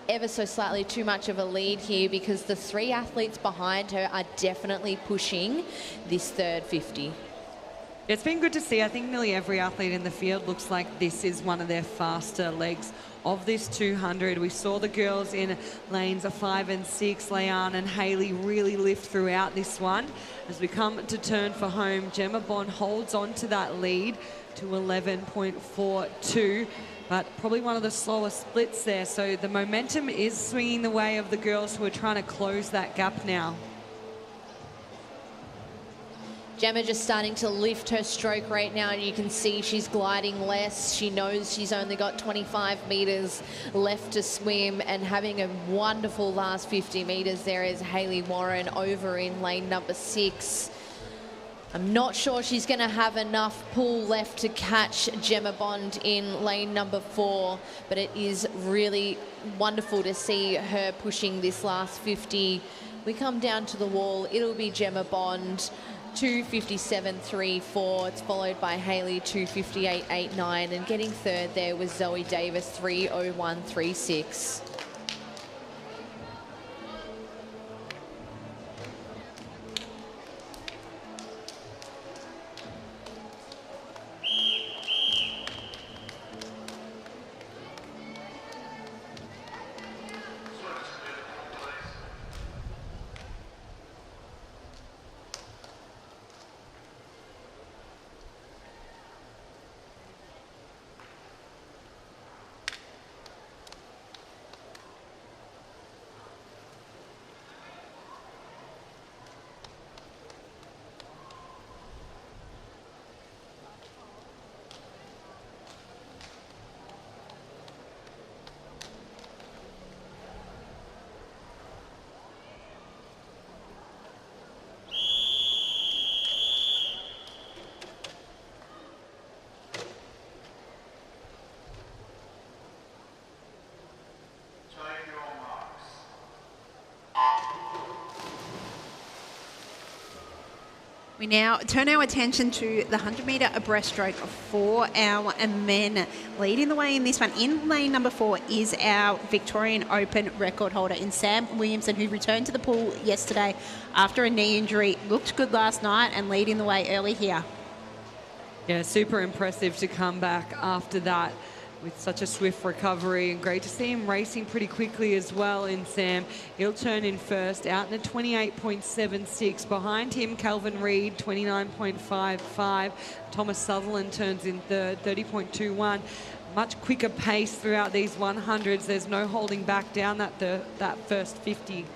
ever so slightly too much of a lead here, because the 3 athletes behind her are definitely pushing this third 50.
It's been good to see. I think nearly every athlete in the field looks like this is one of their faster legs of this 200. We saw the girls in lanes 5 and 6, Leanne and Hayley, really lift throughout this one. As we come to turn for home, Gemma Bond holds on to that lead to 11.42. But probably one of the slower splits there. So the momentum is swinging the way of the girls who are trying to close that gap now.
Gemma just starting to lift her stroke rate now, and you can see she's gliding less. She knows she's only got 25 metres left to swim, and having a wonderful last 50 metres there is Hayley Warren over in lane number 6. I'm not sure she's going to have enough pull left to catch Gemma Bond in lane number 4, but it is really wonderful to see her pushing this last 50. We come down to the wall, it'll be Gemma Bond, 2:57.34. It's followed by Hayley, 2:58.89, and getting third there was Zoe Davis, 3:01.36.
We now turn our attention to the 100-metre breaststroke for our men. Leading the way in this one, in lane number 4, is our Victorian Open record holder in Sam Williamson, who returned to the pool yesterday after a knee injury. Looked good last night and leading the way early here.
Yeah, super impressive to come back after that with such a swift recovery, and great to see him racing pretty quickly as well in Sam. He'll turn in first, out in a 28.76. Behind him, Calvin Reid, 29.55. Thomas Sutherland turns in third, 30.21. Much quicker pace throughout these 100s. There's no holding back down that first 50.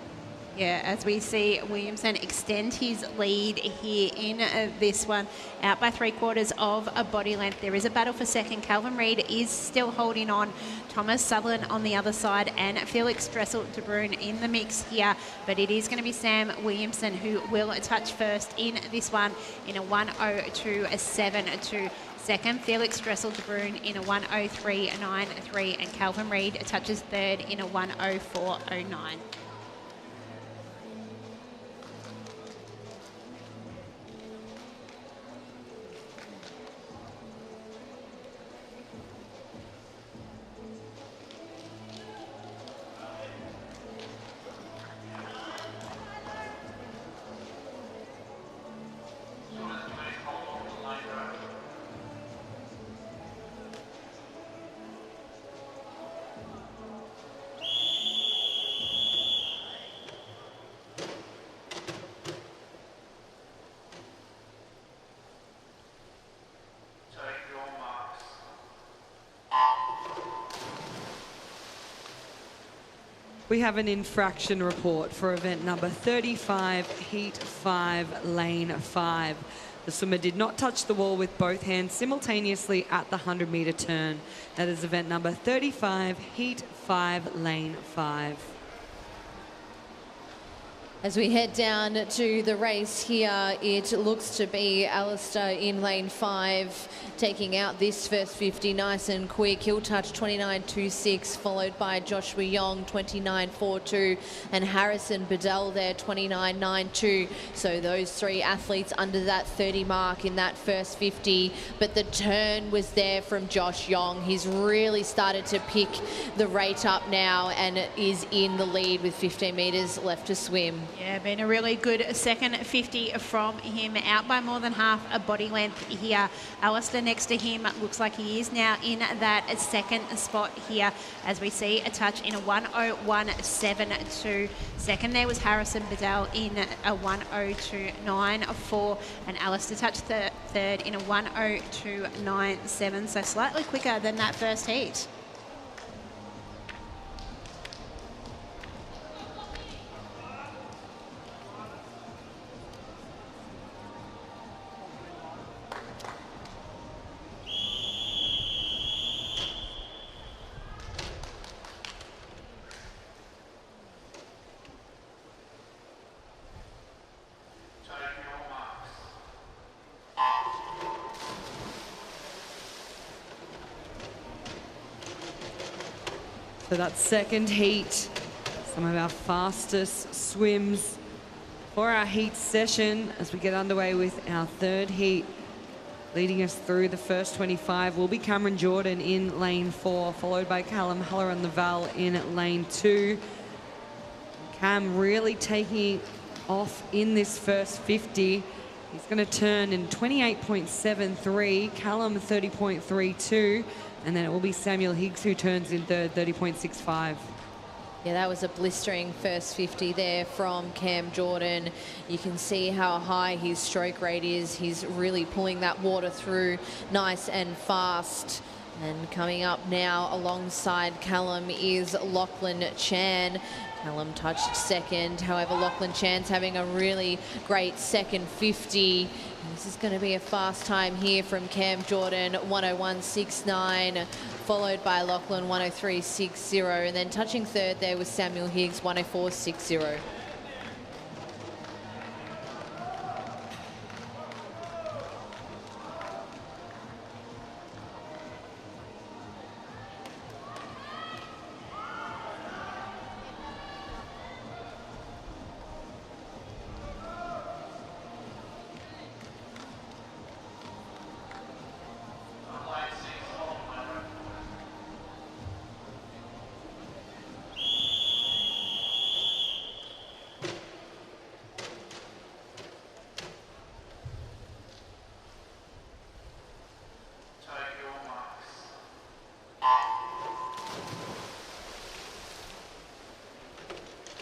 Yeah, as we see Williamson extend his lead here in this one, out by 3/4 of a body length. There is a battle for second. Calvin Reid is still holding on. Thomas Sutherland on the other side, and Felix Dressel-De Bruin in the mix here. But it is going to be Sam Williamson who will touch first in this one in a 1:02.72. Second, Felix Dressel-De Bruin in a 1:03.93, and Calvin Reid touches third in a 1:04.09.
We have an infraction report for event number 35, heat 5, lane 5. The swimmer did not touch the wall with both hands simultaneously at the 100-metre turn. That is event number 35, heat 5, lane 5.
As we head down to the race here, it looks to be Alistair in lane 5 taking out this first 50 nice and quick. He'll touch 29.26, followed by Joshua Young, 29.42, and Harrison Bedell there, 29.92. So those three athletes under that 30 mark in that first 50. But the turn was there from Josh Young. He's really started to pick the rate up now and is in the lead with 15 metres left to swim.
Yeah, been a really good second 50 from him, out by more than half a body length here. Alistair next to him looks like he is now in that second spot here, as we see a touch in a 1:01.72. Second there was Harrison Bedell in a 1:02.94, and Alistair touched third in a 1:02.97, so slightly quicker than that first heat.
for that second heat. Some of our fastest swims for our heat session as we get underway with our third heat. Leading us through the first 25 will be Cameron Jordan in lane 4, followed by Callum Halloran-Laval in lane 2. Cam really taking off in this first 50. He's going to turn in 28.73, Callum 30.32, and then it will be Samuel Higgs who turns in third, 30.65.
Yeah, that was a blistering first 50 there from Cam Jordan. You can see how high his stroke rate is. He's really pulling that water through nice and fast. And coming up now alongside Callum is Lachlan Chan. Callum touched second. However, Lachlan Chan's having a really great second 50. This is going to be a fast time here from Cam Jordan, 101.69, followed by Lachlan, 103.60. And then touching third there was Samuel Higgs, 104.60.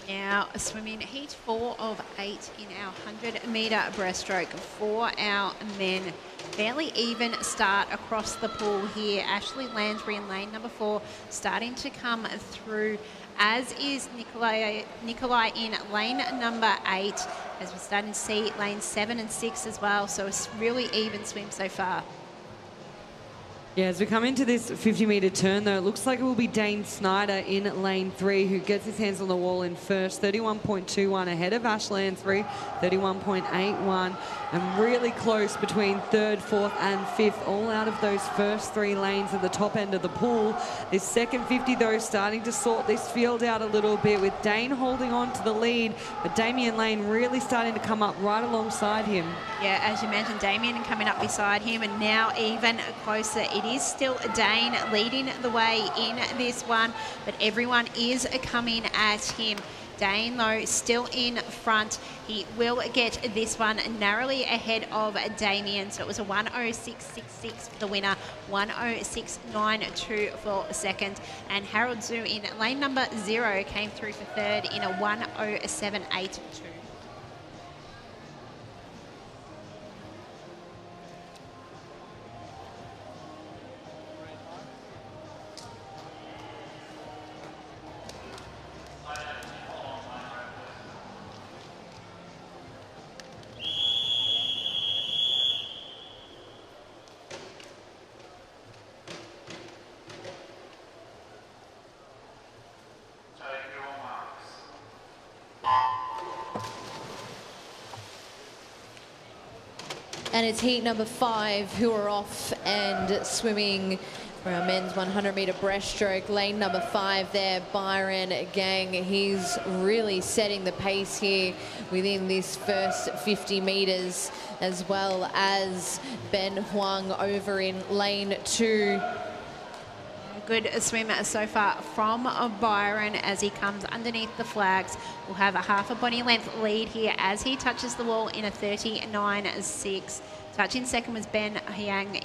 Now swimming heat 4 of 8 in our 100-metre breaststroke for our men. Fairly even start across the pool here. Ashley Lansbury in lane number 4 starting to come through, as is Nikolai in lane number 8, as we're starting to see lane 7 and 6 as well. So it's really even swim so far.
Yeah, as we come into this 50-metre turn, though, it looks like it will be Dane Snyder in lane 3 who gets his hands on the wall in first, 31.21 ahead of Ash Lansbury, 31.81, and really close between third, fourth and fifth, all out of those first 3 lanes at the top end of the pool. This second 50, though, starting to sort this field out a little bit with Dane holding on to the lead, but Damien Lane really starting to come up right alongside him.
Yeah, as you mentioned, Damien coming up beside him, and now even closer. It is still Dane leading the way in this one, but everyone is coming at him. Dane, though, still in front. He will get this one narrowly ahead of Damien. So it was a 106.66 for the winner, 106.92 for second. And Harold Zhu in lane number 0 came through for third in a 107.82.
And it's heat number 5 who are off and swimming for our men's 100-metre breaststroke. Lane number 5 there, Byron Gang. He's really setting the pace here within this first 50 metres, as well as Ben Huang over in lane 2.
Good swim so far from Byron as he comes underneath the flags. We'll have a half a body length lead here as he touches the wall in a 39.6. Touching second was Ben Hyang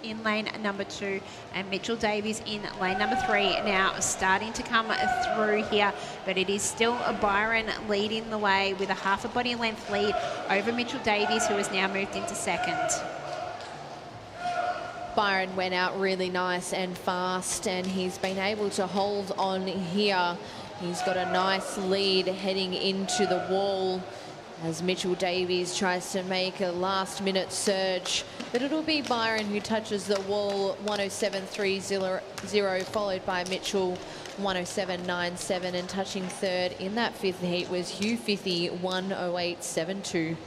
in lane number 2, and Mitchell Davies in lane number 3. Now starting to come through here, but it is still Byron leading the way with a half a body length lead over Mitchell Davies, who has now moved into second.
Byron went out really nice and fast, and he's been able to hold on here. He's got a nice lead heading into the wall as Mitchell Davies tries to make a last-minute surge. But it'll be Byron who touches the wall, 107.30, followed by Mitchell, 107.97, and touching third in that 5th heat was Hugh Fithy, 108.72.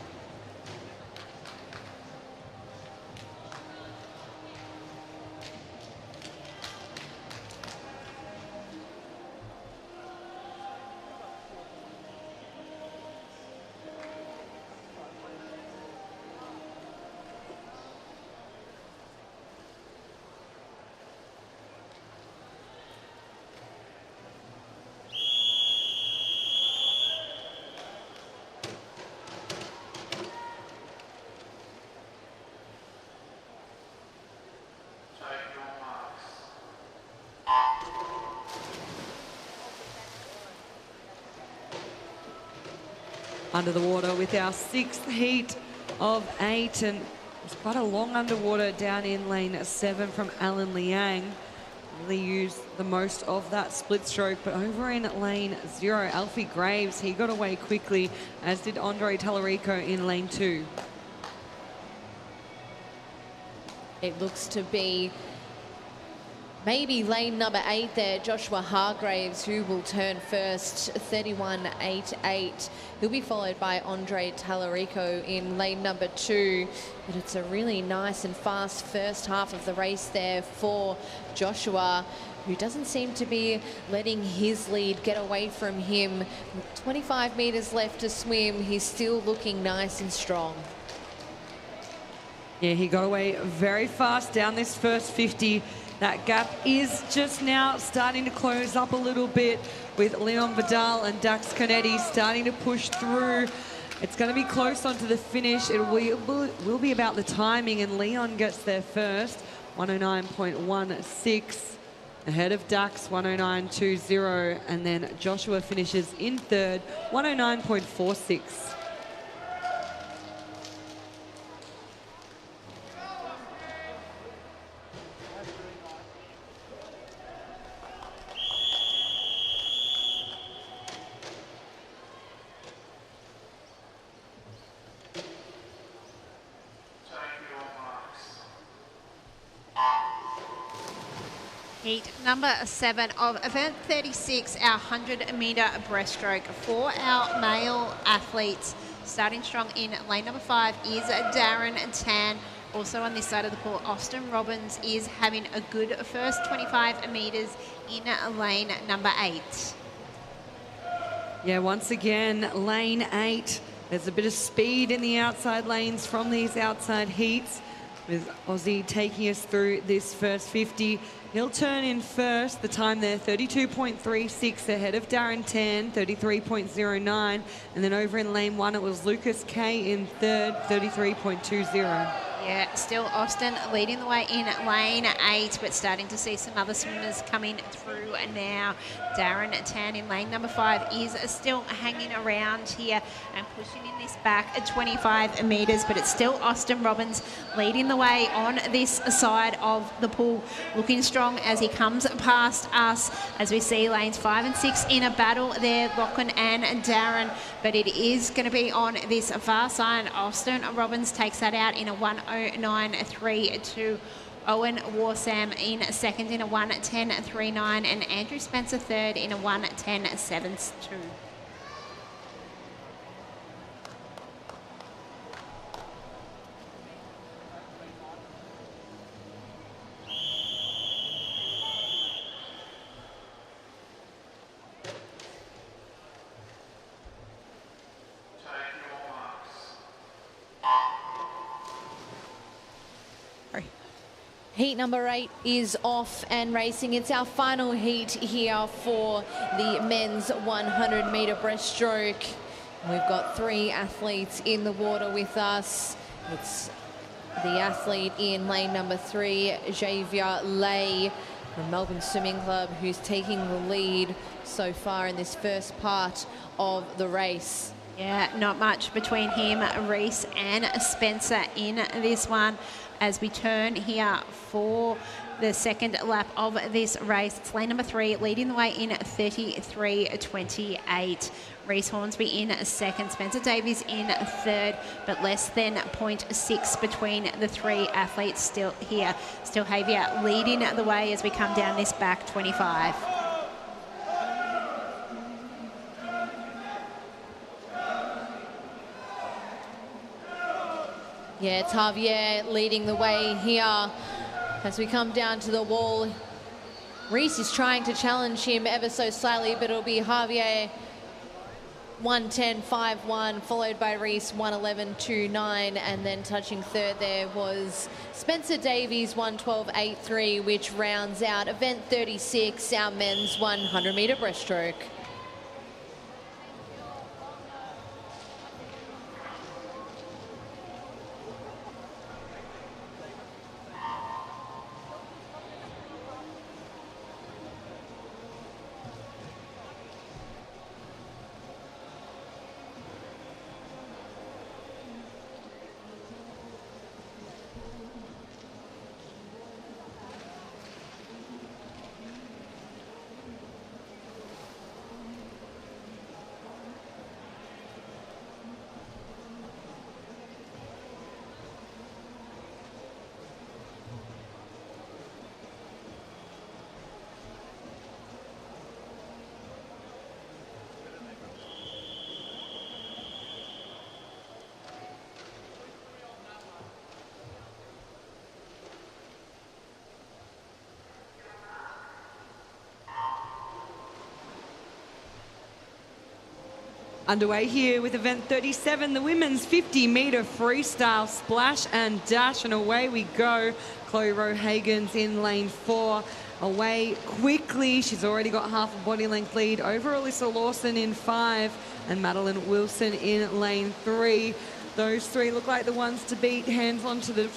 under the water with our 6th heat of 8, and it's quite a long underwater down in lane 7 from Alan Liang. Really used the most of that split stroke, but over in lane 0, Alfie Graves, he got away quickly, as did Andre Tallarico in lane 2.
It looks to be maybe lane number 8 there, Joshua Hargraves, who will turn first, 31.88. He'll be followed by Andre Tallarico in lane number 2. But it's a really nice and fast first half of the race there for Joshua, who doesn't seem to be letting his lead get away from him. With 25 metres left to swim, he's still looking nice and strong.
Yeah, he got away very fast down this first 50. That gap is just now starting to close up a little bit, with Leon Vidal and Dax Canetti starting to push through. It's going to be close onto the finish. It will be about the timing, and Leon gets there first, 109.16, ahead of Dax, 109.20, and then Joshua finishes in third, 109.46.
Heat number 7 of event 36, our 100-metre breaststroke for our male athletes. Starting strong in lane number 5 is Darren Tan. Also on this side of the pool, Austin Robbins is having a good first 25 metres in lane number 8.
Yeah, once again, lane 8. There's a bit of speed in the outside lanes from these outside heats, with Aussie taking us through this first 50. He'll turn in first, the time there 32.36 ahead of Darren Tan, 33.09, and then over in lane 1 it was Lucas Kay in third, 33.20.
Yeah, still Austin leading the way in lane 8, but starting to see some other swimmers coming through now. Darren Tan in lane number 5 is still hanging around here and pushing in this back at 25 metres, but it's still Austin Robbins leading the way on this side of the pool, looking strong as he comes past us, as we see lanes 5 and 6 in a battle there, Lachlan and Darren, but it is going to be on this far side. Austin Robbins takes that out in a 109.32. Owen Warsam in second in a 110.39, and Andrew Spencer third in a 110.72.
Heat number 8 is off and racing. It's our final heat here for the men's 100-metre breaststroke. We've got 3 athletes in the water with us. It's the athlete in lane number 3, Xavier Lay from Melbourne Swimming Club, who's taking the lead so far in this first part of the race.
Yeah, not much between him, Reese and Spencer in this one. As we turn here for the second lap of this race, it's lane number 3 leading the way in 33.28. Reese Hornsby in second, Spencer Davies in third, but less than 0.6 between the 3 athletes still here. Still Javier leading the way as we come down this back 25.
Yeah, it's Javier leading the way here as we come down to the wall. Reese is trying to challenge him ever so slightly, but it'll be Javier 110.51, followed by Reese 111.29, and then touching third there was Spencer Davies 112.83, which rounds out event 36, our men's 100-metre breaststroke.
Underway here with event 37, the women's 50-metre freestyle splash and dash, and away we go. Chloe Rowe-Hagen's in lane 4. Away quickly. She's already got half a body length lead over Alyssa Lawson in 5 and Madeline Wilson in lane 3. Those three look like the ones to beat, hands on to the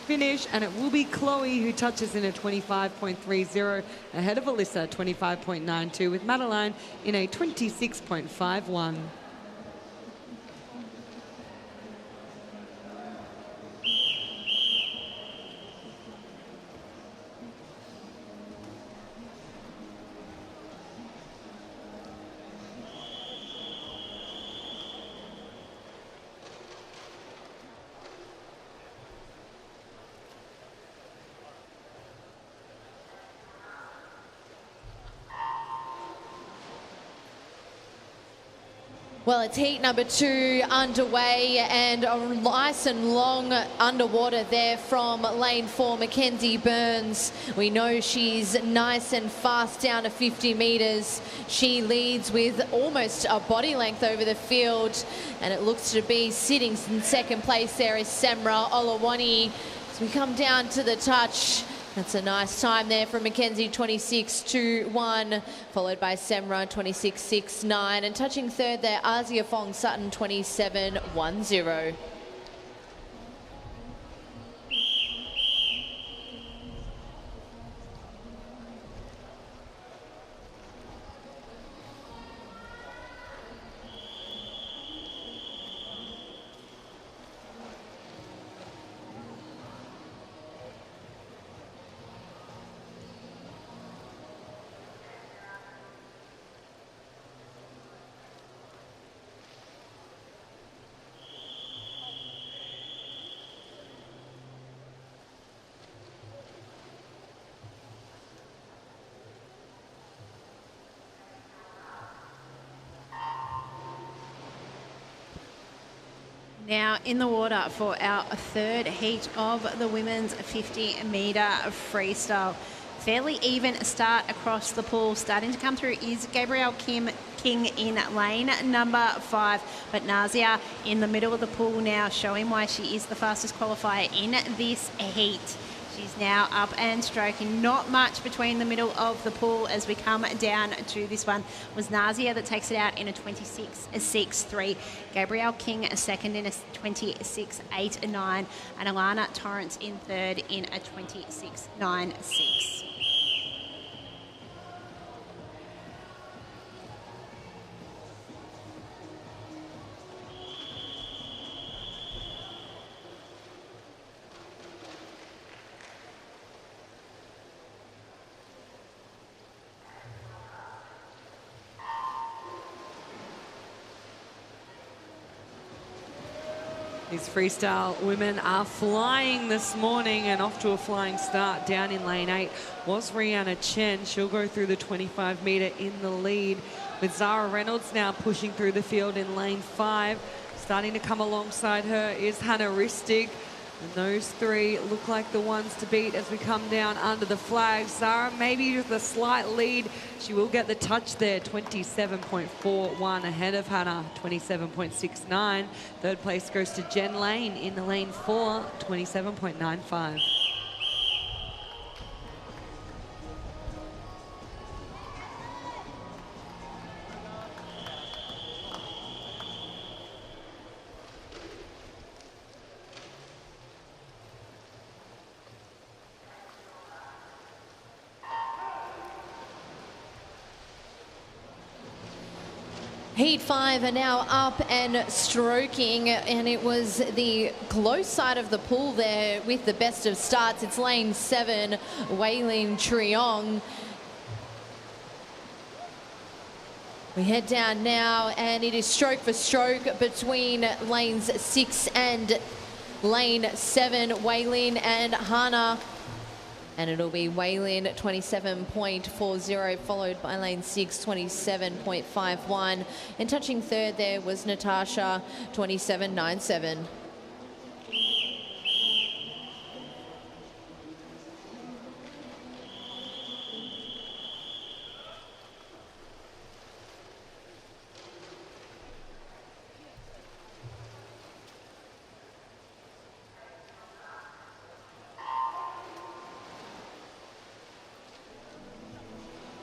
finish, and it will be Chloe who touches in a 25.30 ahead of Alyssa 25.92 with Madeline in a 26.51.
Well, it's heat number 2 underway, and a nice and long underwater there from lane 4, Mackenzie Burns. We know she's nice and fast down to 50 metres. She leads with almost a body length over the field, and it looks to be sitting in second place there is Semra Olawani. As we come down to the touch, that's a nice time there from Mackenzie, 26.21, followed by Semra, 26.69, and touching third there, Azia Fong Sutton, 27.10.
Now in the water for our third heat of the women's 50-metre freestyle. Fairly even start across the pool. Starting to come through is Gabrielle King in lane number 5. But Nazia in the middle of the pool now, showing why she is the fastest qualifier in this heat. She's now up and stroking. Not much between the middle of the pool as we come down to this one. Was Nazia that takes it out in a 26.63. Gabrielle King a second in a 26.89. And Alana Torrance in third in a 26.96.
These freestyle women are flying this morning and off to a flying start. Down in lane 8 was Rihanna Chen. She'll go through the 25-metre in the lead, with Zara Reynolds now pushing through the field in lane 5. Starting to come alongside her is Hannah Ristig. And those three look like the ones to beat as we come down under the flag. Zara maybe with a slight lead. She will get the touch there, 27.41 ahead of Hannah, 27.69. Third place goes to Jen Lane in the lane 4, 27.95.
Heat 5 are now up and stroking, and it was the close side of the pool there with the best of starts. It's lane 7, Waylin Triong. We head down now, and it is stroke for stroke between lanes 6 and lane 7, Waylin and Hannah. And it'll be Waylin 27.40, followed by lane 6, 27.51. And touching third there was Natasha, 27.97.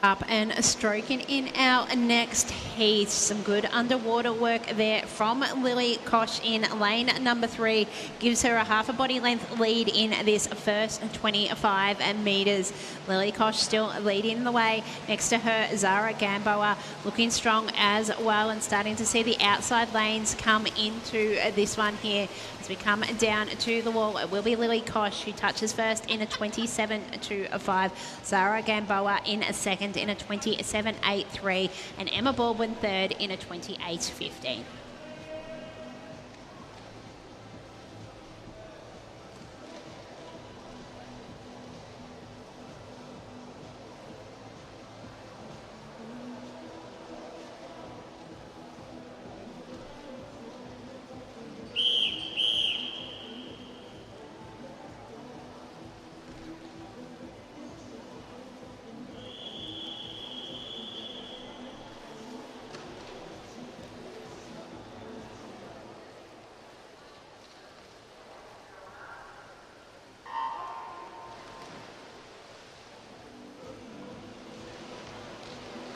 Up and stroking in our next heat. Some good underwater work there from Lily Koch in lane number 3. Gives her a half a body length lead in this first 25 metres. Lily Koch still leading the way. Next to her, Zara Gamboa looking strong as well, and starting to see the outside lanes come into this one here. As we come down to the wall, it will be Lily Koch who touches first in a 27.25. Zara Gamboa in a second in a 27.83, and Emma Baldwin third in a 28.15.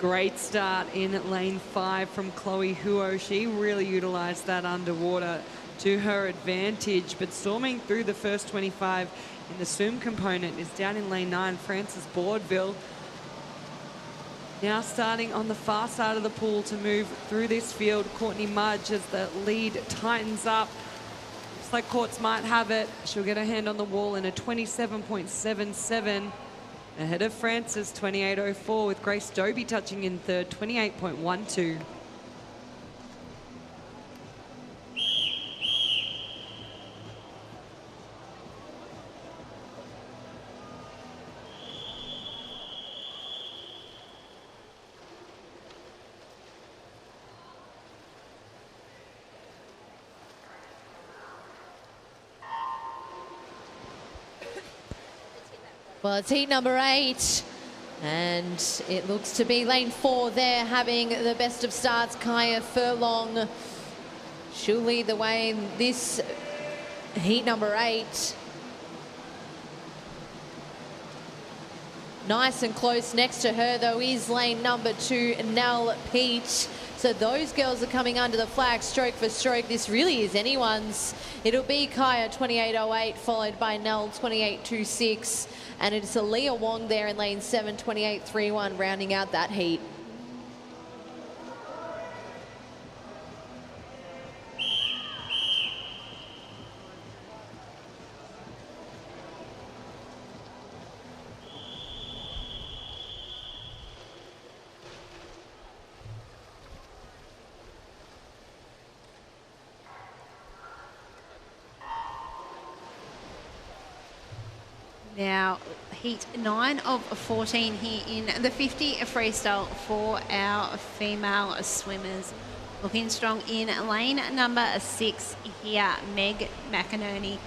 Great start in lane 5 from Chloe Huo. She really utilised that underwater to her advantage, but storming through the first 25 in the swim component is down in lane 9, Frances Boardville. Now starting on the far side of the pool to move through this field, Courtney Mudge as the lead tightens up. Looks like Courts might have it. She'll get her hand on the wall in a 27.77. Ahead of Frances, 28.04, with Grace Doby touching in third, 28.12.
Well, it's heat number 8, and it looks to be lane 4 there, having the best of starts. Kaya Furlong, she'll lead the way in this heat number 8. Nice and close next to her, though, is lane number 2, Nell Peach. So those girls are coming under the flag, stroke for stroke. This really is anyone's. It'll be Kaya 28.08, followed by Nell 28.26. And it's Aaliyah Wong there in lane 7, 28.31, rounding out that heat.
Now, heat 9 of 14 here in the 50 freestyle for our female swimmers. Looking strong in lane number 6 here, Meg McInerney.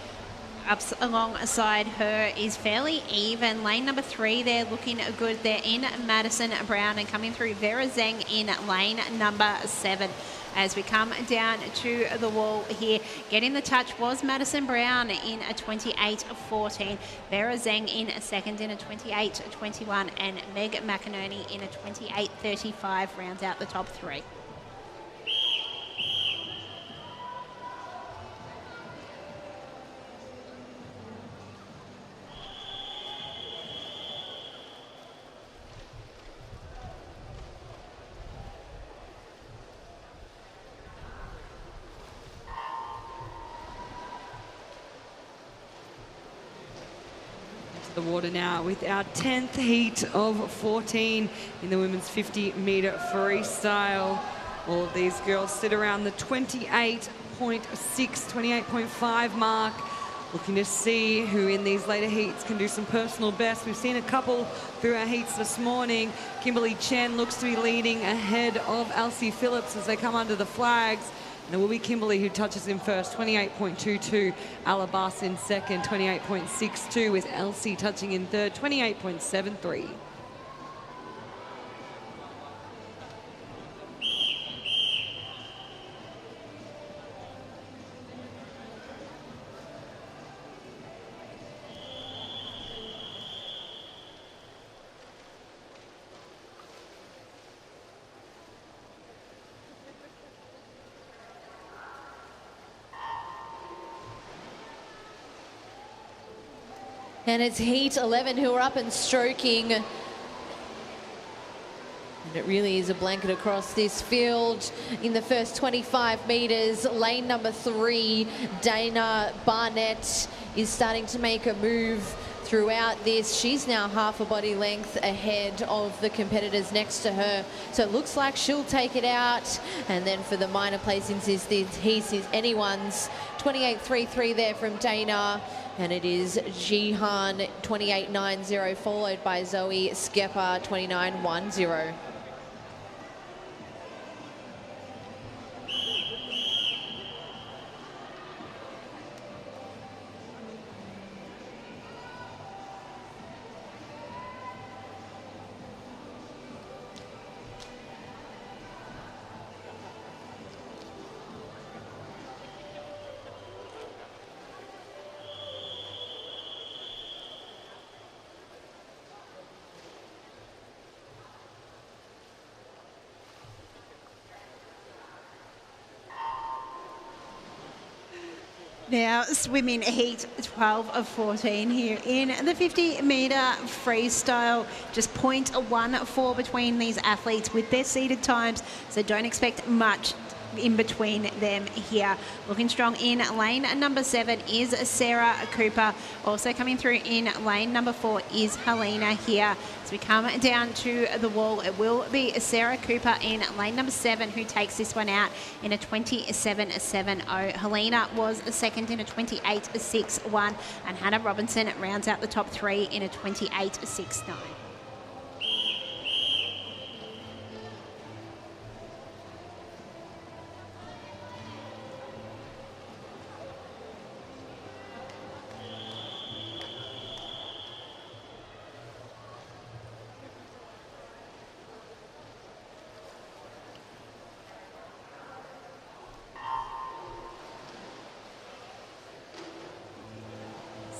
Up alongside her is fairly even. Lane number 3 there looking good there in Madison Brown, and coming through Vera Zeng in lane number 7. As we come down to the wall here, getting the touch was Madison Brown in a 28.14. Vera Zeng in a second in a 28.21, and Meg McInerney in a 28.35 rounds out the top 3.
The water now with our 10th heat of 14 in the women's 50-metre freestyle. All of these girls sit around the 28.6, 28.5 mark, looking to see who in these later heats can do some personal best. We've seen a couple through our heats this morning. Kimberly Chen looks to be leading ahead of Elsie Phillips as they come under the flags. And it will be Kimberly who touches in first, 28.22. Alabas in second, 28.62, with Elsie touching in third, 28.73.
And it's heat 11 who are up and stroking. And it really is a blanket across this field. In the first 25 metres, lane number 3, Dana Barnett is starting to make a move throughout this. She's now half a body length ahead of the competitors next to her. So it looks like she'll take it out. And then for the minor placings, is anyone's. 28.33 there from Dana. And it is Jihan 28.90, followed by Zoe Skepper 29.10.
Now swimming heat 12 of 14 here in the 50-metre freestyle. Just 0.14 between these athletes with their seated times, so don't expect much in between them here. Looking strong in lane number 7 is Sarah Cooper. Also coming through in lane number 4 is Helena here. As we come down to the wall, it will be Sarah Cooper in lane number 7 who takes this one out in a 27.70. Helena was second in a 28.61, and Hannah Robinson rounds out the top 3 in a 28.69.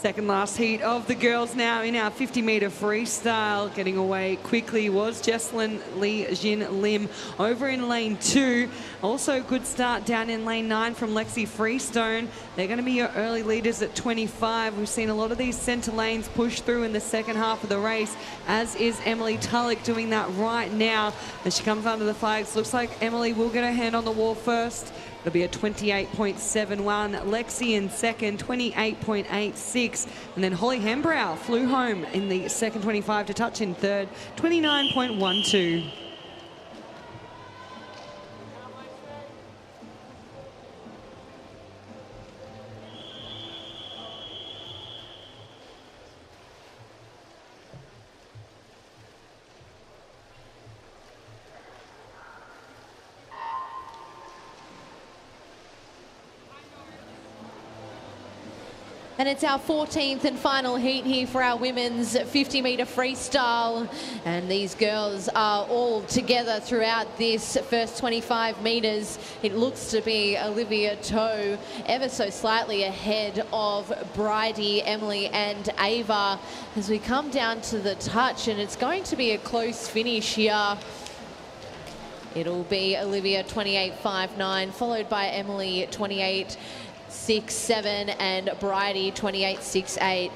Second last heat of the girls now in our 50-metre freestyle. Getting away quickly was Jesslyn Lee Jin Lim over in lane 2. Also good start down in lane 9 from Lexi Freestone. They're going to be your early leaders at 25. We've seen a lot of these centre lanes push through in the second half of the race, as is Emily Tulloch doing that right now as she comes under the flags. Looks like Emily will get her hand on the wall first. It'll be a 28.71. Lexi in second, 28.86. And then Holly Hembrow flew home in the second 25 to touch in third, 29.12.
And it's our 14th and final heat here for our women's 50-metre freestyle. And these girls are all together throughout this first 25 metres. It looks to be Olivia Toe ever so slightly ahead of Bridie, Emily and Ava as we come down to the touch, and it's going to be a close finish here. It'll be Olivia 28.59, followed by Emily 28.67 and Bridie 28.68.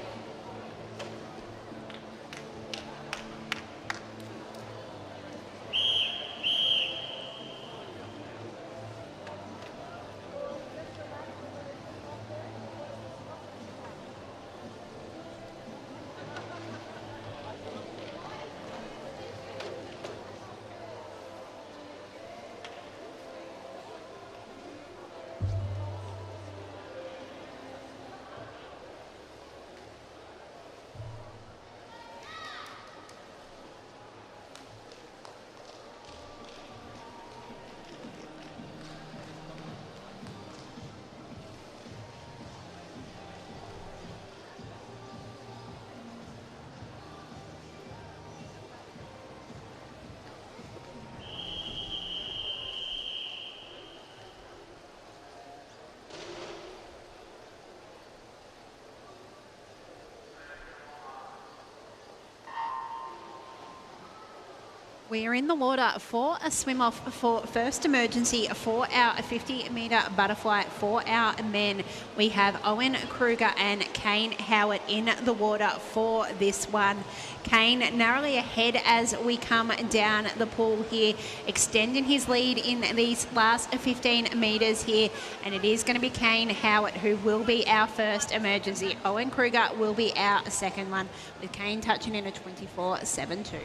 We are in the water for a swim off for first emergency for our 50-metre butterfly for our men. We have Owen Kruger and Kane Howard in the water for this one. Kane narrowly ahead as we come down the pool here, extending his lead in these last 15 metres here. And it is going to be Kane Howard who will be our first emergency. Owen Kruger will be our second one, with Kane touching in a 24.72.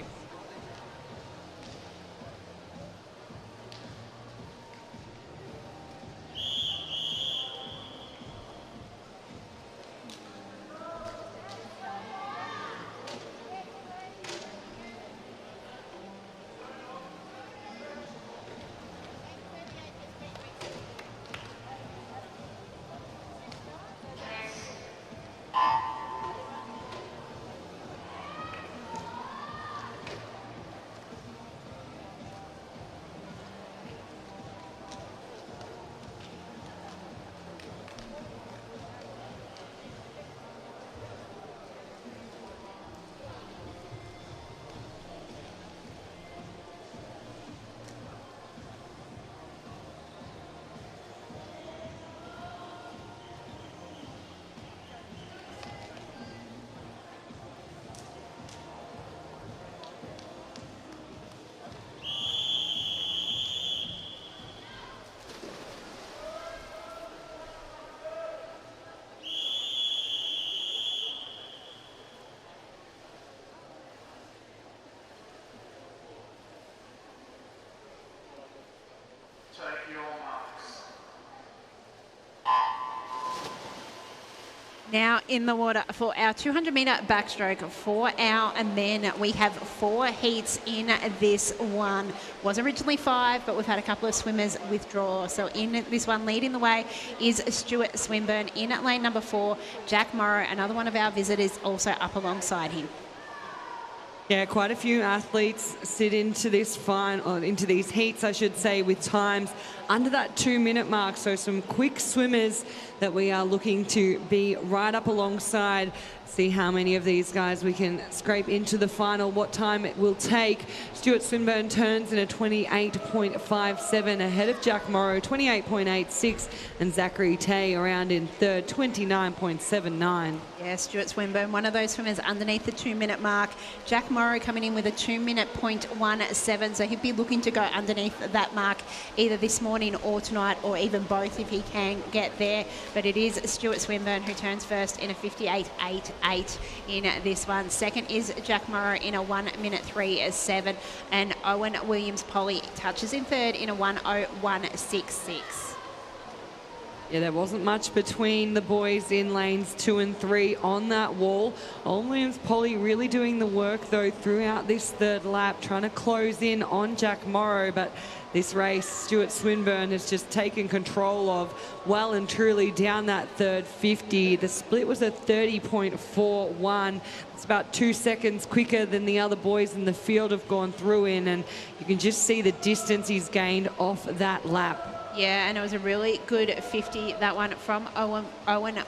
Now in the water for our 200-metre backstroke for our men. We have 4 heats in this one. Was originally 5, but we've had a couple of swimmers withdraw. So in this one, leading the way is Stuart Swinburne in lane number 4. Jack Morrow, another one of our visitors, also up alongside him.
Yeah, quite a few athletes sit into this into these heats, I should say, with times under that 2-minute mark. So some quick swimmers that we are looking to be right up alongside. See how many of these guys we can scrape into the final, what time it will take. Stuart Swinburne turns in a 28.57 ahead of Jack Morrow, 28.86, and Zachary Tay around in third, 29.79.
Yeah, Stuart Swinburne, one of those swimmers underneath the 2-minute mark. Jack Morrow coming in with a 2-minute .17, so he'd be looking to go underneath that mark either this morning or tonight, or even both if he can get there. But it is Stuart Swinburne who turns first in a 58.88 in this one. Second is Jack Morrow in a 1-minute 3.7, and Owen Williams-Polly touches in third in a 1:01.66.
Yeah, there wasn't much between the boys in lanes 2 and 3 on that wall. Owen Williams-Polly really doing the work, though, throughout this third lap, trying to close in on Jack Morrow. But this race, Stuart Swinburne has just taken control of well and truly down that third 50. The split was a 30.41. It's about 2 seconds quicker than the other boys in the field have gone through in, and you can just see the distance he's gained off that lap.
Yeah, and it was a really good 50, that one from Owen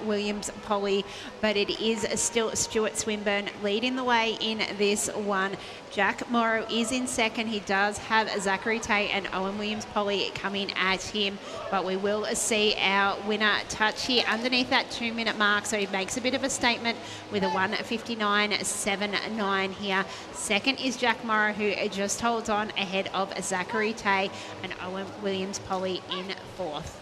Williams-Polly, but it is still Stuart Swinburne leading the way in this one. Jack Morrow is in second. He does have Zachary Tay and Owen Williams-Polly coming at him, but we will see our winner touch here underneath that 2-minute mark, so he makes a bit of a statement with a 1:59.79 here. Second is Jack Morrow, who just holds on ahead of Zachary Tay, and Owen Williams-Polly in fourth.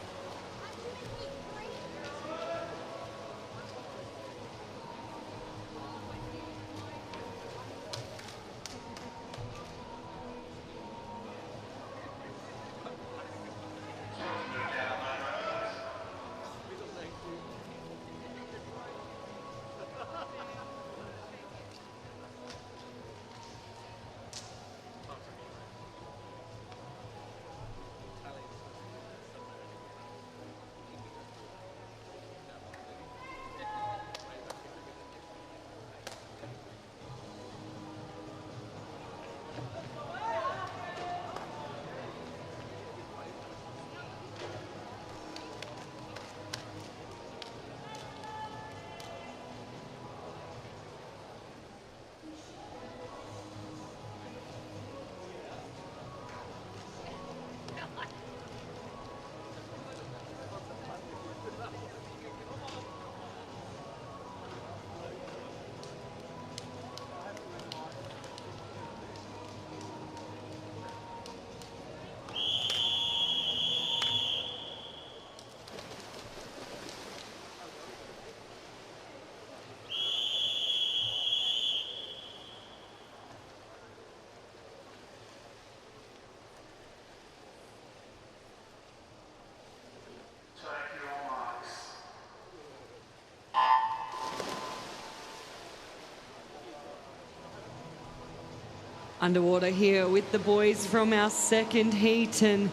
Underwater here with the boys from our second heat, and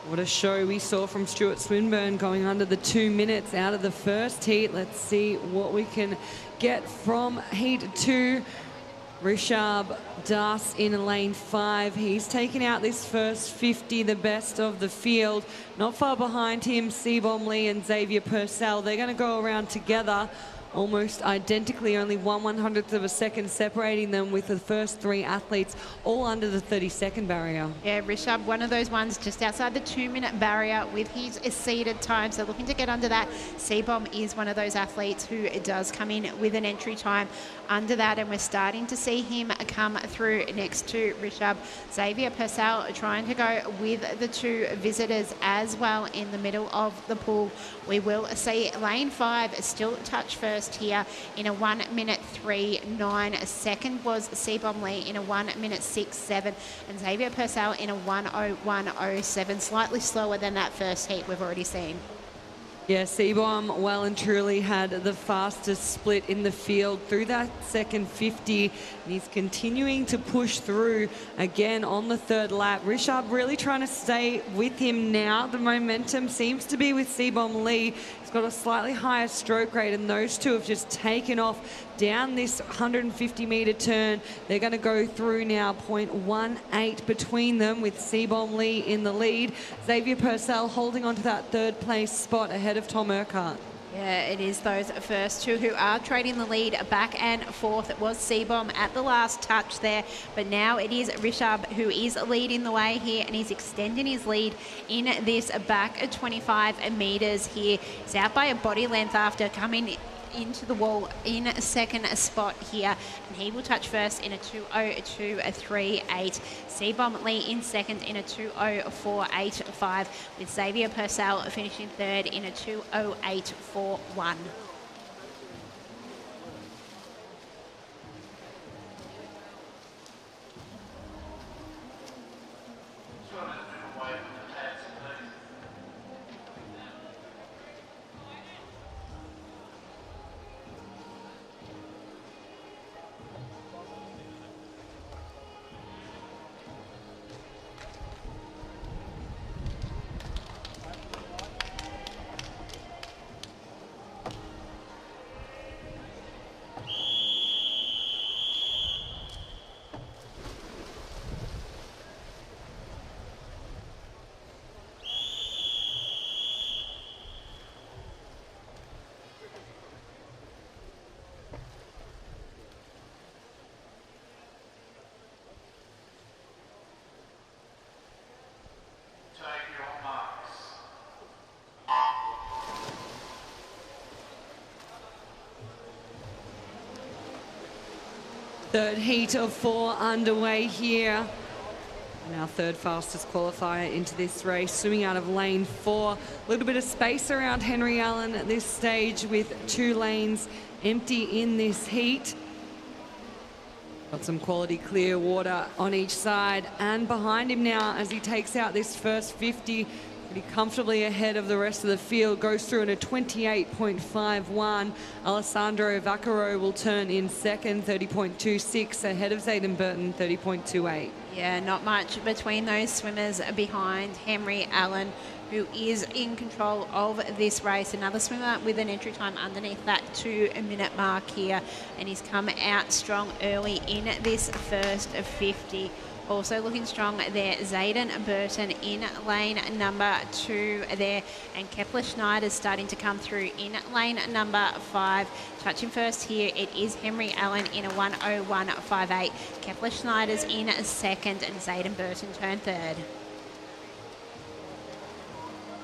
what a show we saw from Stuart Swinburne going under the 2 minutes out of the first heat. Let's see what we can get from heat 2. Rishab Das in lane 5. He's taken out this first 50, the best of the field. Not far behind him, Seabom Lee and Xavier Purcell. They're going to go around together almost identically, only 1/100th of a second separating them, with the first 3 athletes all under the 30-second barrier.
Yeah, Rishab, one of those ones just outside the 2-minute barrier with his seeded time, so looking to get under that. Seabom is one of those athletes who does come in with an entry time under that, and we're starting to see him come through next to Rishab. Xavier Purcell trying to go with the 2 visitors as well in the middle of the pool. We will see lane 5 still touch first here in a 1:03.9. Second was Seabom Lee in a 1:06.7, and Xavier Purcell in a 1:01.07. Slightly slower than that first heat we've already seen.
Yeah, Seabom well and truly had the fastest split in the field through that second 50, and he's continuing to push through again on the third lap. Rishab really trying to stay with him now. The momentum seems to be with Seabom Lee. He's got a slightly higher stroke rate, and those two have just taken off down this 150-metre turn. They're going to go through now, 0.18 between them, with Seabom Lee in the lead. Xavier Purcell holding on to that third place spot ahead of Tom Urquhart.
Yeah, it is those first 2 who are trading the lead back and forth. It was Seabom at the last touch there, but now it is Rishab who is leading the way here, and he's extending his lead in this back 25 metres here. He's out by a body length after coming into the wall in a second spot here, and he will touch first in a 2:02.38. Seabom Lee in second in a 2:04.85, with Xavier Purcell finishing third in a 2:08.41.
Third heat of 4 underway here. And our third fastest qualifier into this race, swimming out of lane 4. A little bit of space around Henry Allen at this stage, with 2 lanes empty in this heat. Got some quality clear water on each side and behind him now as he takes out this first 50. Pretty comfortably ahead of the rest of the field, goes through in a 28.51. Alessandro Vaccaro will turn in second, 30.26, ahead of Zayden Burton, 30.28.
Yeah, not much between those swimmers behind Henry Allen, who is in control of this race. Another swimmer with an entry time underneath that 2-minute mark here, and he's come out strong early in this first 50. Also looking strong there, Zayden Burton in lane number 2 there, and Kepler Schneider's starting to come through in lane number 5. Touching first here, it is Henry Allen in a 1:01.58. Kepler Schneider's in second, and Zayden Burton turned third.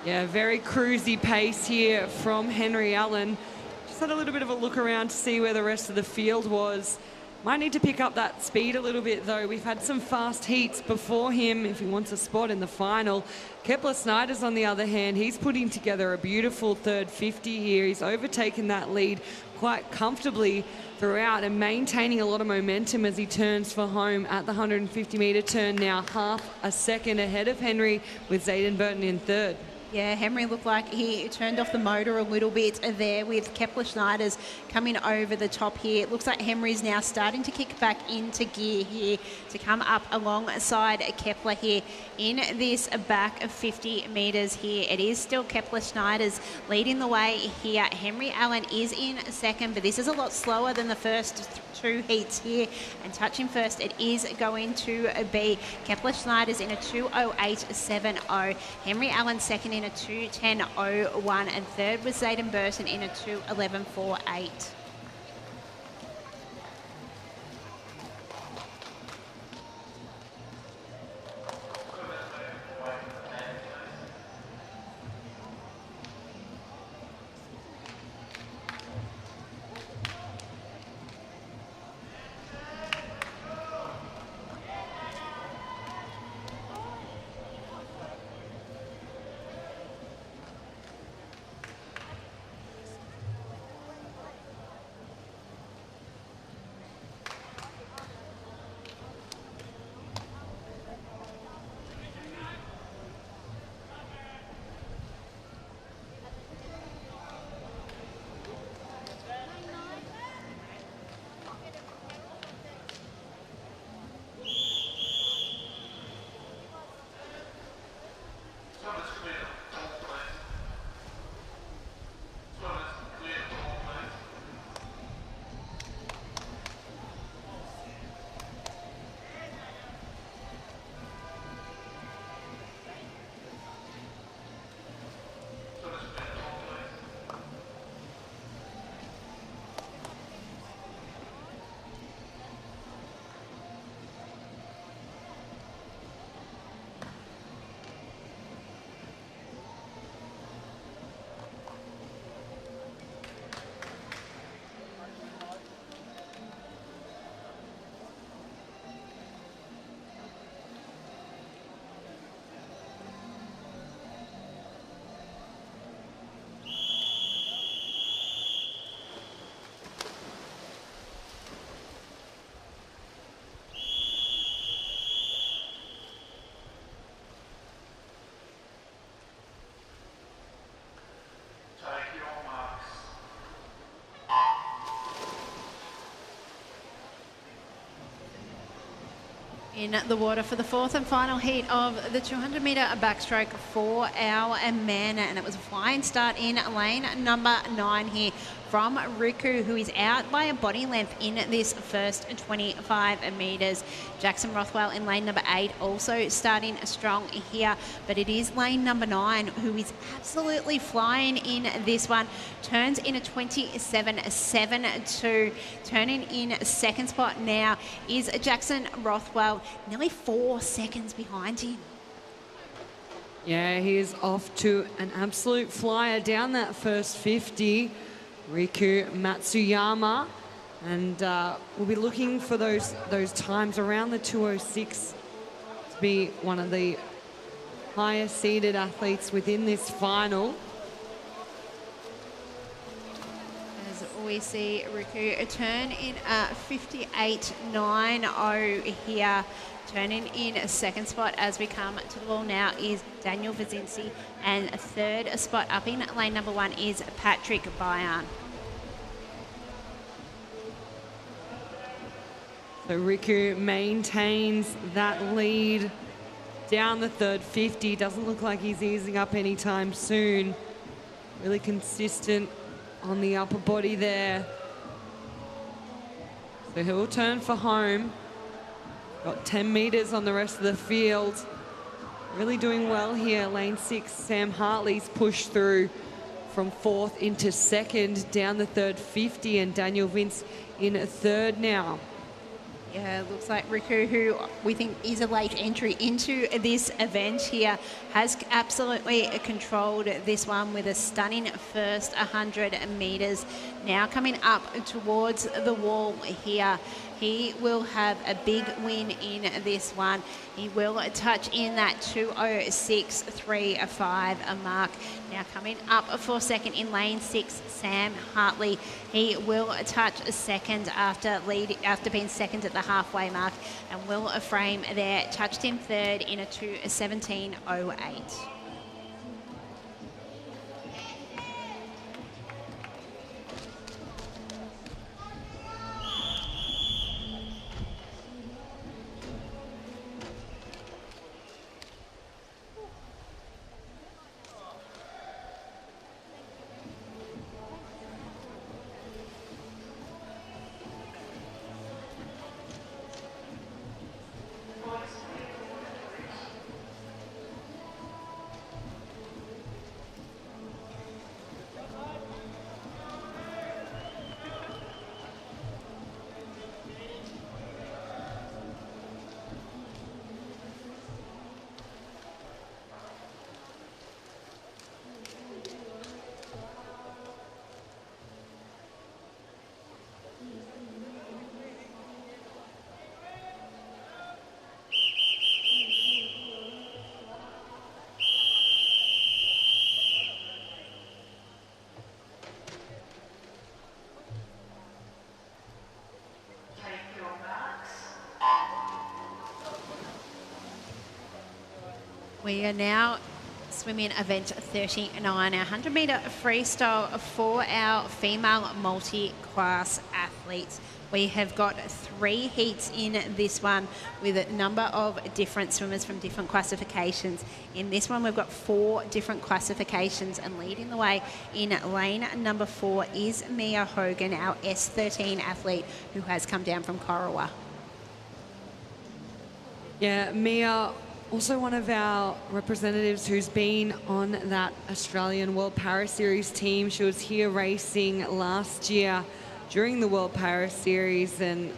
Yeah, very cruisy pace here from Henry Allen. Just had a little bit of a look around to see where the rest of the field was. Might need to pick up that speed a little bit, though. We've had some fast heats before him if he wants a spot in the final. Kepler Snyder's, on the other hand, he's putting together a beautiful third 50 here. He's overtaken that lead quite comfortably throughout and maintaining a lot of momentum as he turns for home at the 150-metre turn, now half a second ahead of Henry, with Zayden Burton in third.
Yeah, Henry looked like he turned off the motor a little bit there with Kepler Schneider's coming over the top here. It looks like Henry's now starting to kick back into gear here to come up alongside Kepler here in this back of 50 metres here. It is still Kepler Schneider's leading the way here. Henry Allen is in second, but this is a lot slower than the first two heats here. And touching first, it is going to be Kepler Schneider's in a 2:08.70. Henry Allen second in a 2:10.01, and third was Zayden Burton in a 2:11.48. In the water for the fourth and final heat of the 200-metre backstroke for our men, and it was a flying start in lane number 9 here from Riku, who is out by a body length in this first 25 metres. Jackson Rothwell in lane number 8 also starting strong here, but it is lane number 9 who is absolutely flying in this one. Turns in a 27.72. Turning in second spot now is Jackson Rothwell, nearly 4 seconds behind him.
Yeah, he is off to an absolute flyer down that first 50. Riku Matsuyama, and we'll be looking for those times around the 2:06 to be one of the highest seeded athletes within this final.
As we see Riku turn in a 58.90 here. Turning in a second spot as we come to the wall now is Daniel Vazinski, and a third spot up in lane number 1 is Patrick Bayern.
So Riku maintains that lead down the third 50. Doesn't look like he's easing up anytime soon. Really consistent on the upper body there. So he'll turn for home. Got 10 metres on the rest of the field. Really doing well here. Lane 6, Sam Hartley's pushed through from 4th into 2nd down the third 50, and Daniel Vince in 3rd now.
Yeah, looks like Riku, who we think is a late entry into this event here, has absolutely controlled this one with a stunning first 100 metres. Now coming up towards the wall here. He will have a big win in this one. He will touch in that 2:06.35 mark. Now coming up for second in lane 6, Sam Hartley. He will touch second after being second at the halfway mark, and will frame there. Touched in third in a 2:17.08. We are now swimming event 39, our 100 metre freestyle for our female multi-class athletes. We have got 3 heats in this one with a number of different swimmers from different classifications. In this one, we've got 4 different classifications, and leading the way in lane number 4 is Mia Hogan, our S13 athlete who has come down from Corowa.
Yeah, Mia, also one of our representatives who's been on that Australian World Para Series team. She was here racing last year during the World Para Series, and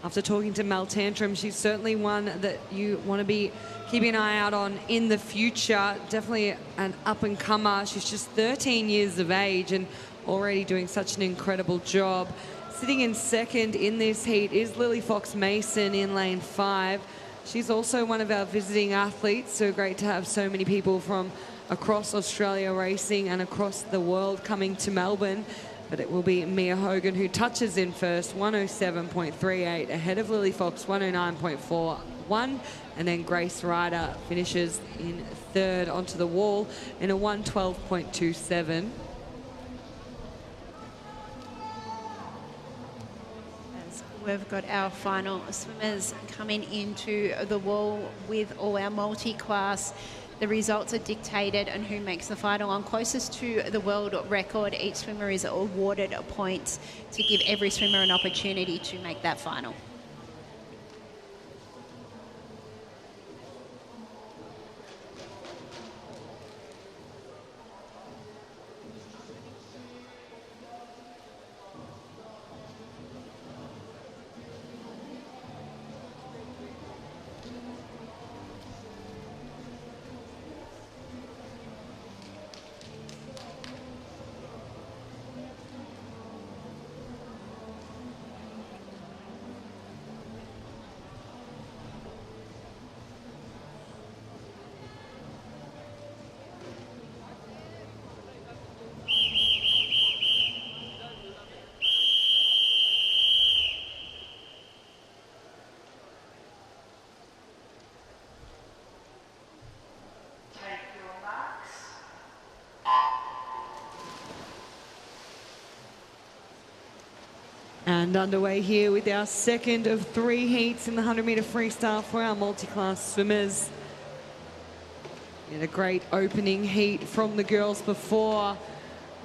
after talking to Mel Tantrum, she's certainly one that you want to be keeping an eye out on in the future. Definitely an up-and-comer. She's just 13 years of age and already doing such an incredible job. Sitting in second in this heat is Lily Fox Mason in lane 5. She's also one of our visiting athletes, so great to have so many people from across Australia racing and across the world coming to Melbourne. But it will be Mia Hogan who touches in first, 107.38, ahead of Lily Fox, 109.41, and then Grace Ryder finishes in third onto the wall in a 112.27.
We've got our final swimmers coming into the wall with all our multi-class. The results are dictated and who makes the final on closest to the world record. Each swimmer is awarded points to give every swimmer an opportunity to make that final.
And underway here with our second of 3 heats in the 100 metre freestyle for our multi-class swimmers. In a great opening heat from the girls before,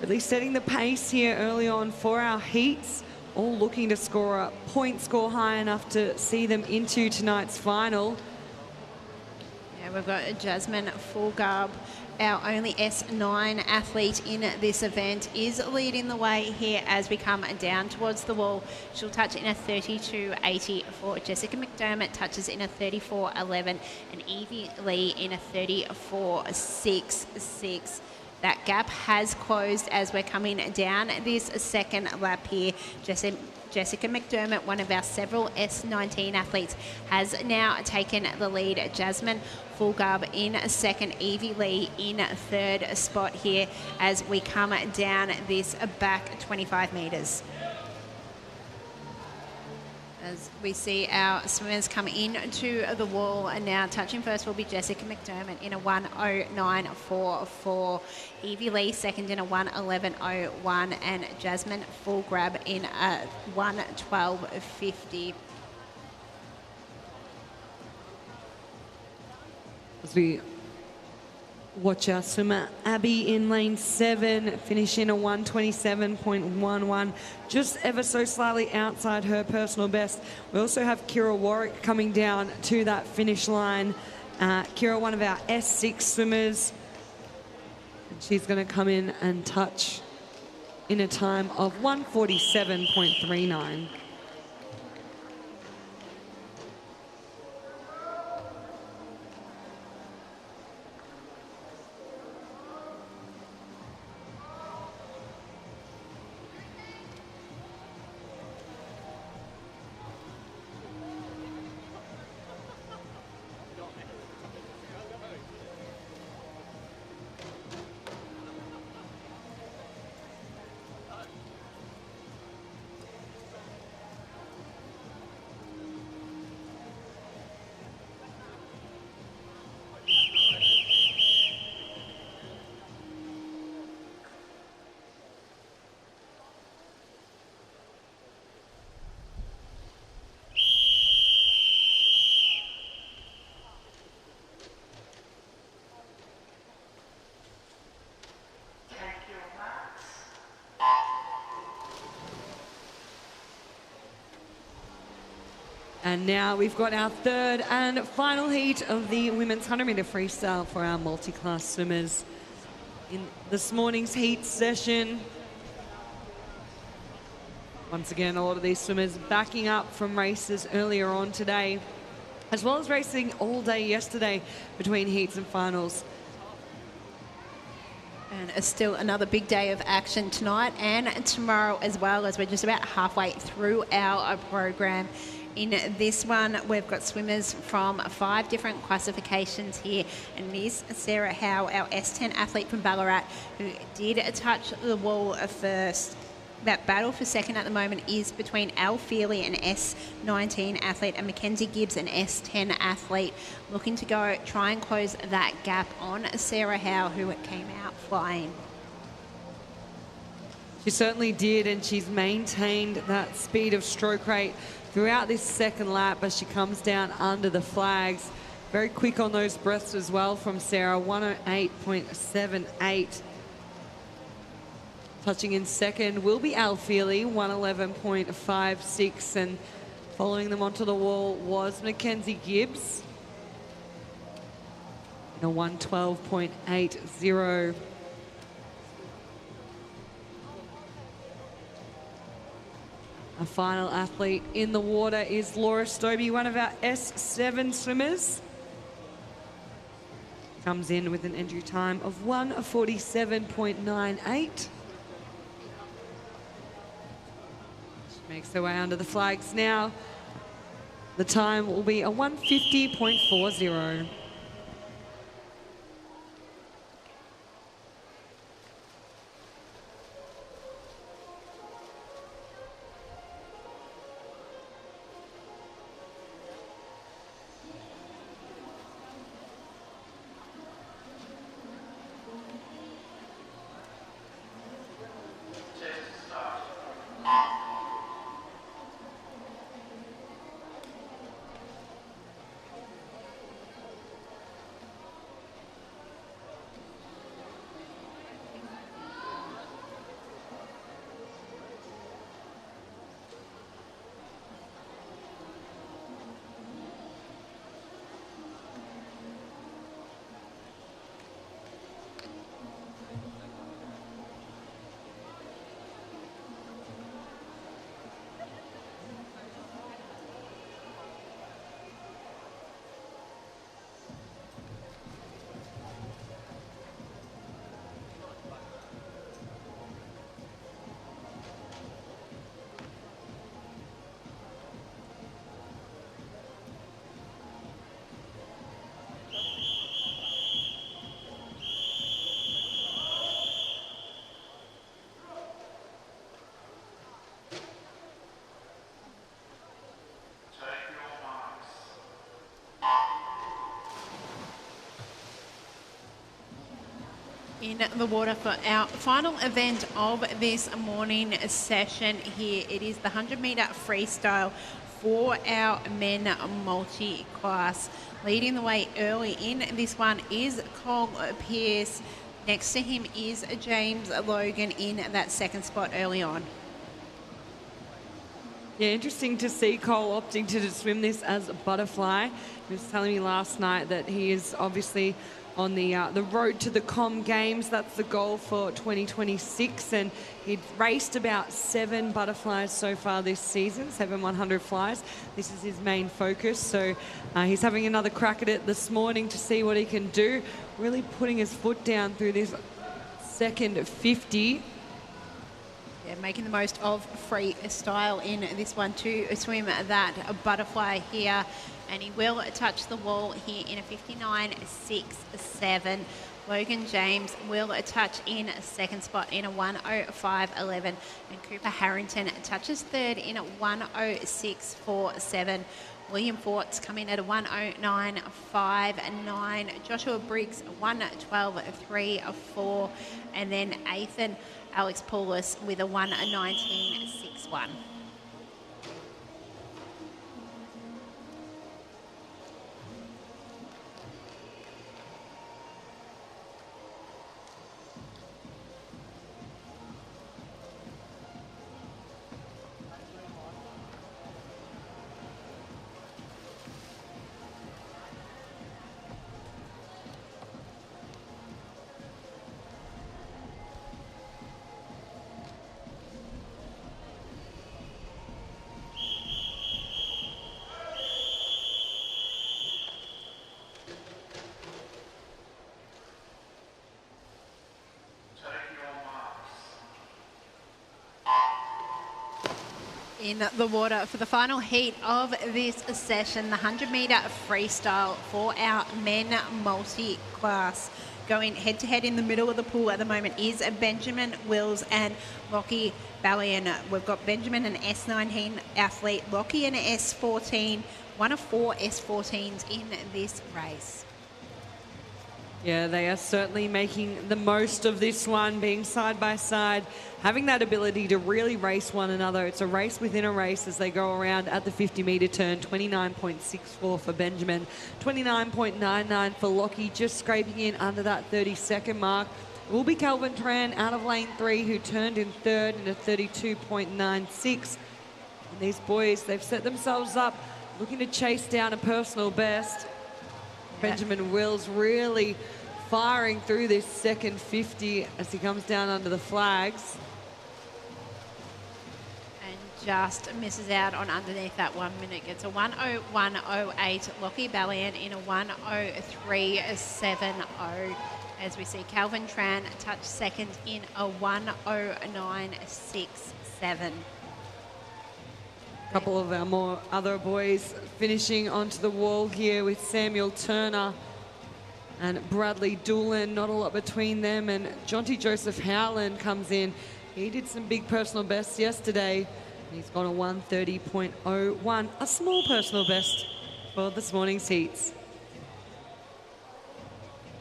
really setting the pace here early on for our heats, all looking to score a point score high enough to see them into tonight's final.
Yeah, we've got Jasmine Fulgarb, our only S9 athlete in this event, is leading the way here as we come down towards the wall. She'll touch in a 32.84. Jessica McDermott touches in a 34.11 and Evie Lee in a 34.66. That gap has closed as we're coming down this second lap here. Jessica McDermott, one of our several S19 athletes, has now taken the lead. Jasmine Fulgarb in second, Evie Lee in third spot here as we come down this back 25 metres. As we see our swimmers come into the wall, and now touching first will be Jessica McDermott in a 109.44. Evie Lee second in a 111.01 and Jasmine Fulgarb in a 112.50.
As we watch our swimmer Abby in lane 7 finish in a 127.11, just ever so slightly outside her personal best. We also have Kira Warwick coming down to that finish line. Kira, one of our S6 swimmers, and she's going to come in and touch in a time of 147.39. And now we've got our third and final heat of the women's 100-metre freestyle for our multi-class swimmers in this morning's heat session. Once again, a lot of these swimmers backing up from races earlier on today, as well as racing all day yesterday between heats and finals.
And it's still another big day of action tonight and tomorrow as well, as we're just about halfway through our program. In this one, we've got swimmers from 5 different classifications here, and it is Sarah Howe, our S10 athlete from Ballarat, who did touch the wall first. That battle for second at the moment is between Al Feely, an S19 athlete, and Mackenzie Gibbs, an S10 athlete, looking to go try and close that gap on Sarah Howe, who came out flying.
She certainly did, and she's maintained that speed of stroke rate throughout this second lap as she comes down under the flags. Very quick on those breaths as well from Sarah, 108.78. Touching in second will be Al Feely, 111.56, and following them onto the wall was Mackenzie Gibbs in a 112.80. Our final athlete in the water is Laura Stobie, one of our S7 swimmers. Comes in with an entry time of 1:47.98. Makes her way under the flags now. The time will be a 1:50.40.
In the water for our final event of this morning session here. It is the 100-metre freestyle for our men multi-class. Leading the way early in this one is Cole Pearce. Next to him is James Logan in that second spot early on.
Yeah, interesting to see Cole opting to swim this as a butterfly. He was telling me last night that he is obviously on the road to the Com Games. That's the goal for 2026, and he'd raced about 7 butterflies so far this season, 7 100 flies. This is his main focus, so he's having another crack at it this morning to see what he can do. Really putting his foot down through this second 50.
Yeah, making the most of freestyle in this one to swim that butterfly here. And he will touch the wall here in a 59.67. Logan James will touch in second spot in a 1:05.11. And Cooper Harrington touches third in a 1:06.47. William Forts coming at a 1:09.59. Joshua Briggs, 1:12.34. And then Ethan Alex Paulus with a 1:19.61. In the water for the final heat of this session, the 100-metre freestyle for our men multi-class. Going head-to-head in the middle of the pool at the moment is Benjamin Wills and Lockie Ballion. We've got Benjamin, an S19 athlete, Lockie, an S14, one of 4 S14s in this race.
Yeah, they are certainly making the most of this one, being side by side, having that ability to really race one another. It's a race within a race as they go around at the 50-metre turn. 29.64 for Benjamin, 29.99 for Lockie, just scraping in under that 30-second mark. It will be Calvin Tran out of lane 3, who turned in third in a 32.96. And these boys, they've set themselves up looking to chase down a personal best. Benjamin Wills really firing through this second 50 as he comes down under the flags.
And just misses out on underneath that 1 minute. Gets a 1:01.08. Lockie Ballion in a 1:03.70. As we see Calvin Tran touch second in a 1:09.67.
A couple of our other boys finishing onto the wall here with Samuel Turner and Bradley Doolan. Not a lot between them, and Jonty Joseph Howland comes in. He did some big personal bests yesterday. He's gone a 1:30.01, a small personal best for this morning's heats.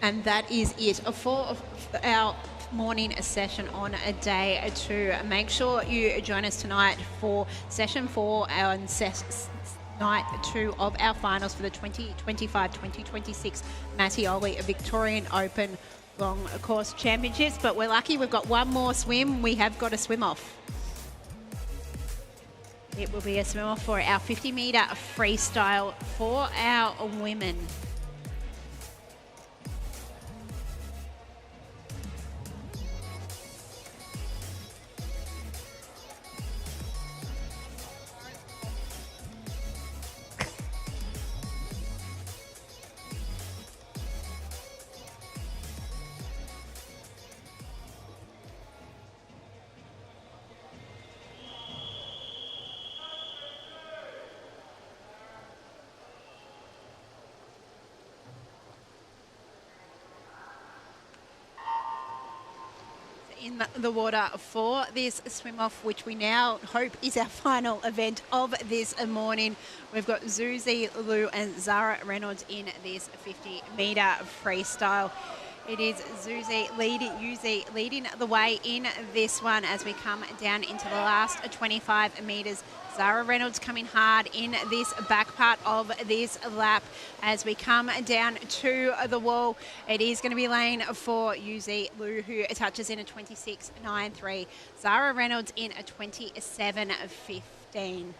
And that is it for our morning session on a day 2. Make sure you join us tonight for session 4 and night 2 of our finals for the 2025-2026 Mattioli Victorian Open Long Course Championships. But we're lucky we've got one more swim. We have got a swim off. It will be a swim off for our 50-metre freestyle for our women. In the water for this swim-off, which we now hope is our final event of this morning. We've got Zuzi Liu and Zara Reynolds in this 50-metre freestyle. It is Zuzi leading the way in this one as we come down into the last 25 metres. Zara Reynolds coming hard in this back part of this lap as we come down to the wall. It is going to be lane for Yuzi Liu, who touches in a 26.93. Zara Reynolds in a 27.15.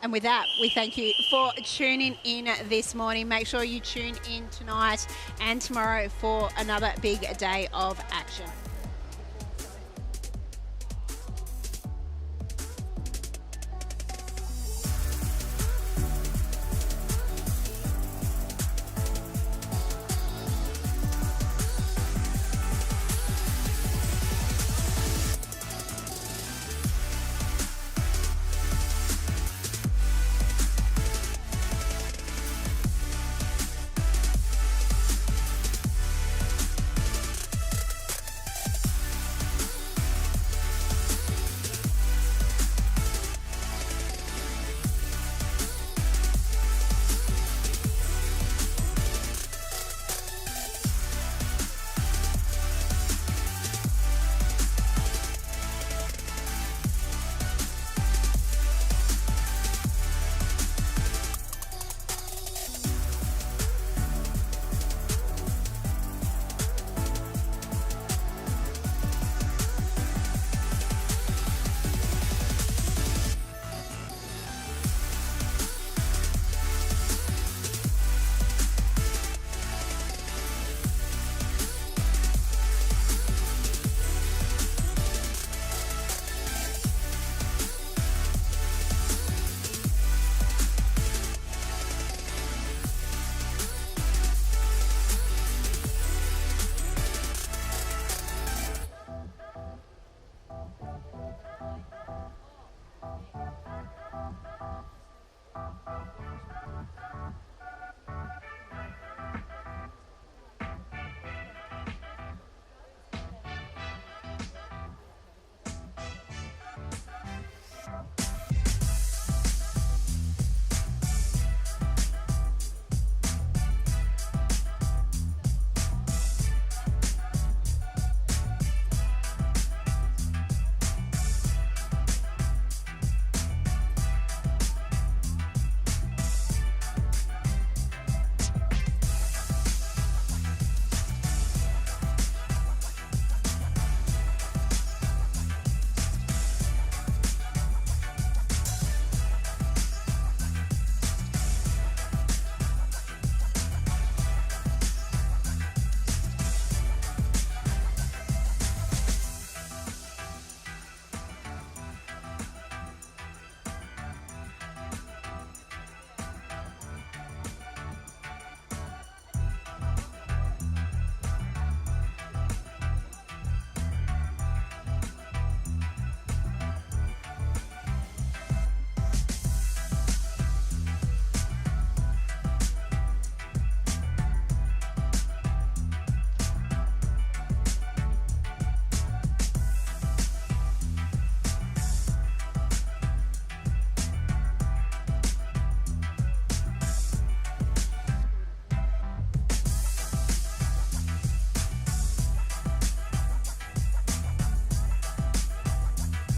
And with that, we thank you for tuning in this morning. Make sure you tune in tonight and tomorrow for another big day of action.